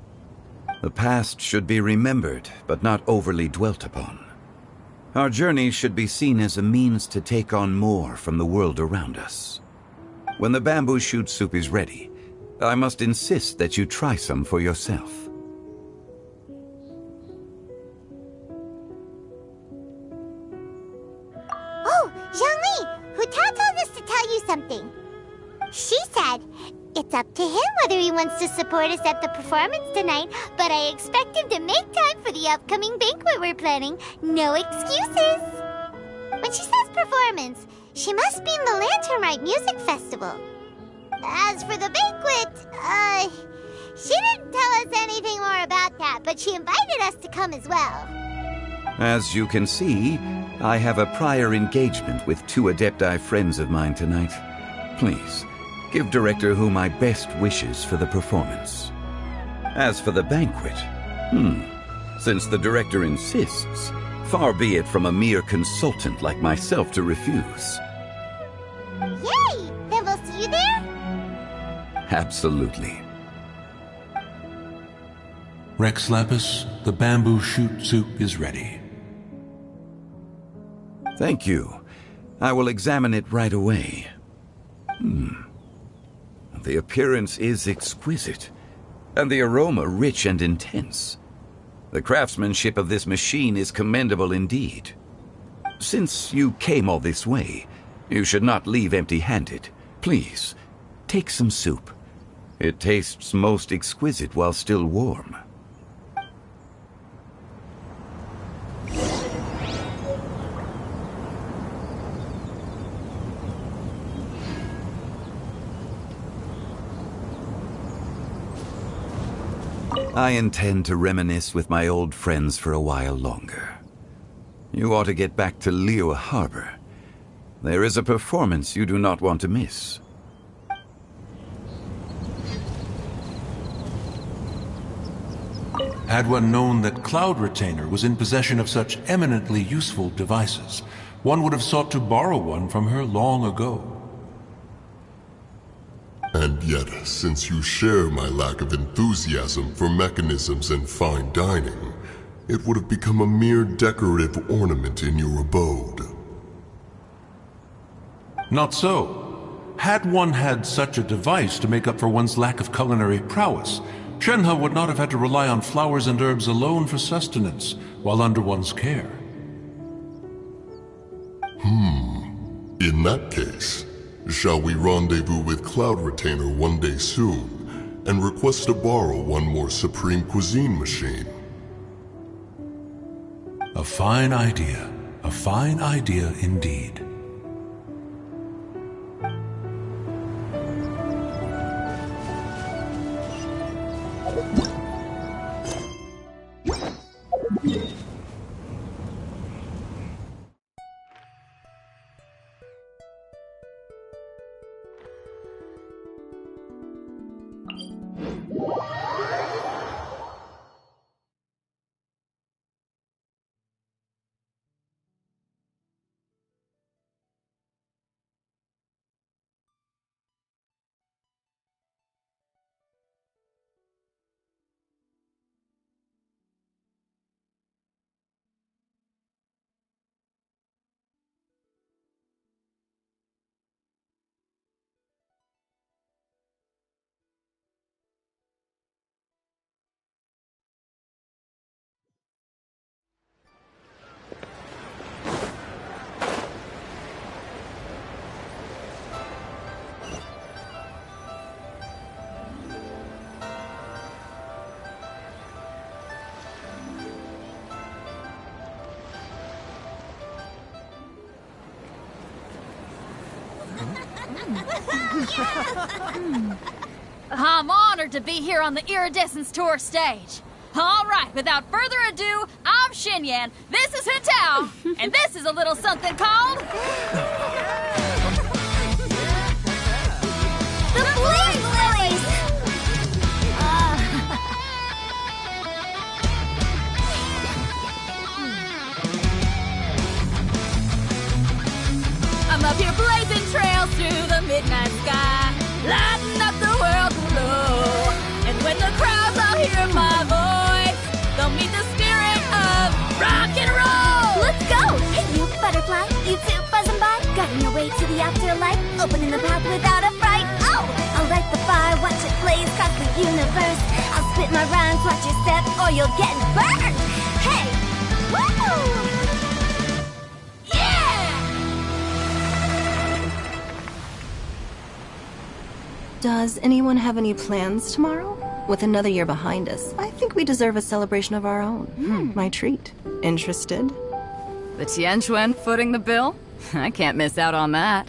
The past should be remembered, but not overly dwelt upon. Our journey should be seen as a means to take on more from the world around us. When the bamboo shoot soup is ready, I must insist that you try some for yourself. Oh, Zhongli! Huta told us to tell you something. She said, it's up to him whether he wants to support us at the performance tonight, but I expect him to make time for the upcoming banquet we're planning. No excuses. When she says performance, she must mean the Lantern Rite Music Festival. As for the banquet, she didn't tell us anything more about that, but she invited us to come as well. As you can see, I have a prior engagement with 2 Adepti friends of mine tonight. Please, give Director Hu my best wishes for the performance. As for the banquet, since the Director insists, far be it from a mere consultant like myself to refuse. Yay! Then we'll see you there? Absolutely. Rex Lapis, the bamboo shoot soup is ready. Thank you. I will examine it right away. The appearance is exquisite, and the aroma rich and intense. The craftsmanship of this machine is commendable indeed. Since you came all this way, you should not leave empty-handed. Please, take some soup. It tastes most exquisite while still warm. I intend to reminisce with my old friends for a while longer. You ought to get back to Liyue Harbor. There is a performance you do not want to miss. Had one known that Cloud Retainer was in possession of such eminently useful devices, one would have sought to borrow one from her long ago. And yet, since you share my lack of enthusiasm for mechanisms and fine dining, it would have become a mere decorative ornament in your abode. Not so. Had one had such a device to make up for one's lack of culinary prowess, Shenhe would not have had to rely on flowers and herbs alone for sustenance while under one's care. In that case, shall we rendezvous with Cloud Retainer one day soon, and request to borrow one more Supreme Cuisine machine? A fine idea. A fine idea indeed. I'm honored to be here on the Iridescence Tour stage. All right, without further ado, I'm Xinyan, this is Hintao, and this is a little something called... The Flame Lilies! I'm up here blazing trails through the midnight sky, lighting up the world below. And when the crowds all hear my voice, they'll meet the spirit of rock and roll. Let's go! Hey, you butterfly, you too buzzing by, guiding your way to the afterlife, opening the path without a fright. Oh, I'll light the fire, watch it blaze across the universe. I'll spit my rhymes, watch your step, or you'll get burned. Hey, woo! Does anyone have any plans tomorrow? With another year behind us, I think we deserve a celebration of our own. My treat. Interested? The Tianquan footing the bill? I can't miss out on that.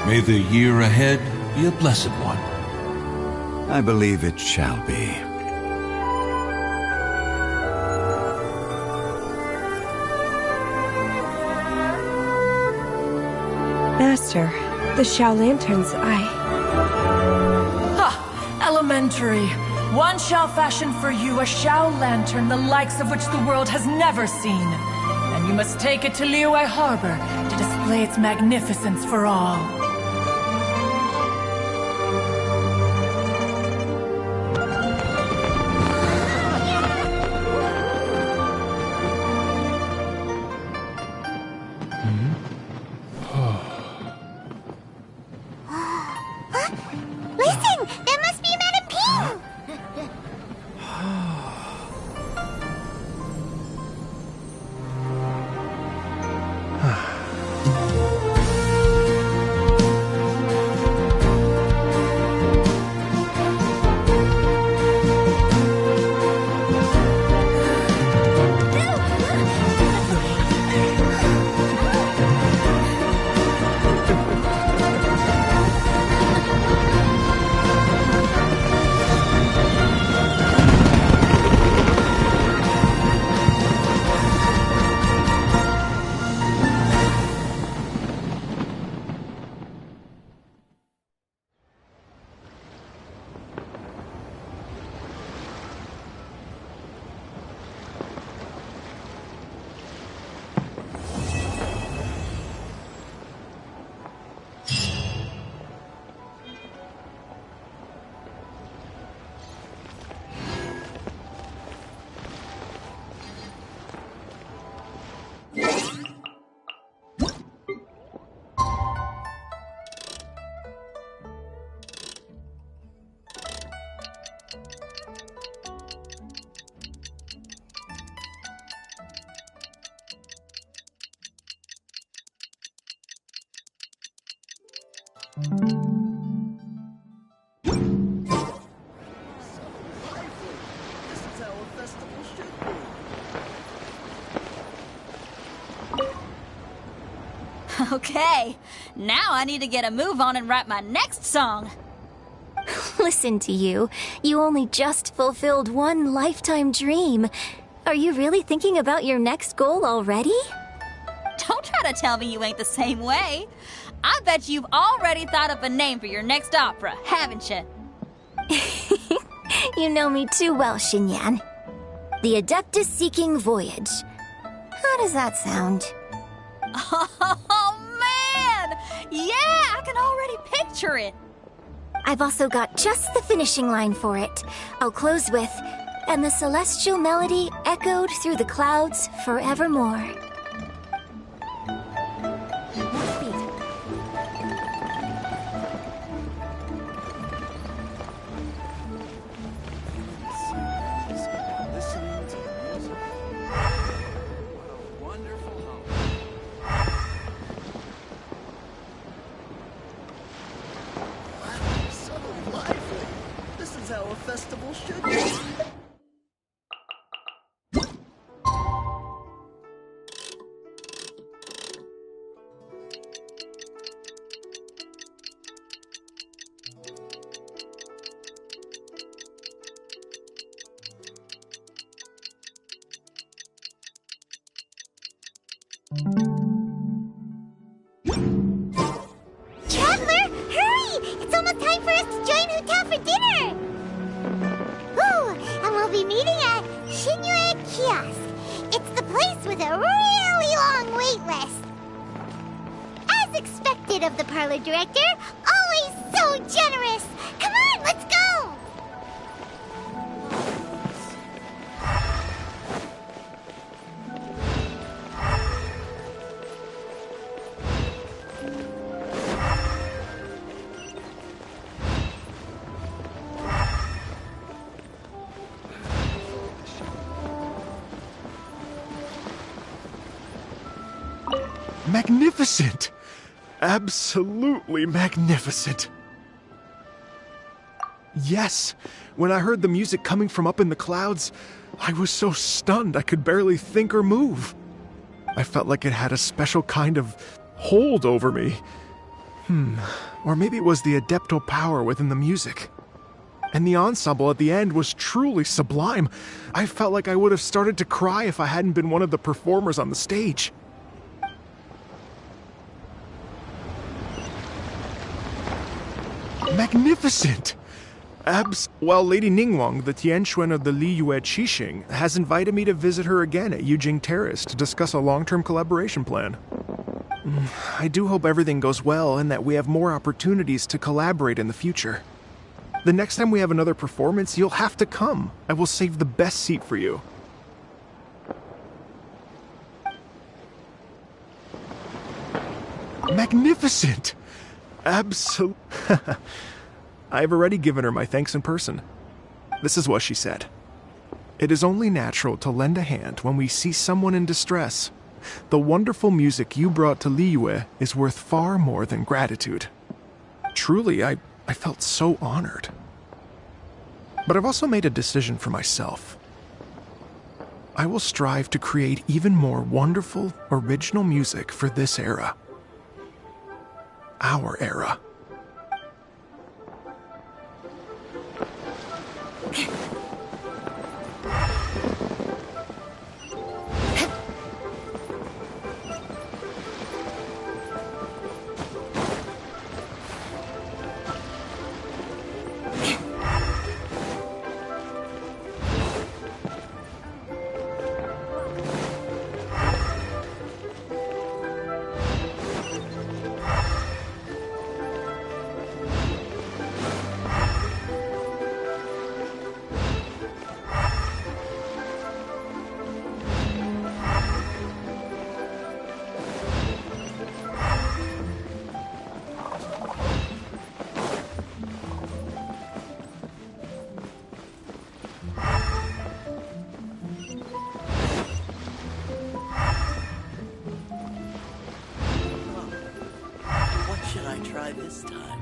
May the year ahead be a blessed one. I believe it shall be. Master, the Xiao Lanterns, Ha! Elementary. One shall fashion for you a Xiao Lantern the likes of which the world has never seen. And you must take it to Liyue Harbor to display its magnificence for all. Listen! That must be Madame Ping! Okay, now I need to get a move on and write my next song. Listen to you. You only just fulfilled one lifetime dream. Are you really thinking about your next goal already? Don't try to tell me you ain't the same way. I bet you've already thought up a name for your next opera, haven't you? You know me too well, Xinyan. The Adeptus-Seeking Voyage. How does that sound? Oh, man! Yeah, I can already picture it. I've also got just the finishing line for it. I'll close with, "And the celestial melody echoed through the clouds forevermore." How a festival should be. Traveler, hurry! It's almost time for us to join Huta for dinner! And we'll be meeting at Shinue Kiosk. It's the place with a really long wait list. As expected of the parlor director, always so generous. Come on, let's go! Magnificent! Absolutely magnificent. Yes, when I heard the music coming from up in the clouds, I was so stunned I could barely think or move. I felt like it had a special kind of hold over me. Or maybe it was the adeptal power within the music. And the ensemble at the end was truly sublime. I felt like I would have started to cry if I hadn't been one of the performers on the stage. Magnificent! Well, Lady Ningguang, the Tianquan of the Liyue Qixing, has invited me to visit her again at Yujing Terrace to discuss a long-term collaboration plan. I do hope everything goes well and that we have more opportunities to collaborate in the future. The next time we have another performance, you'll have to come. I will save the best seat for you. Magnificent! Absolutely. I've already given her my thanks in person. This is what she said. It is only natural to lend a hand when we see someone in distress. The wonderful music you brought to Liyue is worth far more than gratitude. Truly, I felt so honored. But I've also made a decision for myself. I will strive to create even more wonderful, original music for this era. Our era. Try this time.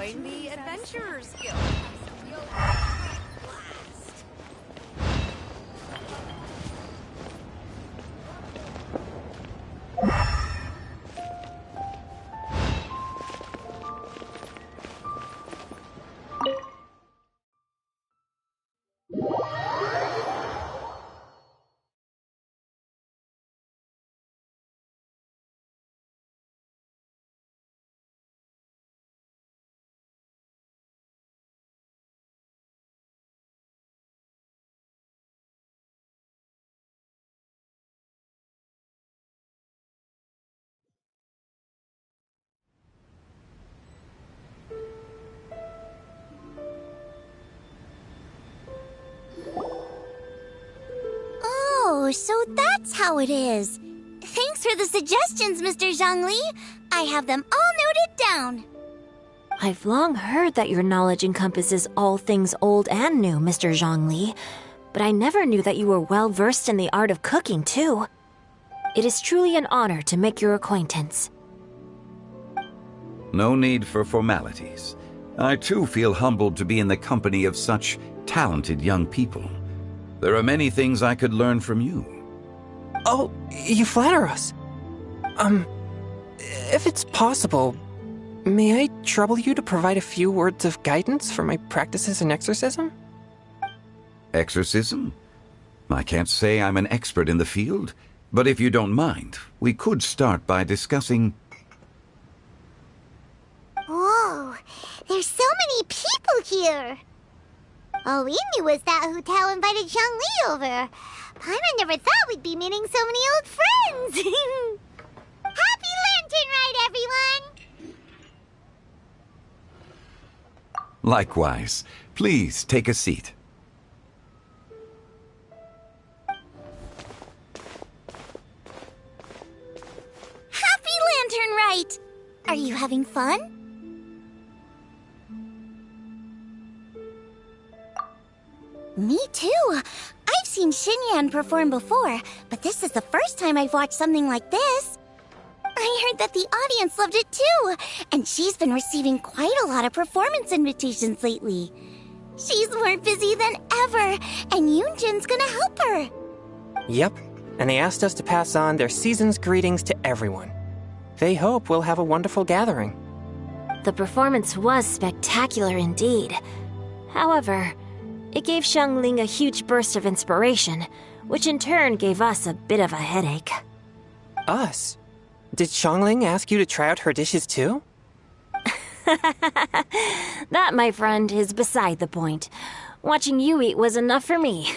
join the Adventurers Guild. Oh, so that's how it is. Thanks for the suggestions, Mr. Zhongli. I have them all noted down. I've long heard that your knowledge encompasses all things old and new, Mr. Zhongli, but I never knew that you were well versed in the art of cooking, too. It is truly an honor to make your acquaintance. No need for formalities. I too feel humbled to be in the company of such talented young people. There are many things I could learn from you. Oh, you flatter us. If it's possible, may I trouble you to provide a few words of guidance for my practices in exorcism? Exorcism? I can't say I'm an expert in the field, but if you don't mind, we could start by discussing... Whoa, there's so many people here. All we knew was that Hu Tao invited Zhongli over. Paimon never thought we'd be meeting so many old friends. Happy Lantern Ride, everyone! Likewise. Please take a seat. Happy Lantern Ride! Are you having fun? Me too. I've seen Xinyan perform before, but this is the first time I've watched something like this. I heard that the audience loved it too, and she's been receiving quite a lot of performance invitations lately. She's more busy than ever, and Yoonjin's gonna help her. Yep, and they asked us to pass on their season's greetings to everyone. They hope we'll have a wonderful gathering. The performance was spectacular indeed. However, it gave Xiangling a huge burst of inspiration, which in turn gave us a bit of a headache. Us? Did Xiangling ask you to try out her dishes too? That, my friend, is beside the point. Watching you eat was enough for me.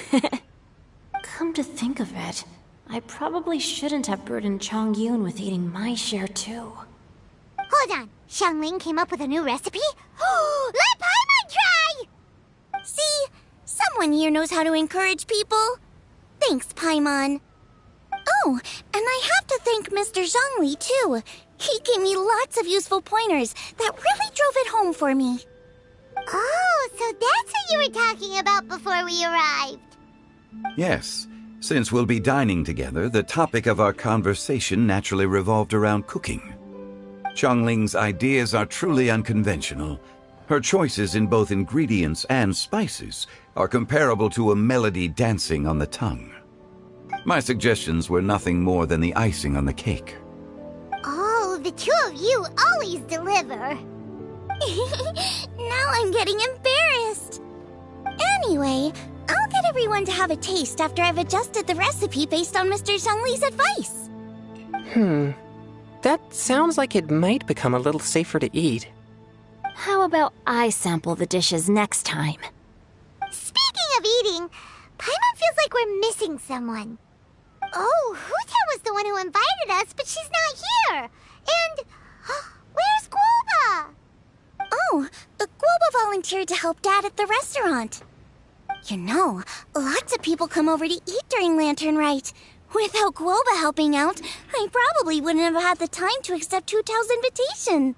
Come to think of it, I probably shouldn't have burdened Chongyun with eating my share too. Hold on, Xiangling came up with a new recipe? Let Paimon try! See? Someone here knows how to encourage people. Thanks, Paimon. Oh, and I have to thank Mr. Zhongli, too. He gave me lots of useful pointers that really drove it home for me. Oh, so that's what you were talking about before we arrived. Yes. Since we'll be dining together, the topic of our conversation naturally revolved around cooking. Xiangling's ideas are truly unconventional. Her choices in both ingredients and spices are comparable to a melody dancing on the tongue. My suggestions were nothing more than the icing on the cake. Oh, the two of you always deliver. Now I'm getting embarrassed. Anyway, I'll get everyone to have a taste after I've adjusted the recipe based on Mr. Zhongli's advice. That sounds like it might become a little safer to eat. How about I sample the dishes next time? Speaking of eating, Paimon feels like we're missing someone. Oh, Hu-Tao was the one who invited us, but she's not here. And where's Guoba? Oh, Guoba volunteered to help Dad at the restaurant. You know, lots of people come over to eat during Lantern Rite. Without Guoba helping out, I probably wouldn't have had the time to accept Hu-Tao's invitation.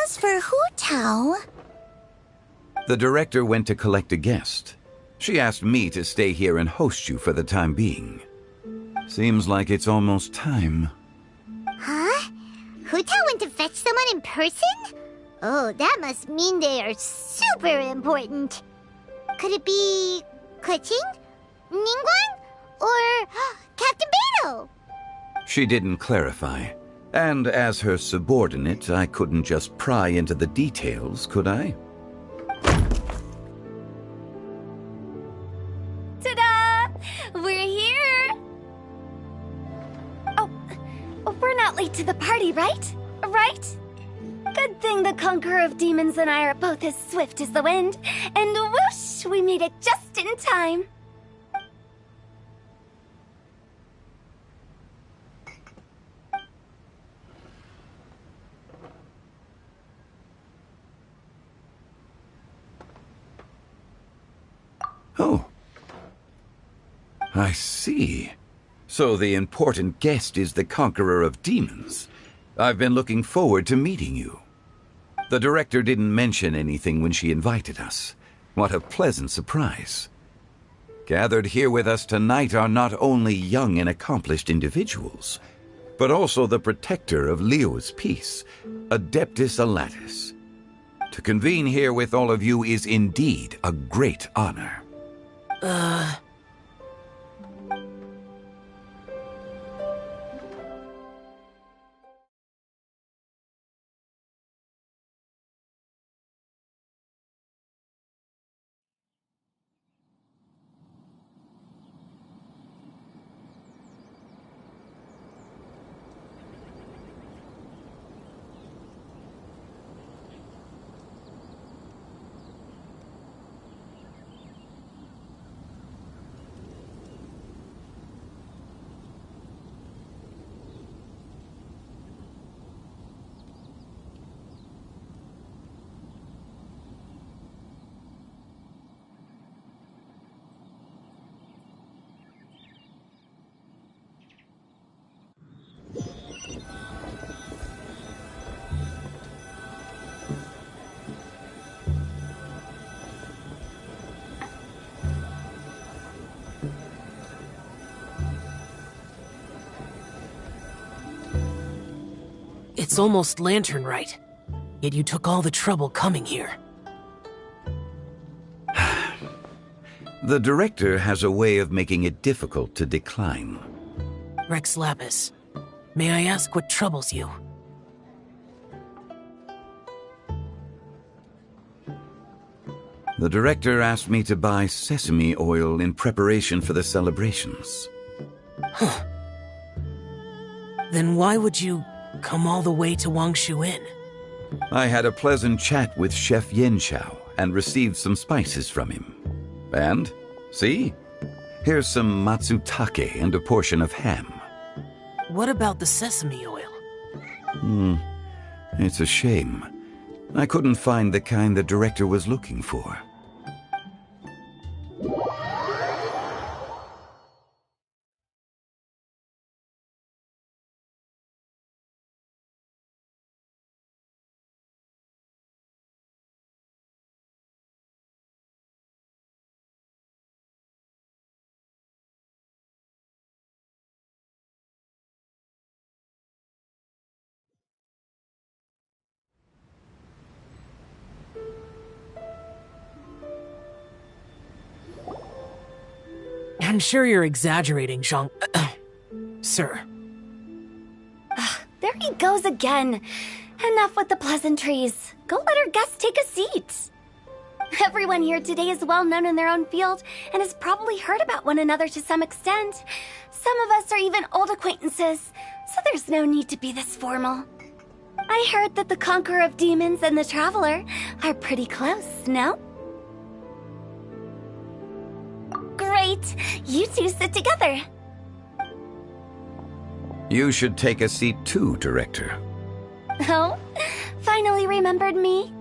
As for Hu-Tao... The director went to collect a guest. She asked me to stay here and host you for the time being. Seems like it's almost time. Huh? Hu-Tao went to fetch someone in person? Oh, that must mean they are super important. Could it be Kuching, Ningguang, or Captain Beto? She didn't clarify. And as her subordinate, I couldn't just pry into the details, could I? Ta-da! We're here! Oh, we're not late to the party, right? Right? Good thing the Conqueror of Demons and I are both as swift as the wind, and whoosh, we made it just in time. Oh. I see. So the important guest is the Conqueror of Demons. I've been looking forward to meeting you. The director didn't mention anything when she invited us. What a pleasant surprise. Gathered here with us tonight are not only young and accomplished individuals, but also the protector of Leo's peace, Adeptus Alatus. To convene here with all of you is indeed a great honor. It's almost lantern right. Yet you took all the trouble coming here. The director has a way of making it difficult to decline. Rex Lapis, may I ask what troubles you? The director asked me to buy sesame oil in preparation for the celebrations. Huh. Then why would you come all the way to Wangshu Inn? I had a pleasant chat with Chef Yenshao and received some spices from him. And, see? Here's some matsutake and a portion of ham. What about the sesame oil? It's a shame. I couldn't find the kind the director was looking for. I'm sure you're exaggerating, Zhang... Sir. There he goes again. Enough with the pleasantries. Go let our guests take a seat. Everyone here today is well known in their own field and has probably heard about one another to some extent. Some of us are even old acquaintances, so there's no need to be this formal. I heard that the Conqueror of Demons and the Traveler are pretty close, no? Great! You two sit together. You should take a seat too, Director. Oh, finally remembered me?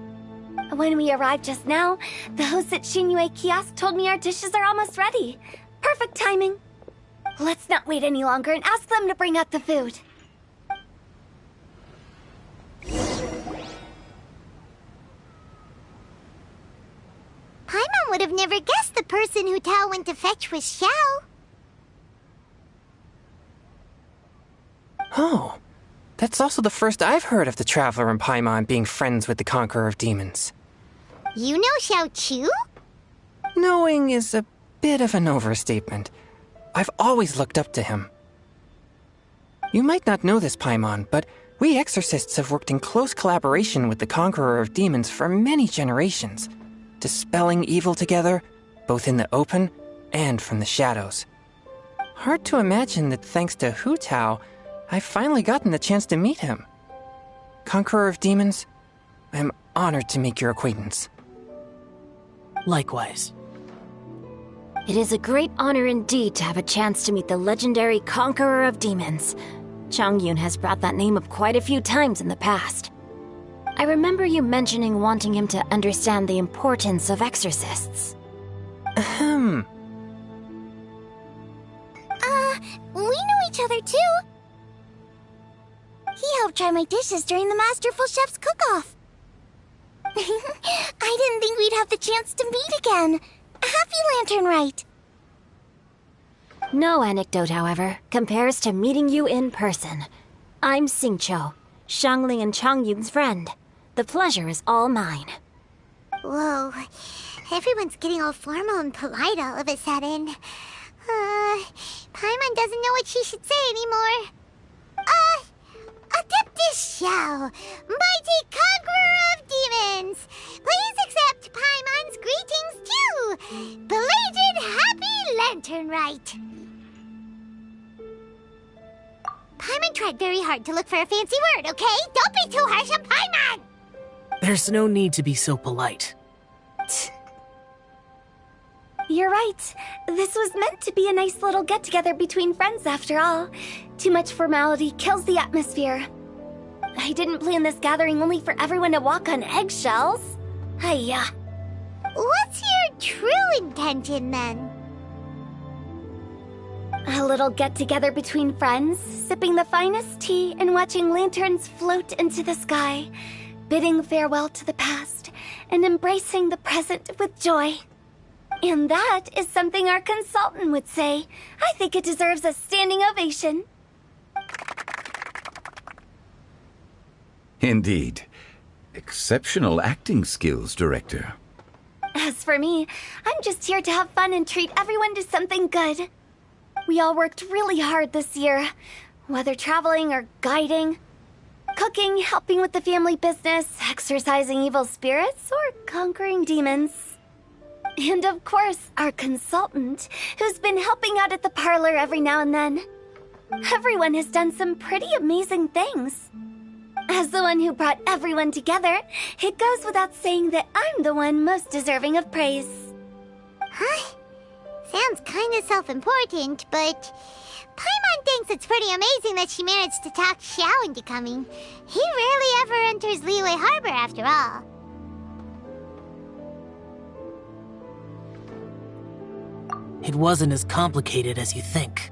When we arrived just now, the host at Xinyue Kiosk told me our dishes are almost ready. Perfect timing. Let's not wait any longer and ask them to bring out the food. Paimon would have never guessed the person who Tao went to fetch was Xiao. Oh, That's also the first I've heard of the Traveler and Paimon being friends with the Conqueror of Demons. You know Xiao Chu? Knowing is a bit of an overstatement. I've always looked up to him. You might not know this, Paimon, but we exorcists have worked in close collaboration with the Conqueror of Demons for many generations, dispelling evil together, both in the open and from the shadows. Hard to imagine that thanks to Hu Tao, I've finally gotten the chance to meet him. Conqueror of Demons, I'm honored to make your acquaintance. Likewise. It is a great honor indeed to have a chance to meet the legendary Conqueror of Demons. Changyun has brought that name up quite a few times in the past. I remember you mentioning wanting him to understand the importance of exorcists. Ahem. We know each other too. He helped try my dishes during the Masterful Chef's cook-off. I didn't think we'd have the chance to meet again. Happy Lantern Rite. No anecdote, however, compares to meeting you in person. I'm Xingqiu, Shangling and Changyun's friend. The pleasure is all mine. Whoa, everyone's getting all formal and polite all of a sudden. Paimon doesn't know what she should say anymore. Adeptus Xiao, mighty conqueror of demons, please accept Paimon's greetings too. Belated Happy Lantern Rite. Paimon tried very hard to look for a fancy word, okay? Don't be too harsh on Paimon! There's no need to be so polite. You're right. This was meant to be a nice little get-together between friends after all. Too much formality kills the atmosphere. I didn't plan this gathering only for everyone to walk on eggshells. Hiya. What's your true intention then? A little get-together between friends, sipping the finest tea and watching lanterns float into the sky, bidding farewell to the past and embracing the present with joy. And that is something our consultant would say. I think it deserves a standing ovation. Indeed. Exceptional acting skills, Director. As for me, I'm just here to have fun and treat everyone to something good. We all worked really hard this year, whether traveling or guiding, cooking, helping with the family business, exorcising evil spirits, or conquering demons. And of course, our consultant, who's been helping out at the parlor every now and then. Everyone has done some pretty amazing things. As the one who brought everyone together, it goes without saying that I'm the one most deserving of praise. Huh? Sounds kinda self-important, but Paimon thinks it's pretty amazing that she managed to talk Xiao into coming. He rarely ever enters Liyue Harbor after all. It wasn't as complicated as you think.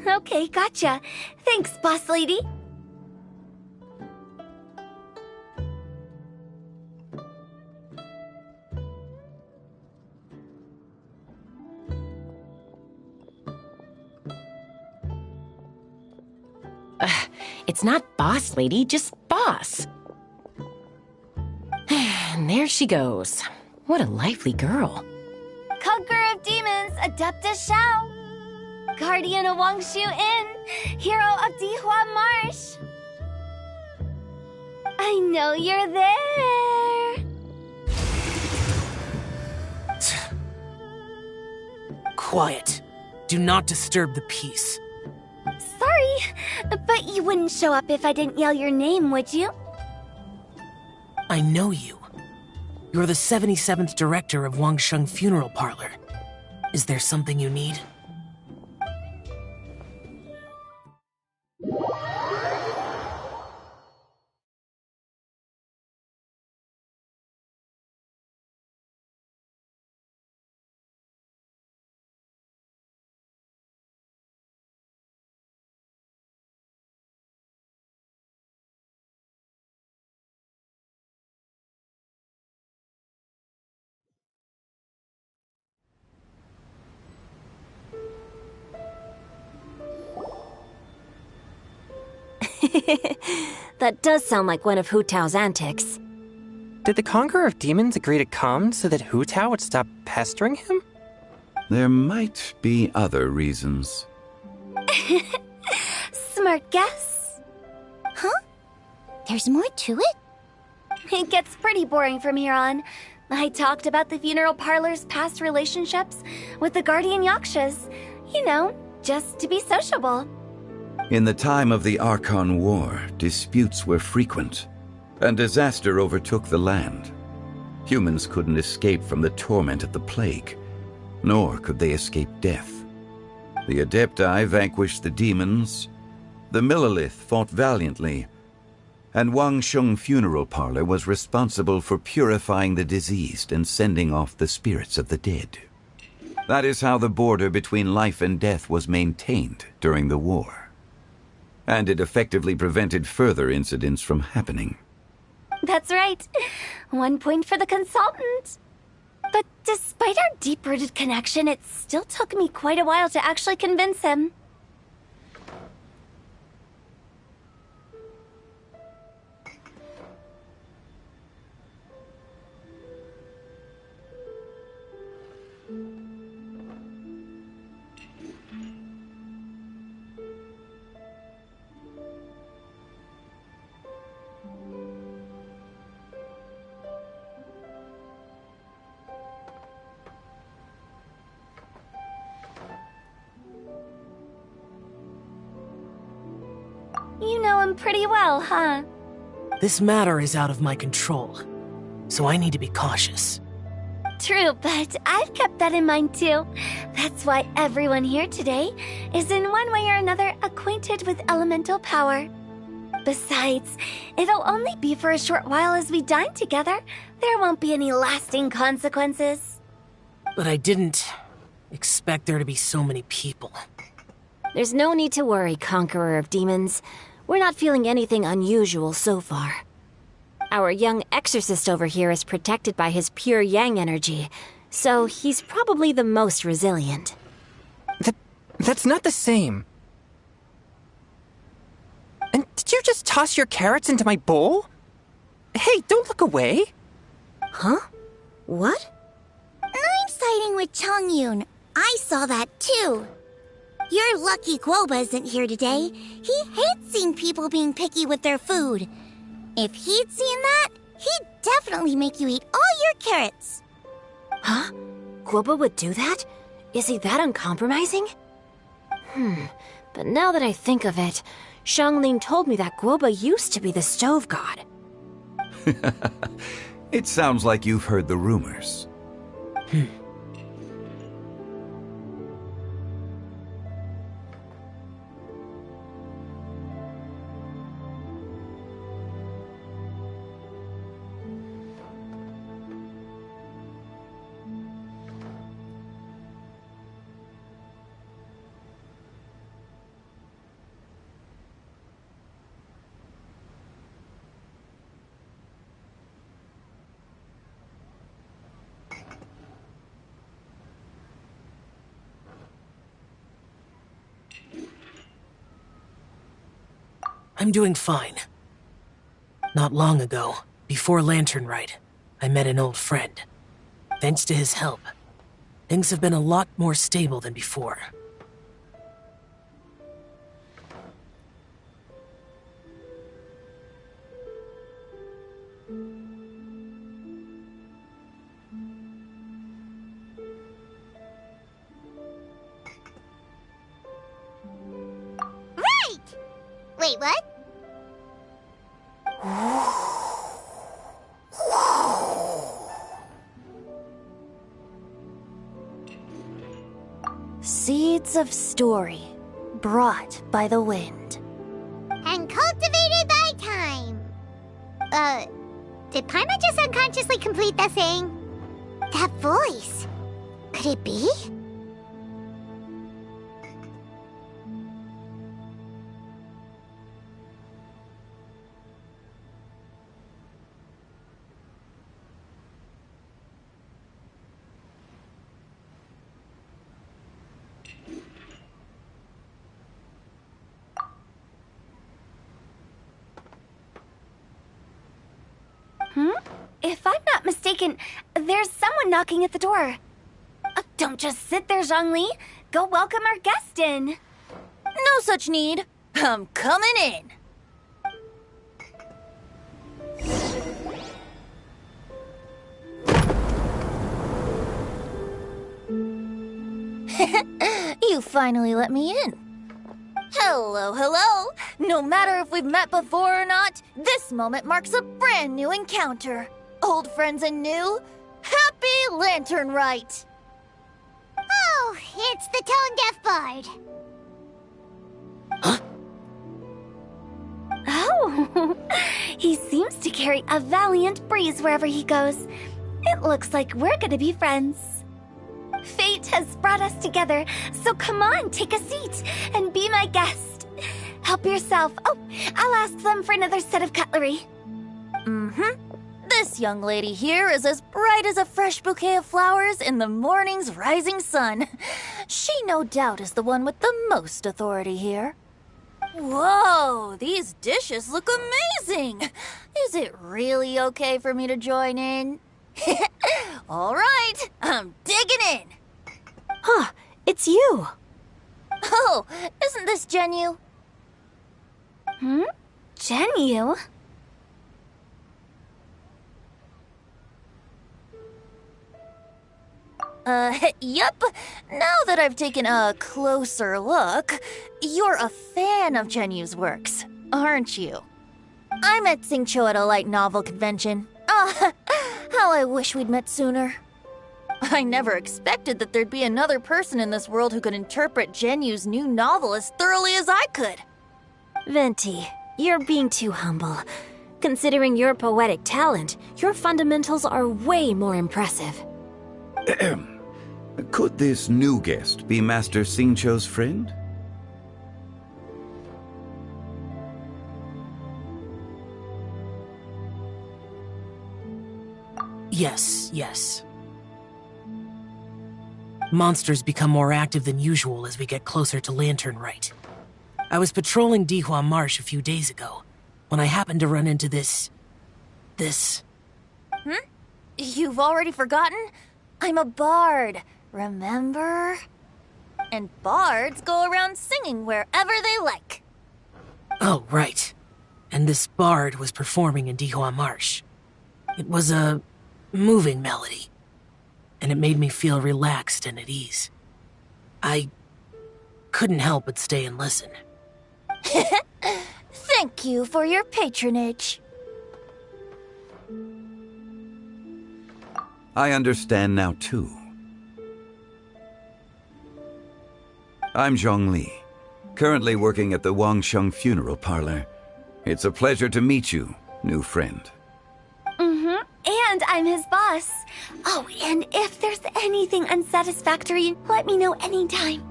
Okay, gotcha. Thanks, boss lady. It's not boss lady, just boss. And there she goes. What a lively girl. Conqueror of Demons, Adeptus Shao. Guardian of Wangshu Inn, Hero of Dihua Marsh. I know you're there. Quiet. Do not disturb the peace. Sorry, but you wouldn't show up if I didn't yell your name, would you? I know you. You're the 77th director of Wangsheng Funeral Parlor. Is there something you need? That does sound like one of Hu Tao's antics. Did the Conqueror of Demons agree to come so that Hu Tao would stop pestering him? There might be other reasons. Smart guess. Huh? There's more to it? It gets pretty boring from here on. I talked about the funeral parlor's past relationships with the Guardian Yakshas. You know, just to be sociable. In the time of the Archon War, disputes were frequent, and disaster overtook the land. Humans couldn't escape from the torment of the plague, nor could they escape death. The Adepti vanquished the demons, the Millelith fought valiantly, and Wangsheng Funeral Parlor was responsible for purifying the diseased and sending off the spirits of the dead. That is how the border between life and death was maintained during the war. And it effectively prevented further incidents from happening. That's right. 1 point for the consultant. But despite our deep-rooted connection, it still took me quite a while to actually convince him. You know him pretty well, huh? This matter is out of my control, so I need to be cautious. True, but I've kept that in mind too. That's why everyone here today is in one way or another acquainted with elemental power. Besides, it'll only be for a short while as we dine together. There won't be any lasting consequences. But I didn't expect there to be so many people. There's no need to worry, Conqueror of Demons. We're not feeling anything unusual so far. Our young exorcist over here is protected by his pure yang energy, so he's probably the most resilient. That's not the same. And did you just toss your carrots into my bowl? Hey, don't look away. Huh? What? I'm siding with Chongyun. I saw that too. You're lucky Guoba isn't here today. He hates seeing people being picky with their food. If he'd seen that, he'd definitely make you eat all your carrots. Huh? Guoba would do that? Is he that uncompromising? But now that I think of it, Xiangling told me that Guoba used to be the stove god. It sounds like you've heard the rumors. I'm doing fine. Not long ago, before Lantern Rite, I met an old friend. Thanks to his help, Things have been a lot more stable than before. Right! Wait, what? Seeds of story, brought by the wind. And cultivated by time. Did Paimon just unconsciously complete that saying? That voice. Could it be? If I'm not mistaken, there's someone knocking at the door. Don't just sit there, Zhongli. Go welcome our guest in. No such need. I'm coming in. You finally let me in. Hello, hello. No matter if we've met before or not, this moment marks a brand new encounter. Old friends and new, happy Lantern Rite. Oh, it's the tone-deaf bard. Oh, he seems to carry a valiant breeze wherever he goes. It looks like we're gonna be friends. Fate has brought us together, so come on, take a seat and be my guest. Help yourself. Oh, I'll ask them for another set of cutlery. This young lady here is as bright as a fresh bouquet of flowers in the morning's rising sun. She no doubt is the one with the most authority here. Whoa, these dishes look amazing. Is it really okay for me to join in? All right, I'm digging in. Huh, it's you. Oh, isn't this Genu? Genu? Yep. Now that I've taken a closer look, you're a fan of Genu's works, aren't you? I met Xingqiu at a light novel convention. How I wish we'd met sooner. I never expected that there'd be another person in this world who could interpret Genu's new novel as thoroughly as I could. Venti, you're being too humble. Considering your poetic talent, your fundamentals are way more impressive. Could this new guest be Master Xingqiu's friend? Yes. Monsters become more active than usual as we get closer to Lantern Rite. I was patrolling Dihua Marsh a few days ago, when I happened to run into this... You've already forgotten? I'm a bard, remember? And bards go around singing wherever they like. Oh, right. And this bard was performing in Dihua Marsh. It was a moving melody, and it made me feel relaxed and at ease. I couldn't help but stay and listen. Thank you for your patronage. I understand now, too. I'm Zhongli, currently working at the Wangsheng Funeral Parlor. It's a pleasure to meet you, new friend. And I'm his boss. Oh, and if there's anything unsatisfactory, let me know anytime.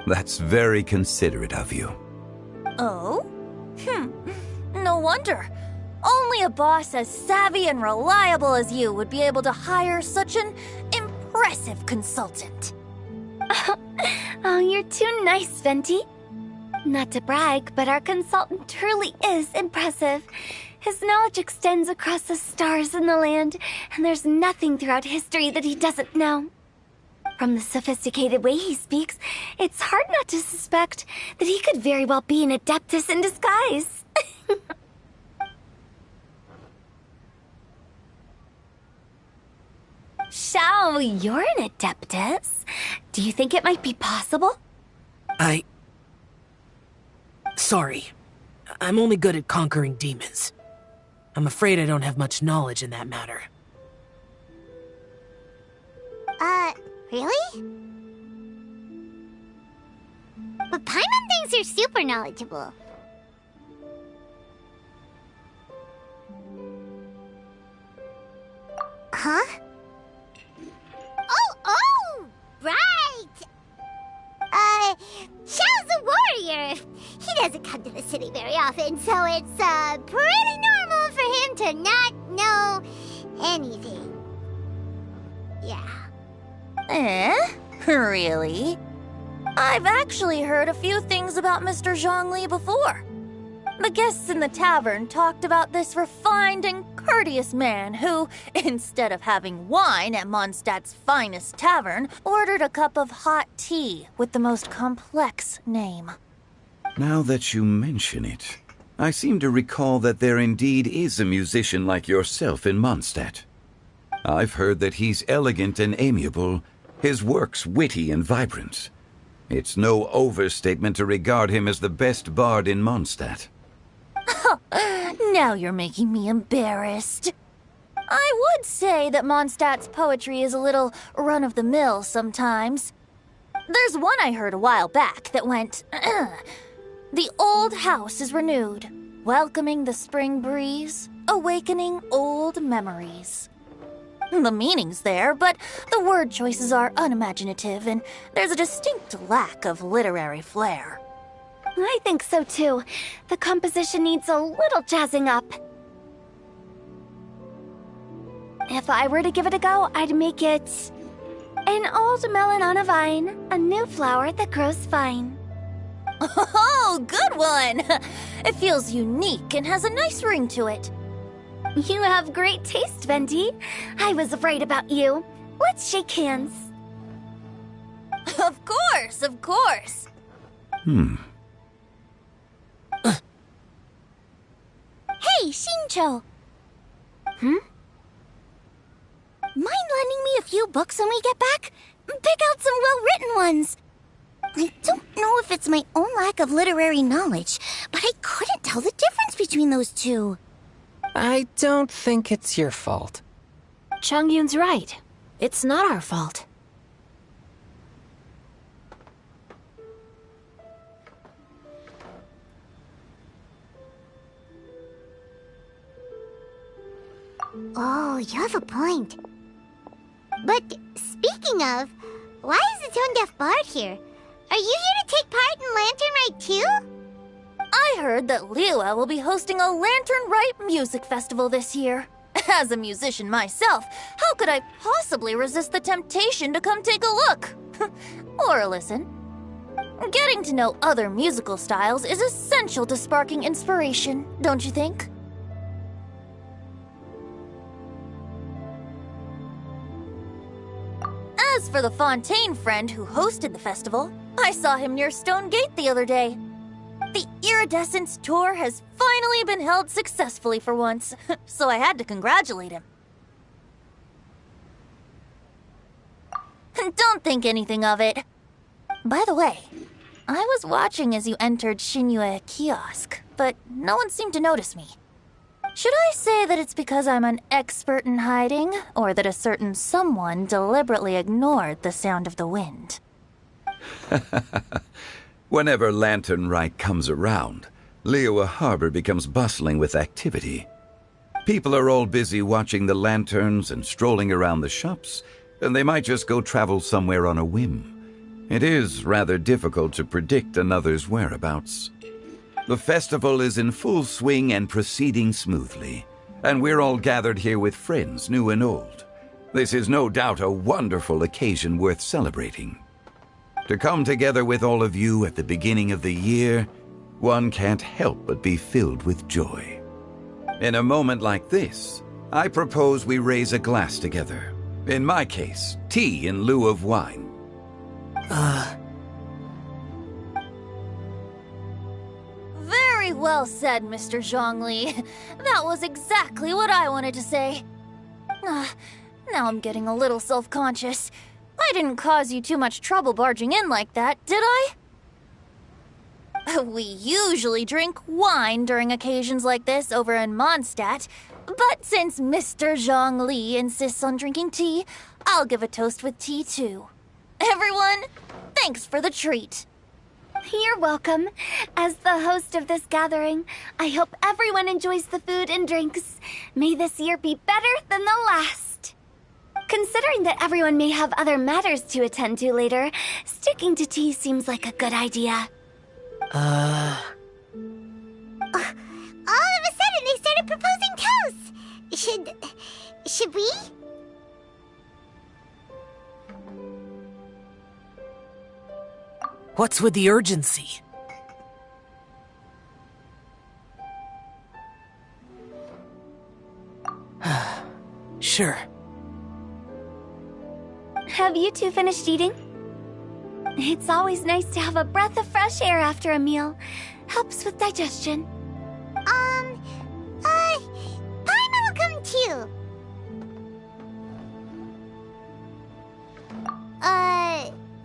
That's very considerate of you. Oh? No wonder. Only a boss as savvy and reliable as you would be able to hire such an impressive consultant. Oh, you're too nice, Venti. Not to brag, but our consultant truly is impressive. His knowledge extends across the stars and the land, and there's nothing throughout history that he doesn't know. From the sophisticated way he speaks, it's hard not to suspect that he could very well be an adeptus in disguise. Shao, you're an adeptus. Do you think it might be possible? Sorry. I'm only good at conquering demons. I'm afraid I don't have much knowledge in that matter. Really? But Paimon thinks you're super knowledgeable. Huh? Oh, right! Xiao's a warrior. He doesn't come to the city very often, so it's, pretty normal for him to not know anything. Yeah. Really? I've actually heard a few things about Mr. Zhongli before. The guests in the tavern talked about this refined and courteous man who, instead of having wine at Mondstadt's finest tavern, ordered a cup of hot tea with the most complex name. Now that you mention it, I seem to recall that there indeed is a musician like yourself in Mondstadt. I've heard that he's elegant and amiable, his works witty and vibrant. It's no overstatement to regard him as the best bard in Mondstadt. Now you're making me embarrassed. I would say that Mondstadt's poetry is a little run-of-the-mill sometimes. There's one I heard a while back that went, "The old house is renewed, welcoming the spring breeze, awakening old memories." The meaning's there, but the word choices are unimaginative, and there's a distinct lack of literary flair. I think so too. The composition needs a little jazzing up. If I were to give it a go, I'd make it an old melon on a vine, a new flower that grows fine. Oh, good one! It feels unique and has a nice ring to it. You have great taste, Venti. I was right about you. Let's shake hands. Of course, of course. Hey, Xingqiu! Mind lending me a few books when we get back? Pick out some well-written ones. I don't know if it's my own lack of literary knowledge, but I couldn't tell the difference between those two. I don't think it's your fault. Chongyun's right. It's not our fault. Oh, you have a point. But speaking of, why is the tone-deaf bard here? Are you here to take part in Lantern Rite too? I heard that Liua will be hosting a Lantern Rite music festival this year. As a musician myself, how could I possibly resist the temptation to come take a look? Or listen. Getting to know other musical styles is essential to sparking inspiration, don't you think? As for the Fontaine friend who hosted the festival, I saw him near Stone Gate the other day. The Iridescence tour has finally been held successfully for once, so I had to congratulate him. Don't think anything of it. By the way, I was watching as you entered Xinyue Kiosk, but no one seemed to notice me. Should I say that it's because I'm an expert in hiding, or that a certain someone deliberately ignored the sound of the wind? Whenever Lantern Rite comes around, Liua Harbor becomes bustling with activity. People are all busy watching the lanterns and strolling around the shops, and they might just go travel somewhere on a whim. It is rather difficult to predict another's whereabouts. The festival is in full swing and proceeding smoothly, and we're all gathered here with friends, new and old. This is no doubt a wonderful occasion worth celebrating. To come together with all of you at the beginning of the year, one can't help but be filled with joy. In a moment like this, I propose we raise a glass together. In my case, tea in lieu of wine. Very well said, Mr. Zhongli. That was exactly what I wanted to say. Now I'm getting a little self-conscious. I didn't cause you too much trouble barging in like that, did I? We usually drink wine during occasions like this over in Mondstadt, but since Mr. Zhongli insists on drinking tea, I'll give a toast with tea too. Everyone, thanks for the treat. You're welcome. As the host of this gathering, I hope everyone enjoys the food and drinks. May this year be better than the last. Considering that everyone may have other matters to attend to later, sticking to tea seems like a good idea. All of a sudden, they started proposing toasts. Should we? What's with the urgency? Sure. Have you two finished eating? It's always nice to have a breath of fresh air after a meal. Helps with digestion. Paimon will come too.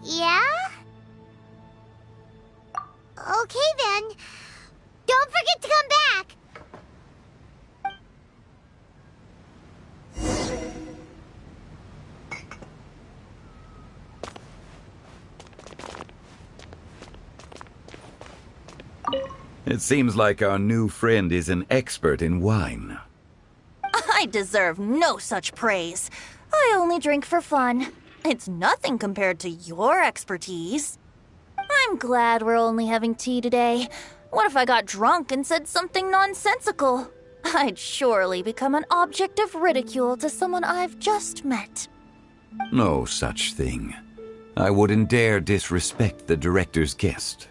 Yeah? Okay then. Don't forget to come back. It seems like our new friend is an expert in wine. I deserve no such praise. I only drink for fun. It's nothing compared to your expertise. I'm glad we're only having tea today. What if I got drunk and said something nonsensical? I'd surely become an object of ridicule to someone I've just met. No such thing. I wouldn't dare disrespect the director's guest.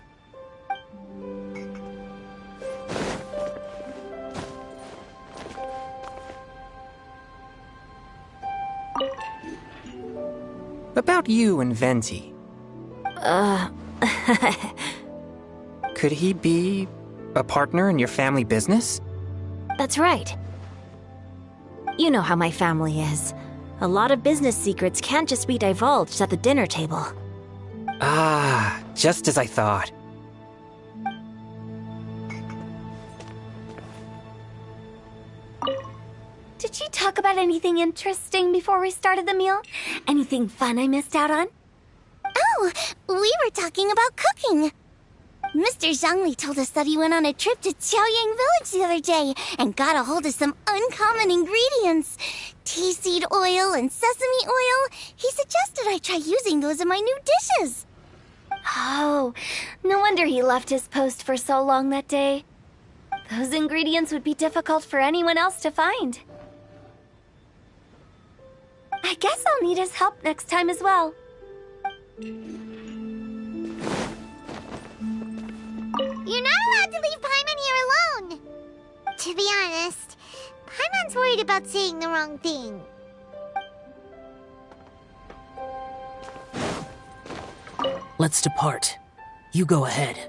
About you and Venti. Could he be a partner in your family business? That's right. You know how my family is. A lot of business secrets can't just be divulged at the dinner table. Ah, just as I thought. Did you talk about anything interesting before we started the meal? Anything fun I missed out on? Oh, we were talking about cooking. Mr. Zhongli told us that he went on a trip to Qiaoyang Village the other day and got a hold of some uncommon ingredients. Tea seed oil and sesame oil. He suggested I try using those in my new dishes. Oh, no wonder he left his post for so long that day. Those ingredients would be difficult for anyone else to find. I guess I'll need his help next time as well. You're not allowed to leave Paimon here alone. To be honest, Paimon's worried about saying the wrong thing. Let's depart. You go ahead.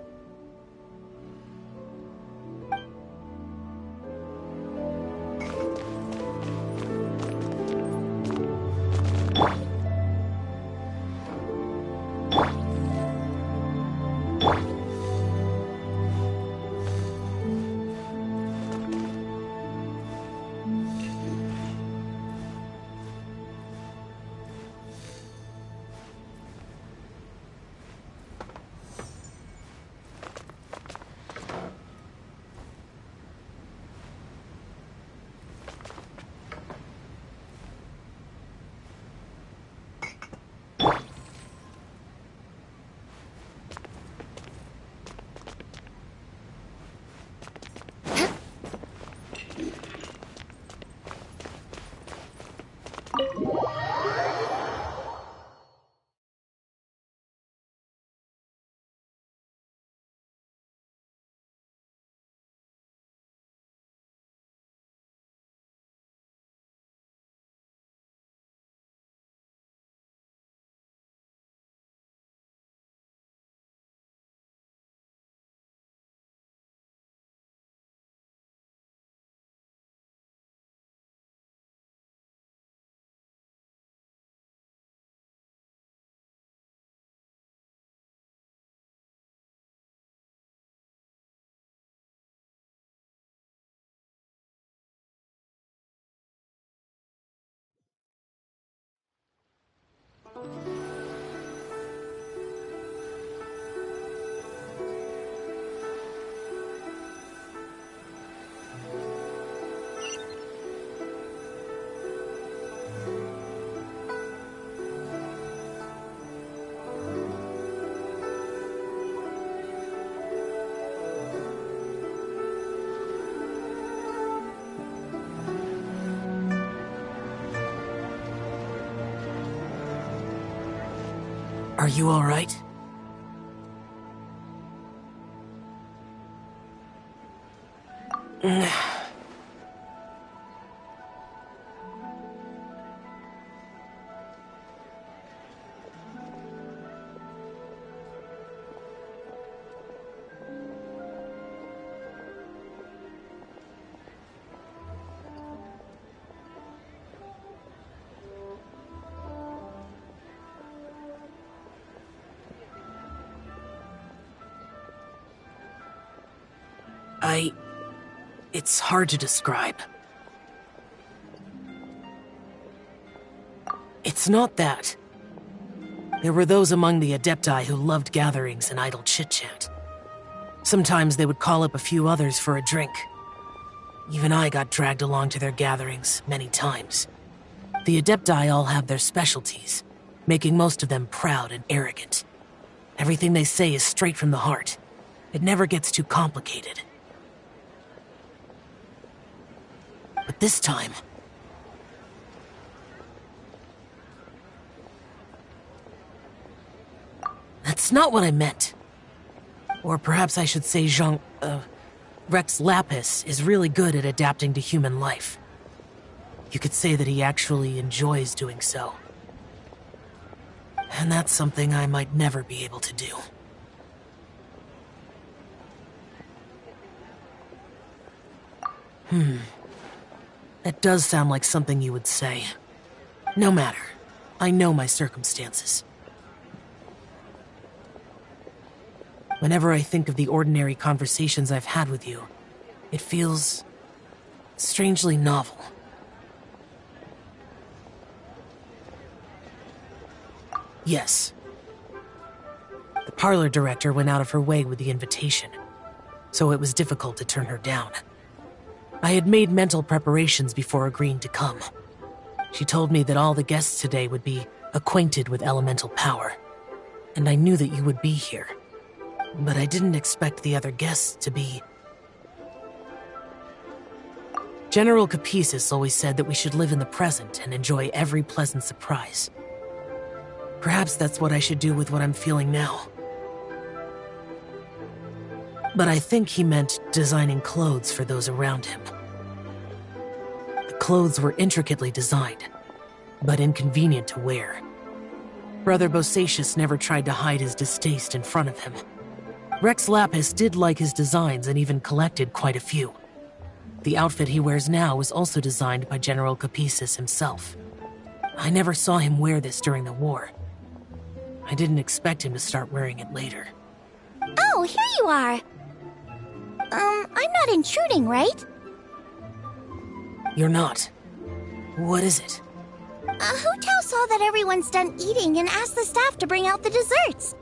Are you all right? It's hard to describe. It's not that. There were those among the Adepti who loved gatherings and idle chit-chat. Sometimes they would call up a few others for a drink. Even I got dragged along to their gatherings many times. The Adepti all have their specialties, making most of them proud and arrogant. Everything they say is straight from the heart. It never gets too complicated. But this time... That's not what I meant. Or perhaps I should say Rex Lapis is really good at adapting to human life. You could say that he actually enjoys doing so. And that's something I might never be able to do. That does sound like something you would say. No matter. I know my circumstances. Whenever I think of the ordinary conversations I've had with you, it feels strangely novel. Yes. The parlor director went out of her way with the invitation, so it was difficult to turn her down. I had made mental preparations before agreeing to come. She told me that all the guests today would be acquainted with elemental power, and I knew that you would be here. But I didn't expect the other guests to be... General Capisis always said that we should live in the present and enjoy every pleasant surprise. Perhaps that's what I should do with what I'm feeling now. But I think he meant designing clothes for those around him. The clothes were intricately designed, but inconvenient to wear. Brother Bosacius never tried to hide his distaste in front of him. Rex Lapis did like his designs and even collected quite a few. The outfit he wears now was also designed by General Capisis himself. I never saw him wear this during the war. I didn't expect him to start wearing it later. Oh, here you are. I'm not intruding, right? You're not. What is it? Hu Tao saw that everyone's done eating and asked the staff to bring out the desserts.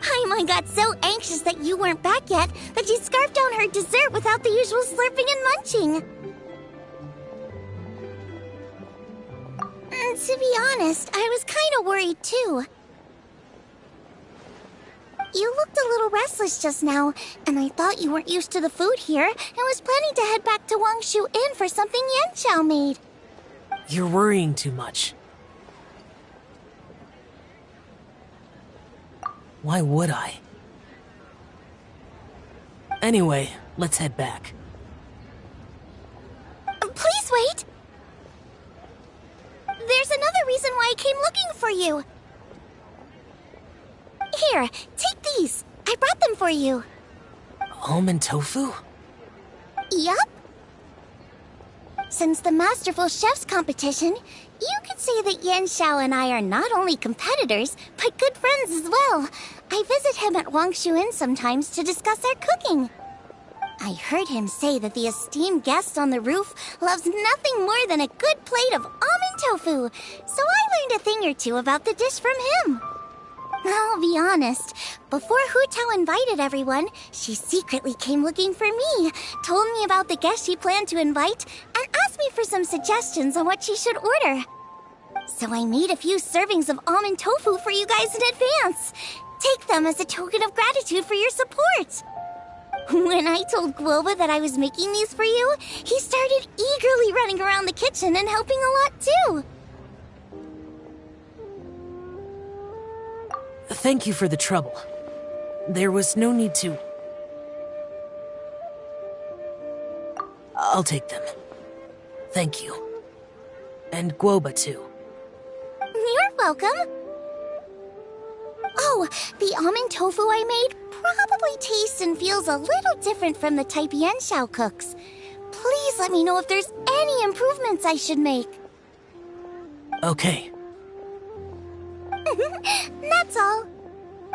Paimon got so anxious that you weren't back yet that she scarfed down her dessert without the usual slurping and munching. To be honest, I was kind of worried too. You looked a little restless just now, and I thought you weren't used to the food here and was planning to head back to Wangshu Inn for something Yanxiao made. You're worrying too much. Why would I? Anyway, let's head back. Please wait! There's another reason why I came looking for you. Here, take these. I brought them for you. Almond tofu? Yup. Since the Masterful Chef's competition, you could say that Yanxiao and I are not only competitors, but good friends as well. I visit him at Wangshu Inn sometimes to discuss our cooking. I heard him say that the esteemed guest on the roof loves nothing more than a good plate of almond tofu, so I learned a thing or two about the dish from him. I'll be honest, before Hu Tao invited everyone, she secretly came looking for me, told me about the guests she planned to invite, and asked me for some suggestions on what she should order. So I made a few servings of almond tofu for you guys in advance. Take them as a token of gratitude for your support. When I told Guoba that I was making these for you, he started eagerly running around the kitchen and helping a lot too. Thank you for the trouble. There was no need to... I'll take them. Thank you. And Guoba, too. You're welcome. Oh, the almond tofu I made probably tastes and feels a little different from the type Yanxiao cooks. Please let me know if there's any improvements I should make. Okay. That's all.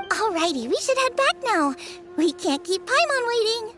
Alrighty, we should head back now. We can't keep Paimon waiting.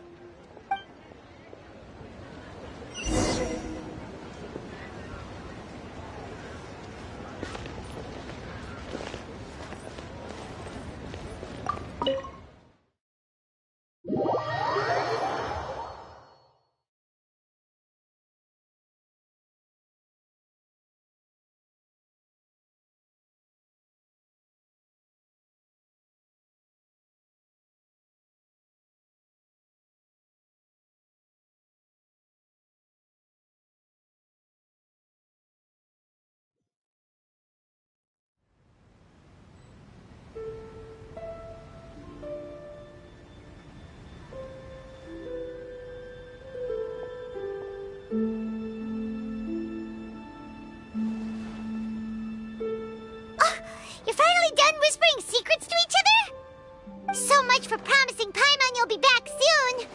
You're finally done whispering secrets to each other? So much for promising Paimon you'll be back soon.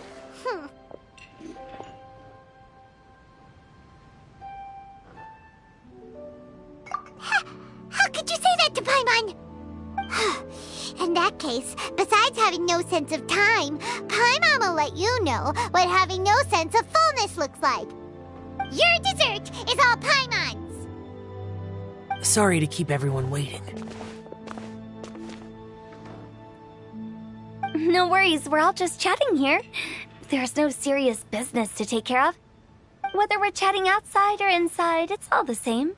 How could you say that to Paimon? In that case, besides having no sense of time, Paimon will let you know what having no sense of fullness looks like. Your dessert is all Paimon's. Sorry to keep everyone waiting. No worries, we're all just chatting here. There's no serious business to take care of. Whether we're chatting outside or inside, it's all the same.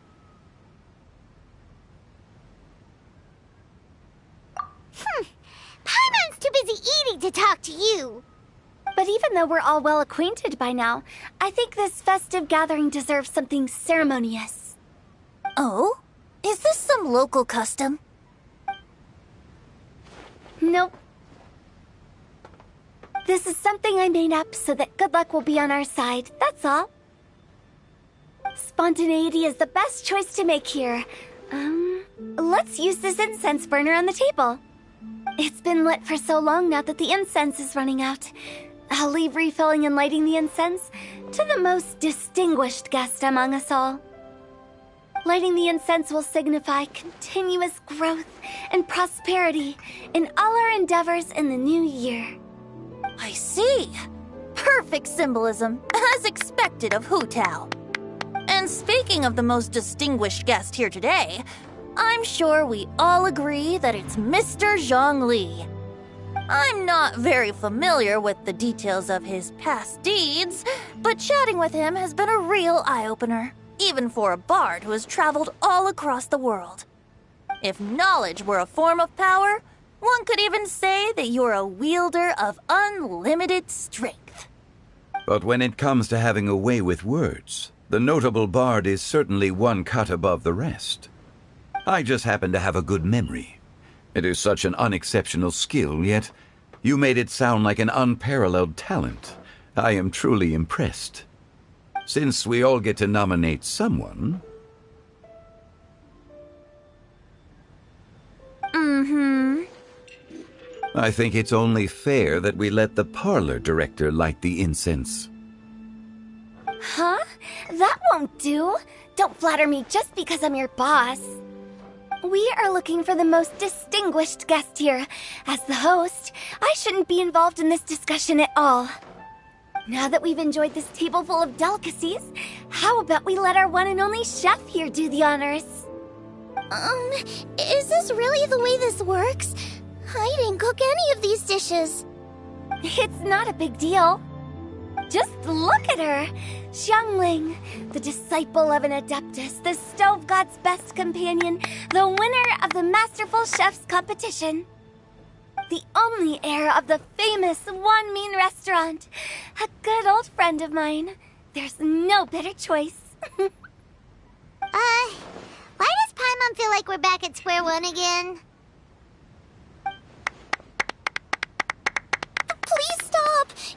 Paimon's too busy eating to talk to you. But even though we're all well acquainted by now, I think this festive gathering deserves something ceremonious. Oh? Is this some local custom? Nope. This is something I made up so that good luck will be on our side, that's all. Spontaneity is the best choice to make here. Let's use this incense burner on the table. It's been lit for so long now that the incense is running out. I'll leave refilling and lighting the incense to the most distinguished guest among us all. Lighting the incense will signify continuous growth and prosperity in all our endeavors in the new year. I see. Perfect symbolism, as expected of Hu Tao. And speaking of the most distinguished guest here today, I'm sure we all agree that it's Mr. Zhongli. I'm not very familiar with the details of his past deeds, but chatting with him has been a real eye-opener, even for a bard who has traveled all across the world. If knowledge were a form of power, one could even say that you're a wielder of unlimited strength. But when it comes to having a way with words, the notable bard is certainly one cut above the rest. I just happen to have a good memory. It is such an unexceptional skill, yet you made it sound like an unparalleled talent. I am truly impressed. Since we all get to nominate someone... I think it's only fair that we let the parlor director light the incense. Huh? That won't do. Don't flatter me just because I'm your boss. We are looking for the most distinguished guest here. As the host, I shouldn't be involved in this discussion at all. Now that we've enjoyed this table full of delicacies, how about we let our one and only chef here do the honors? Is this really the way this works? I didn't cook any of these dishes. It's not a big deal. Just look at her. Xiangling, the disciple of an adeptus, the stove god's best companion, the winner of the Masterful Chef's competition. The only heir of the famous Wanmin restaurant. A good old friend of mine. There's no better choice. Why does Paimon feel like we're back at square one again?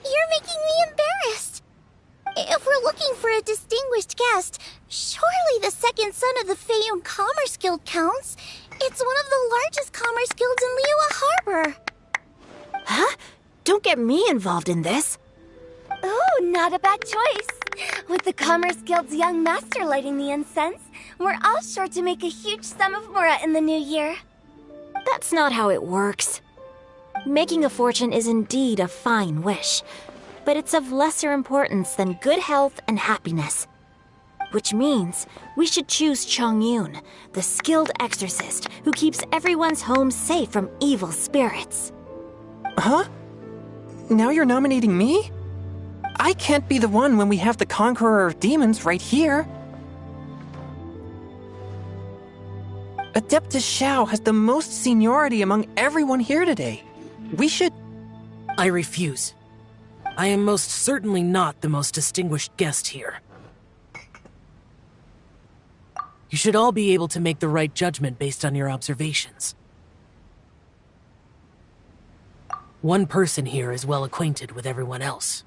You're making me embarrassed. If we're looking for a distinguished guest, surely the second son of the Fayoum Commerce Guild counts. It's one of the largest commerce guilds in Liyue Harbor. Huh? Don't get me involved in this. Oh, not a bad choice. With the Commerce Guild's young master lighting the incense, we're all sure to make a huge sum of mora in the new year. That's not how it works. Making a fortune is indeed a fine wish, but it's of lesser importance than good health and happiness. Which means we should choose Chongyun, the skilled exorcist who keeps everyone's home safe from evil spirits. Huh? Now you're nominating me? I can't be the one when we have the Conqueror of Demons right here. Adeptus Shao has the most seniority among everyone here today. We should... I refuse. I am most certainly not the most distinguished guest here. You should all be able to make the right judgment based on your observations. One person here is well acquainted with everyone else.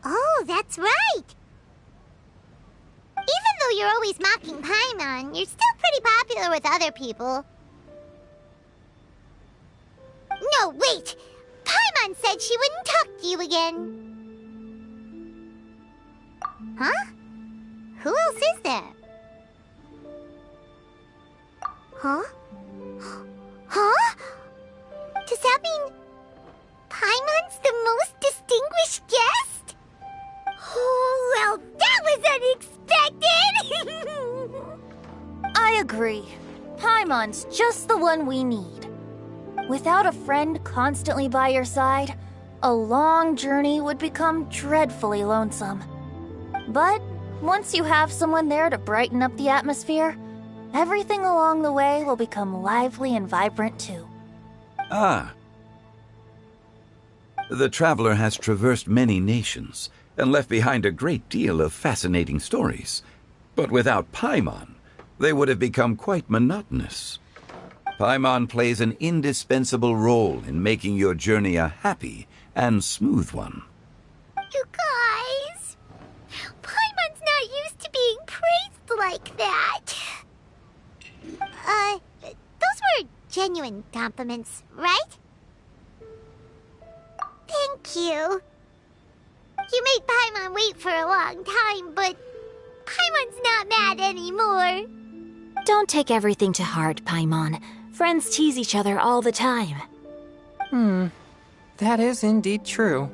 Oh, that's right! Even though you're always mocking Paimon, you're still pretty popular with other people. No, wait! Paimon said she wouldn't talk to you again. Huh? Who else is there? Huh? Huh? Does that mean Paimon's the most distinguished guest? Oh, well, that was unexpected! I agree. Paimon's just the one we need. Without a friend constantly by your side, a long journey would become dreadfully lonesome. But once you have someone there to brighten up the atmosphere, everything along the way will become lively and vibrant too. Ah. The traveler has traversed many nations and left behind a great deal of fascinating stories. But without Paimon, they would have become quite monotonous. Paimon plays an indispensable role in making your journey a happy and smooth one. You guys, Paimon's not used to being praised like that. Those were genuine compliments, right? Thank you. You made Paimon wait for a long time, but Paimon's not mad anymore. Don't take everything to heart, Paimon. Friends tease each other all the time. That is indeed true.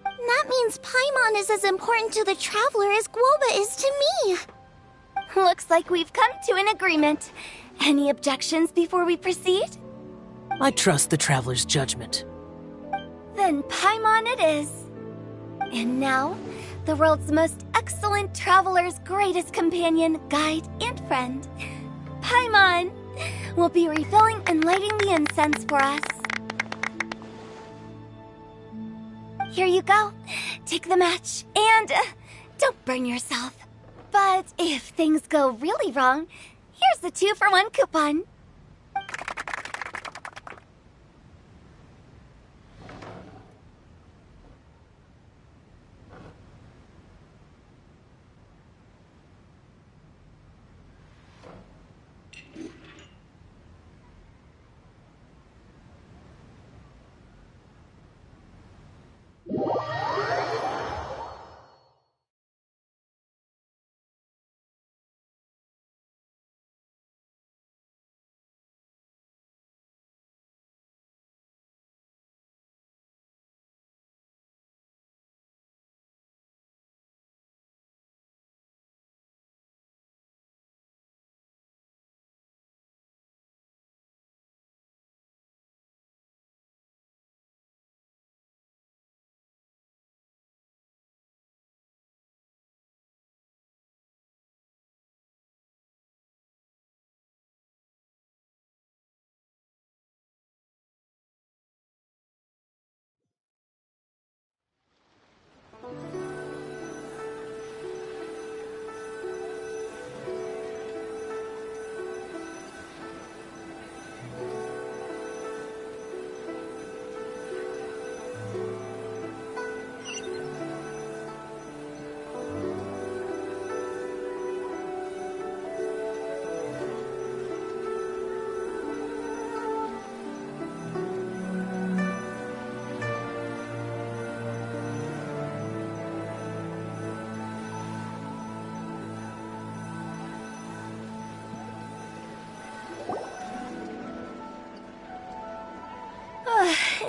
That means Paimon is as important to the traveler as Guoba is to me. Looks like we've come to an agreement. Any objections before we proceed? I trust the traveler's judgment. Then Paimon it is. And now, the world's most excellent traveler's greatest companion, guide, and friend, Paimon, will be refilling and lighting the incense for us. Here you go. Take the match, and don't burn yourself. But if things go really wrong, here's the 2-for-1 coupon.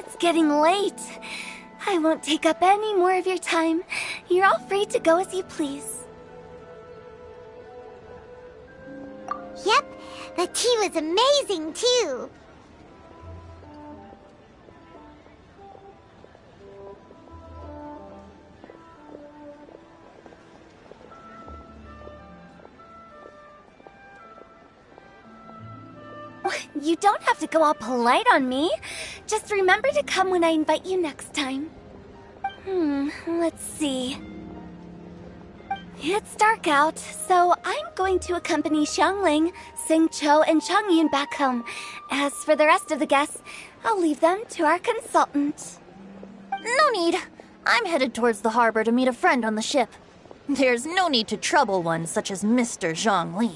It's getting late. I won't take up any more of your time. You're all free to go as you please. Yep, the tea was amazing too. You don't have to go all polite on me. Just remember to come when I invite you next time. Let's see. It's dark out, so I'm going to accompany Xiangling, Xingqiu, and Changyin back home. As for the rest of the guests, I'll leave them to our consultant. No need. I'm headed towards the harbor to meet a friend on the ship. There's no need to trouble one such as Mr. Zhongli.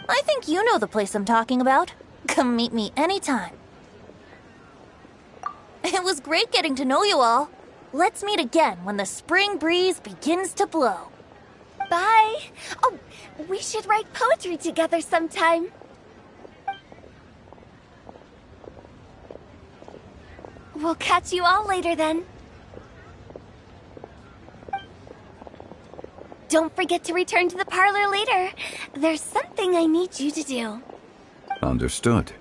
I think you know the place I'm talking about. Come meet me anytime. It was great getting to know you all. Let's meet again when the spring breeze begins to blow. Bye. Oh, we should write poetry together sometime. We'll catch you all later then. Don't forget to return to the parlor later. There's something I need you to do. Understood.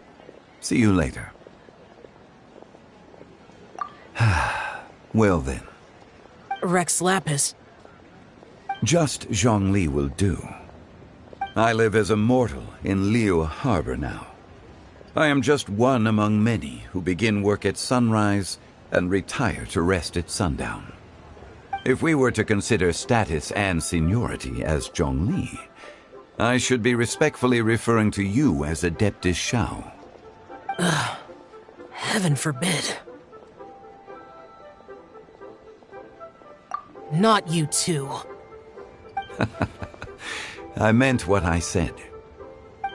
See you later. Well then. Rex Lapis. Just Zhongli will do. I live as a mortal in Liu Harbor now. I am just one among many who begin work at sunrise and retire to rest at sundown. If we were to consider status and seniority as Zhongli, I should be respectfully referring to you as Adeptus Shao. Heaven forbid. Not you too. I meant what I said.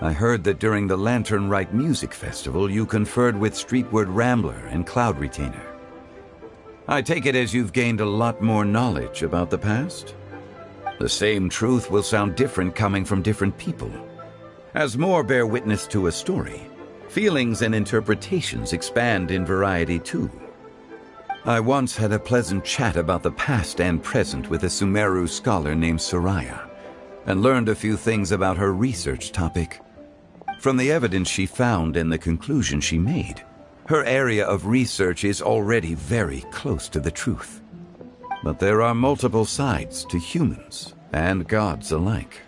I heard that during the Lantern Rite Music Festival you conferred with Streetward Rambler and Cloud Retainer. I take it as you've gained a lot more knowledge about the past? The same truth will sound different coming from different people. As more bear witness to a story, feelings and interpretations expand in variety too. I once had a pleasant chat about the past and present with a Sumeru scholar named Soraya, and learned a few things about her research topic. From the evidence she found and the conclusion she made, her area of research is already very close to the truth. But there are multiple sides to humans and gods alike.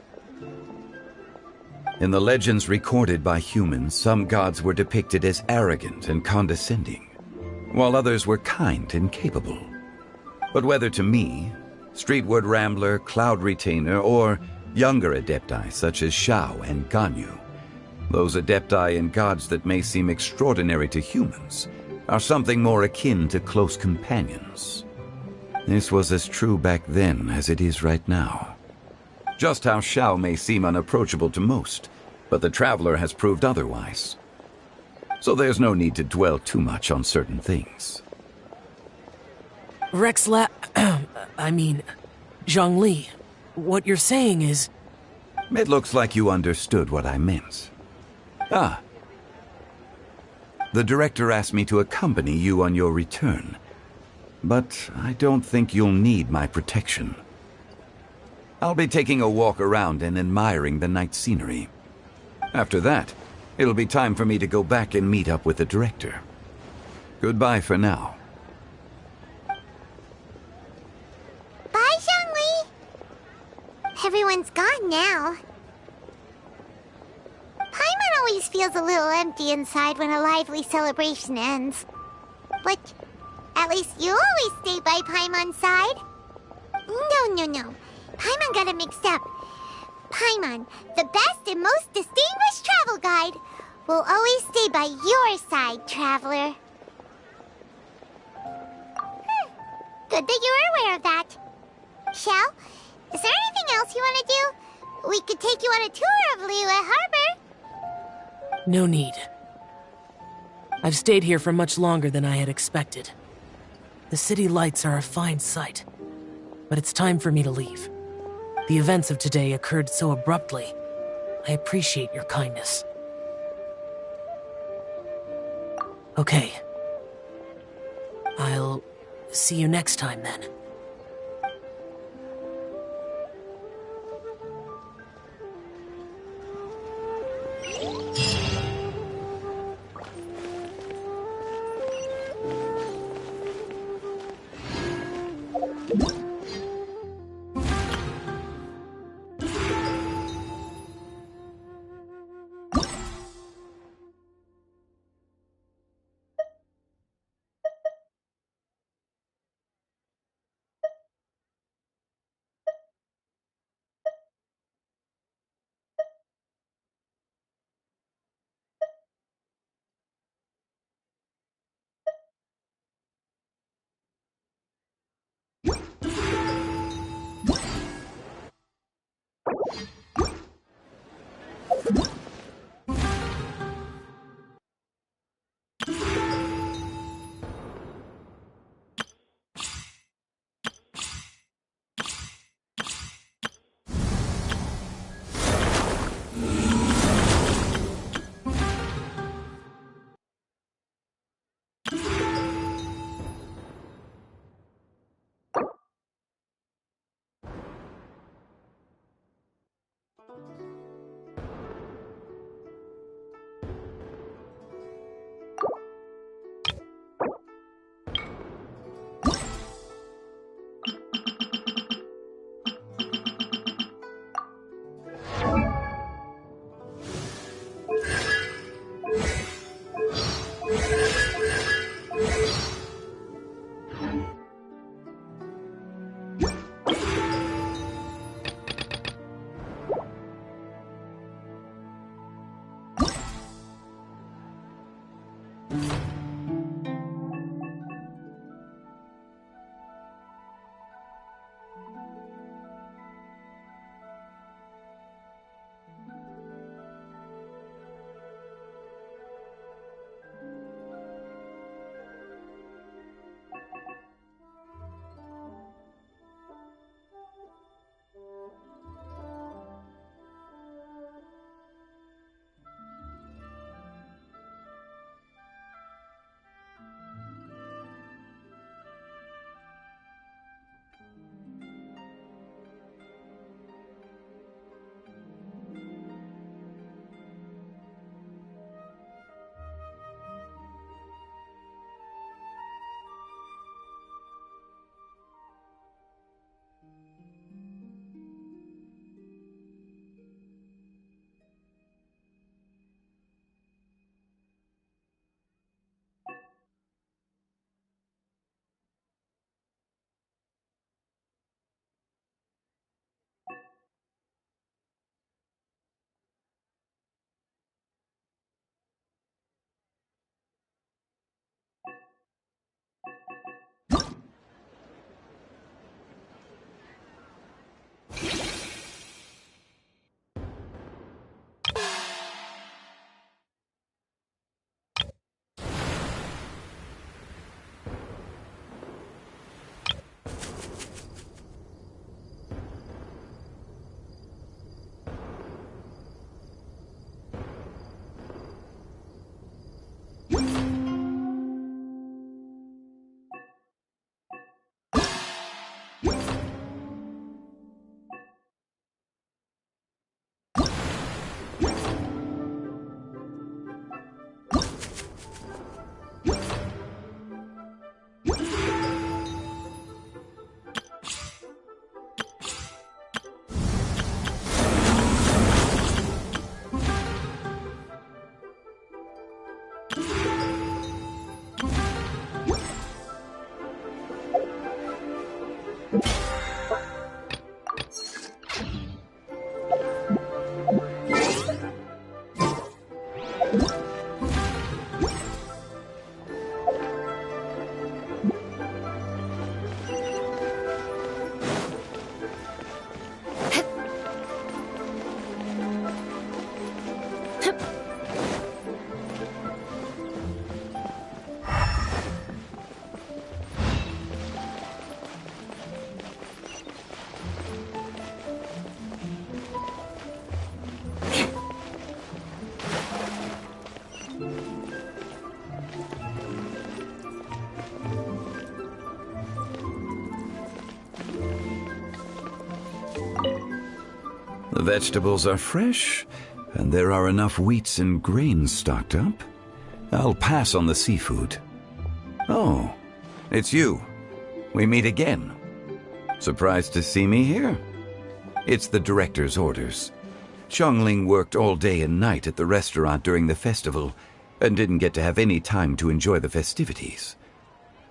In the legends recorded by humans, some gods were depicted as arrogant and condescending, while others were kind and capable. But whether to me, Streetward Rambler, Cloud Retainer, or younger adepti such as Shao and Ganyu, those adepti and gods that may seem extraordinary to humans are something more akin to close companions. This was as true back then as it is right now. Just how Shao may seem unapproachable to most, but the Traveler has proved otherwise. So there's no need to dwell too much on certain things. Zhongli, what you're saying is... It looks like you understood what I meant. Ah. The director asked me to accompany you on your return, but I don't think you'll need my protection. I'll be taking a walk around and admiring the night scenery. After that, it'll be time for me to go back and meet up with the director. Goodbye for now. Bye, Zhongli. Everyone's gone now. Paimon always feels a little empty inside when a lively celebration ends. But at least you always stay by Paimon's side. No. Paimon got it mixed up. Paimon, the best and most distinguished travel guide, will always stay by your side, Traveler. Good that you were aware of that. Shao, is there anything else you want to do? We could take you on a tour of Liyue Harbor. No need. I've stayed here for much longer than I had expected. The city lights are a fine sight, but it's time for me to leave. The events of today occurred so abruptly. I appreciate your kindness. Okay. See you next time, then. The vegetables are fresh, and there are enough wheats and grains stocked up. I'll pass on the seafood. Oh, it's you. We meet again. Surprised to see me here? It's the director's orders. Xiangling worked all day and night at the restaurant during the festival and didn't get to have any time to enjoy the festivities.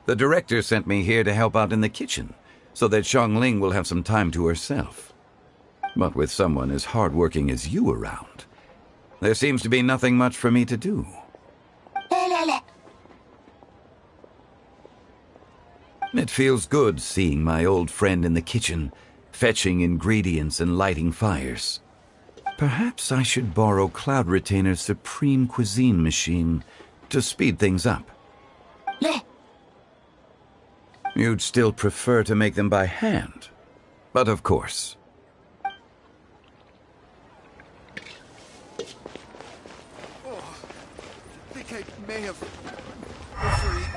The director sent me here to help out in the kitchen so that Xiangling will have some time to herself. But with someone as hardworking as you around, there seems to be nothing much for me to do. It feels good seeing my old friend in the kitchen, fetching ingredients and lighting fires. Perhaps I should borrow Cloud Retainer's Supreme Cuisine machine to speed things up. You'd still prefer to make them by hand, but of course. Oh, I think I may have overeaten.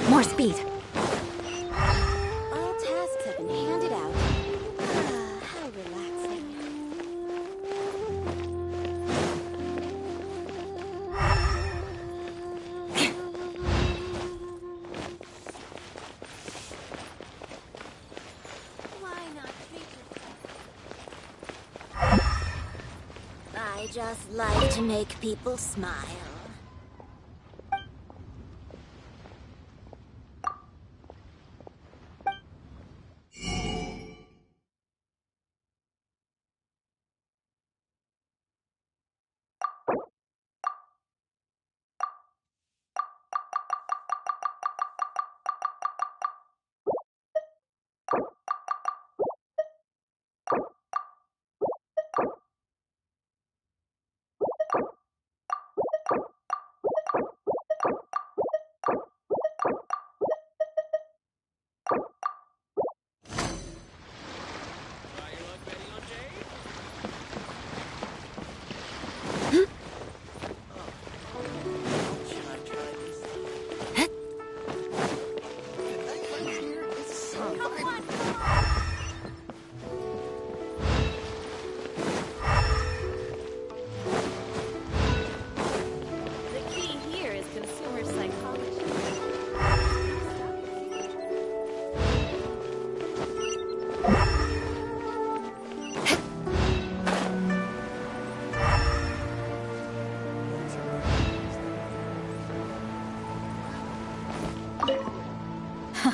More speed. All tasks have been handed out. Ah, how relaxing. Why not treat yourself? I just like to make people smile.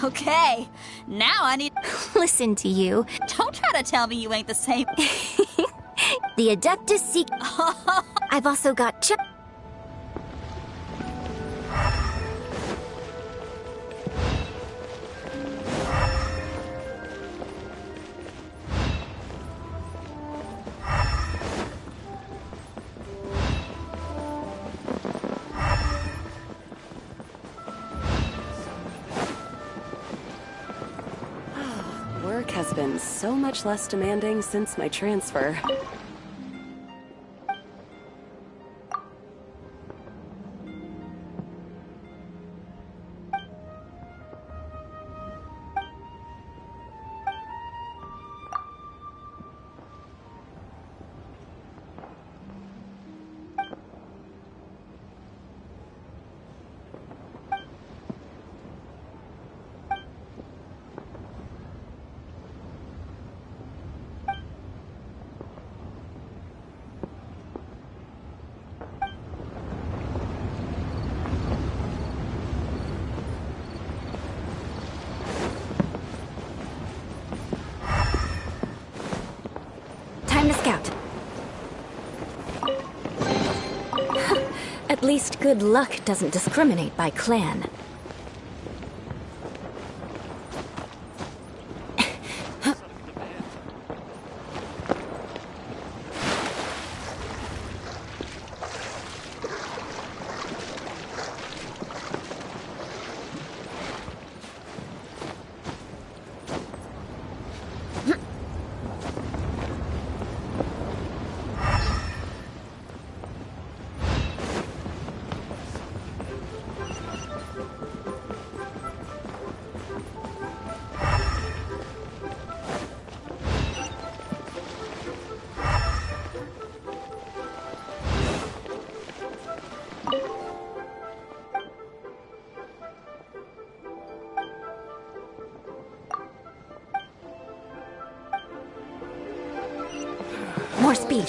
Okay, now I need... Listen to you. Don't try to tell me you ain't the same. The Adeptus Seek... I've also got... Work has been so much less demanding since my transfer. time to scout. At least good luck doesn't discriminate by clan. More speed.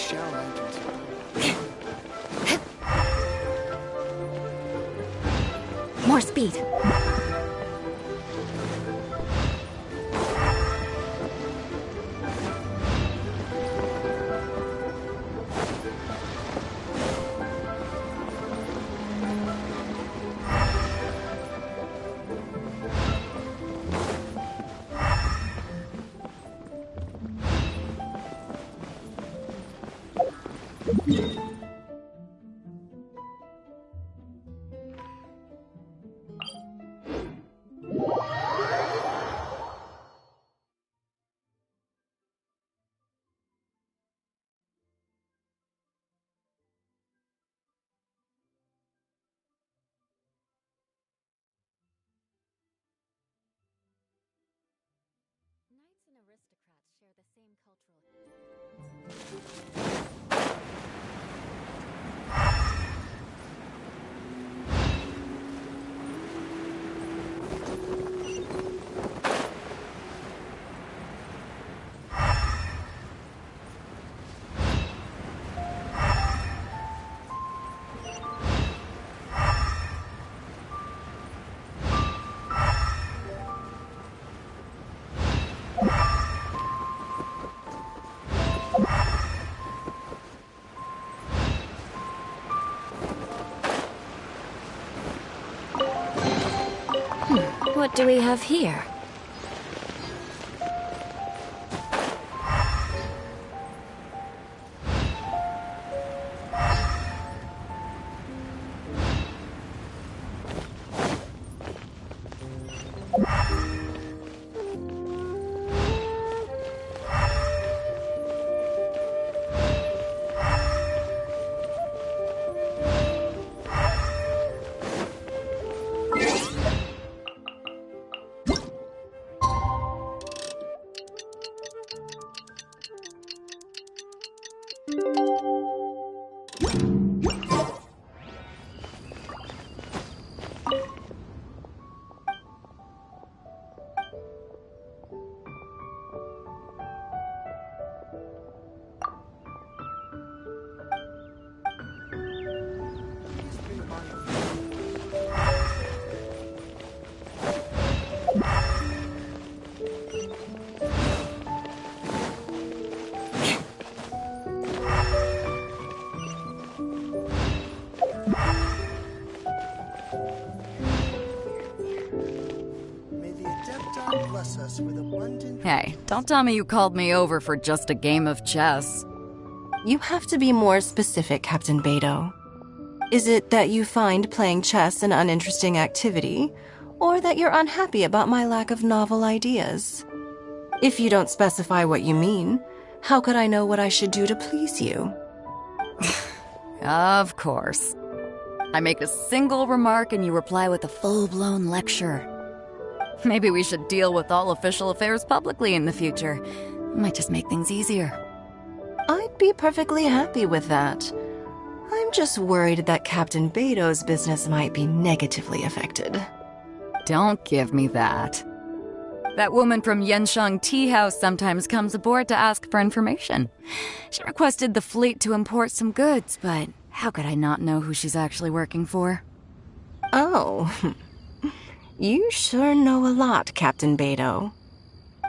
More speed. Knights and aristocrats share the same cultural... What do we have here? Hey, don't tell me you called me over for just a game of chess. You have to be more specific, Captain Beto. Is it that you find playing chess an uninteresting activity, or that you're unhappy about my lack of novel ideas? If you don't specify what you mean, how could I know what I should do to please you? Of course. I make a single remark and you reply with a full-blown lecture. Maybe we should deal with all official affairs publicly in the future. Might just make things easier. I'd be perfectly happy with that. I'm just worried that Captain Beto's business might be negatively affected. Don't give me that. That woman from Yenshang Tea House sometimes comes aboard to ask for information. She requested the fleet to import some goods, but how could I not know who she's actually working for? Oh, you sure know a lot, Captain Beto.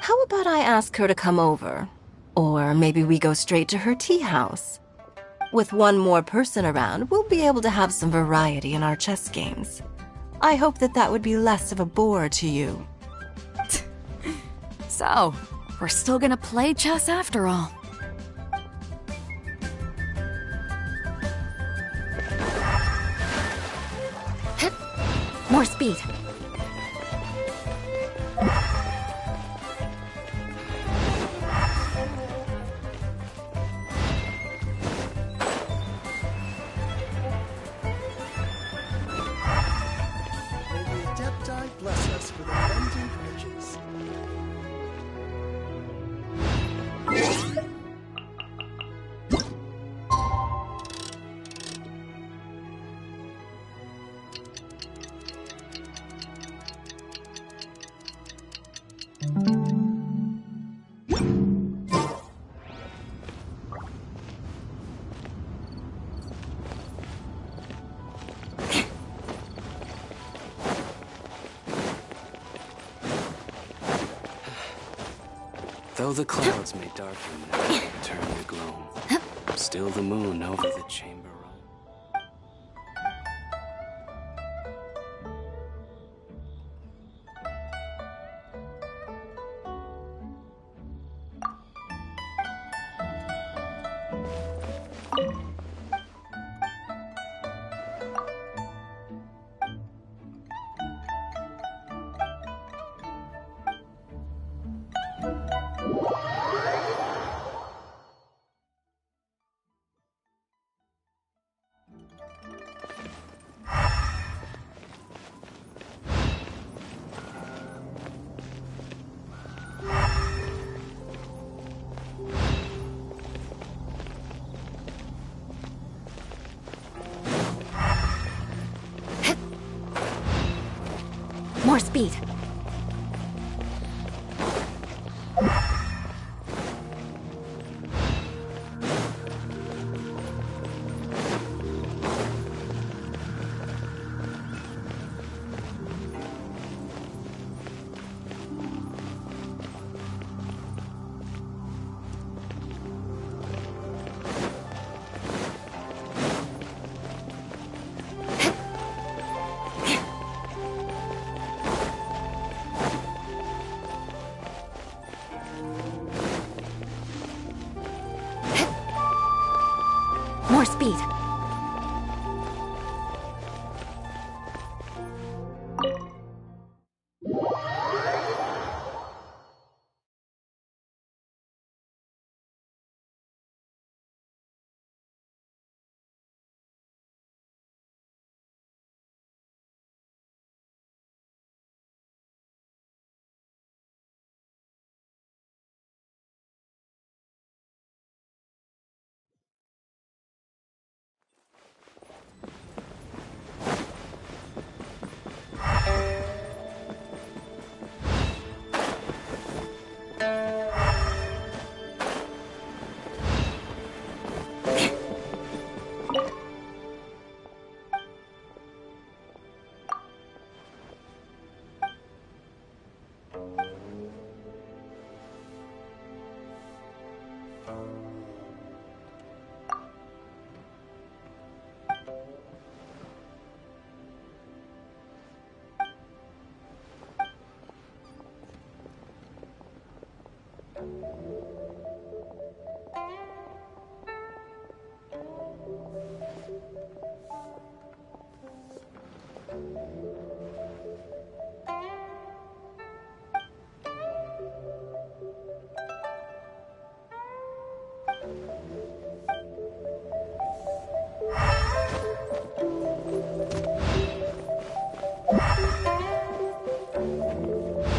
How about I ask her to come over? Or maybe we go straight to her tea house. With one more person around, we'll be able to have some variety in our chess games. I hope that would be less of a bore to you. So, we're still gonna play chess after all. More speed. May the Adepti bless us with abundant riches. Though the clouds may darken and turn to gloom, still the moon over the chamber room. More speed. More speed.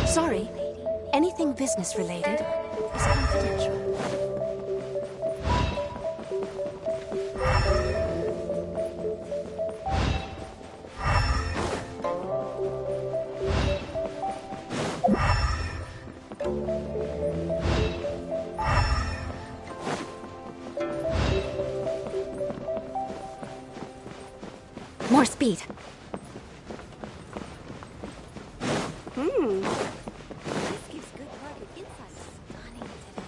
Sorry, anything business related is confidential. More speed. This gives good market insight. Stunning today.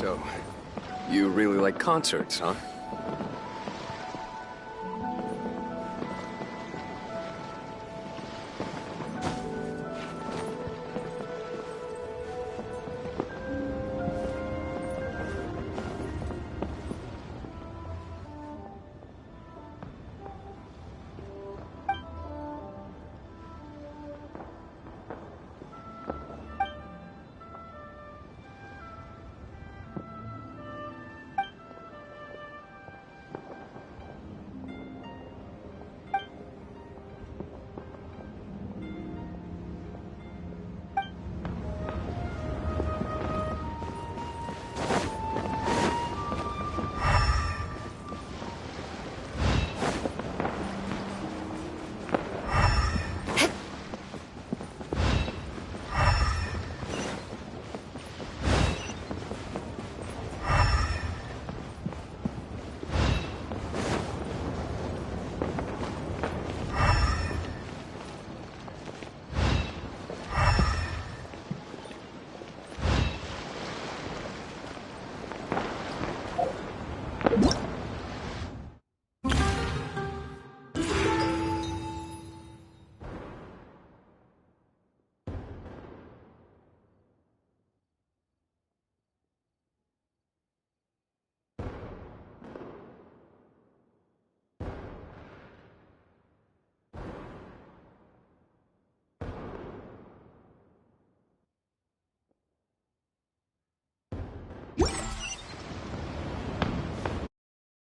So, you really like concerts, huh?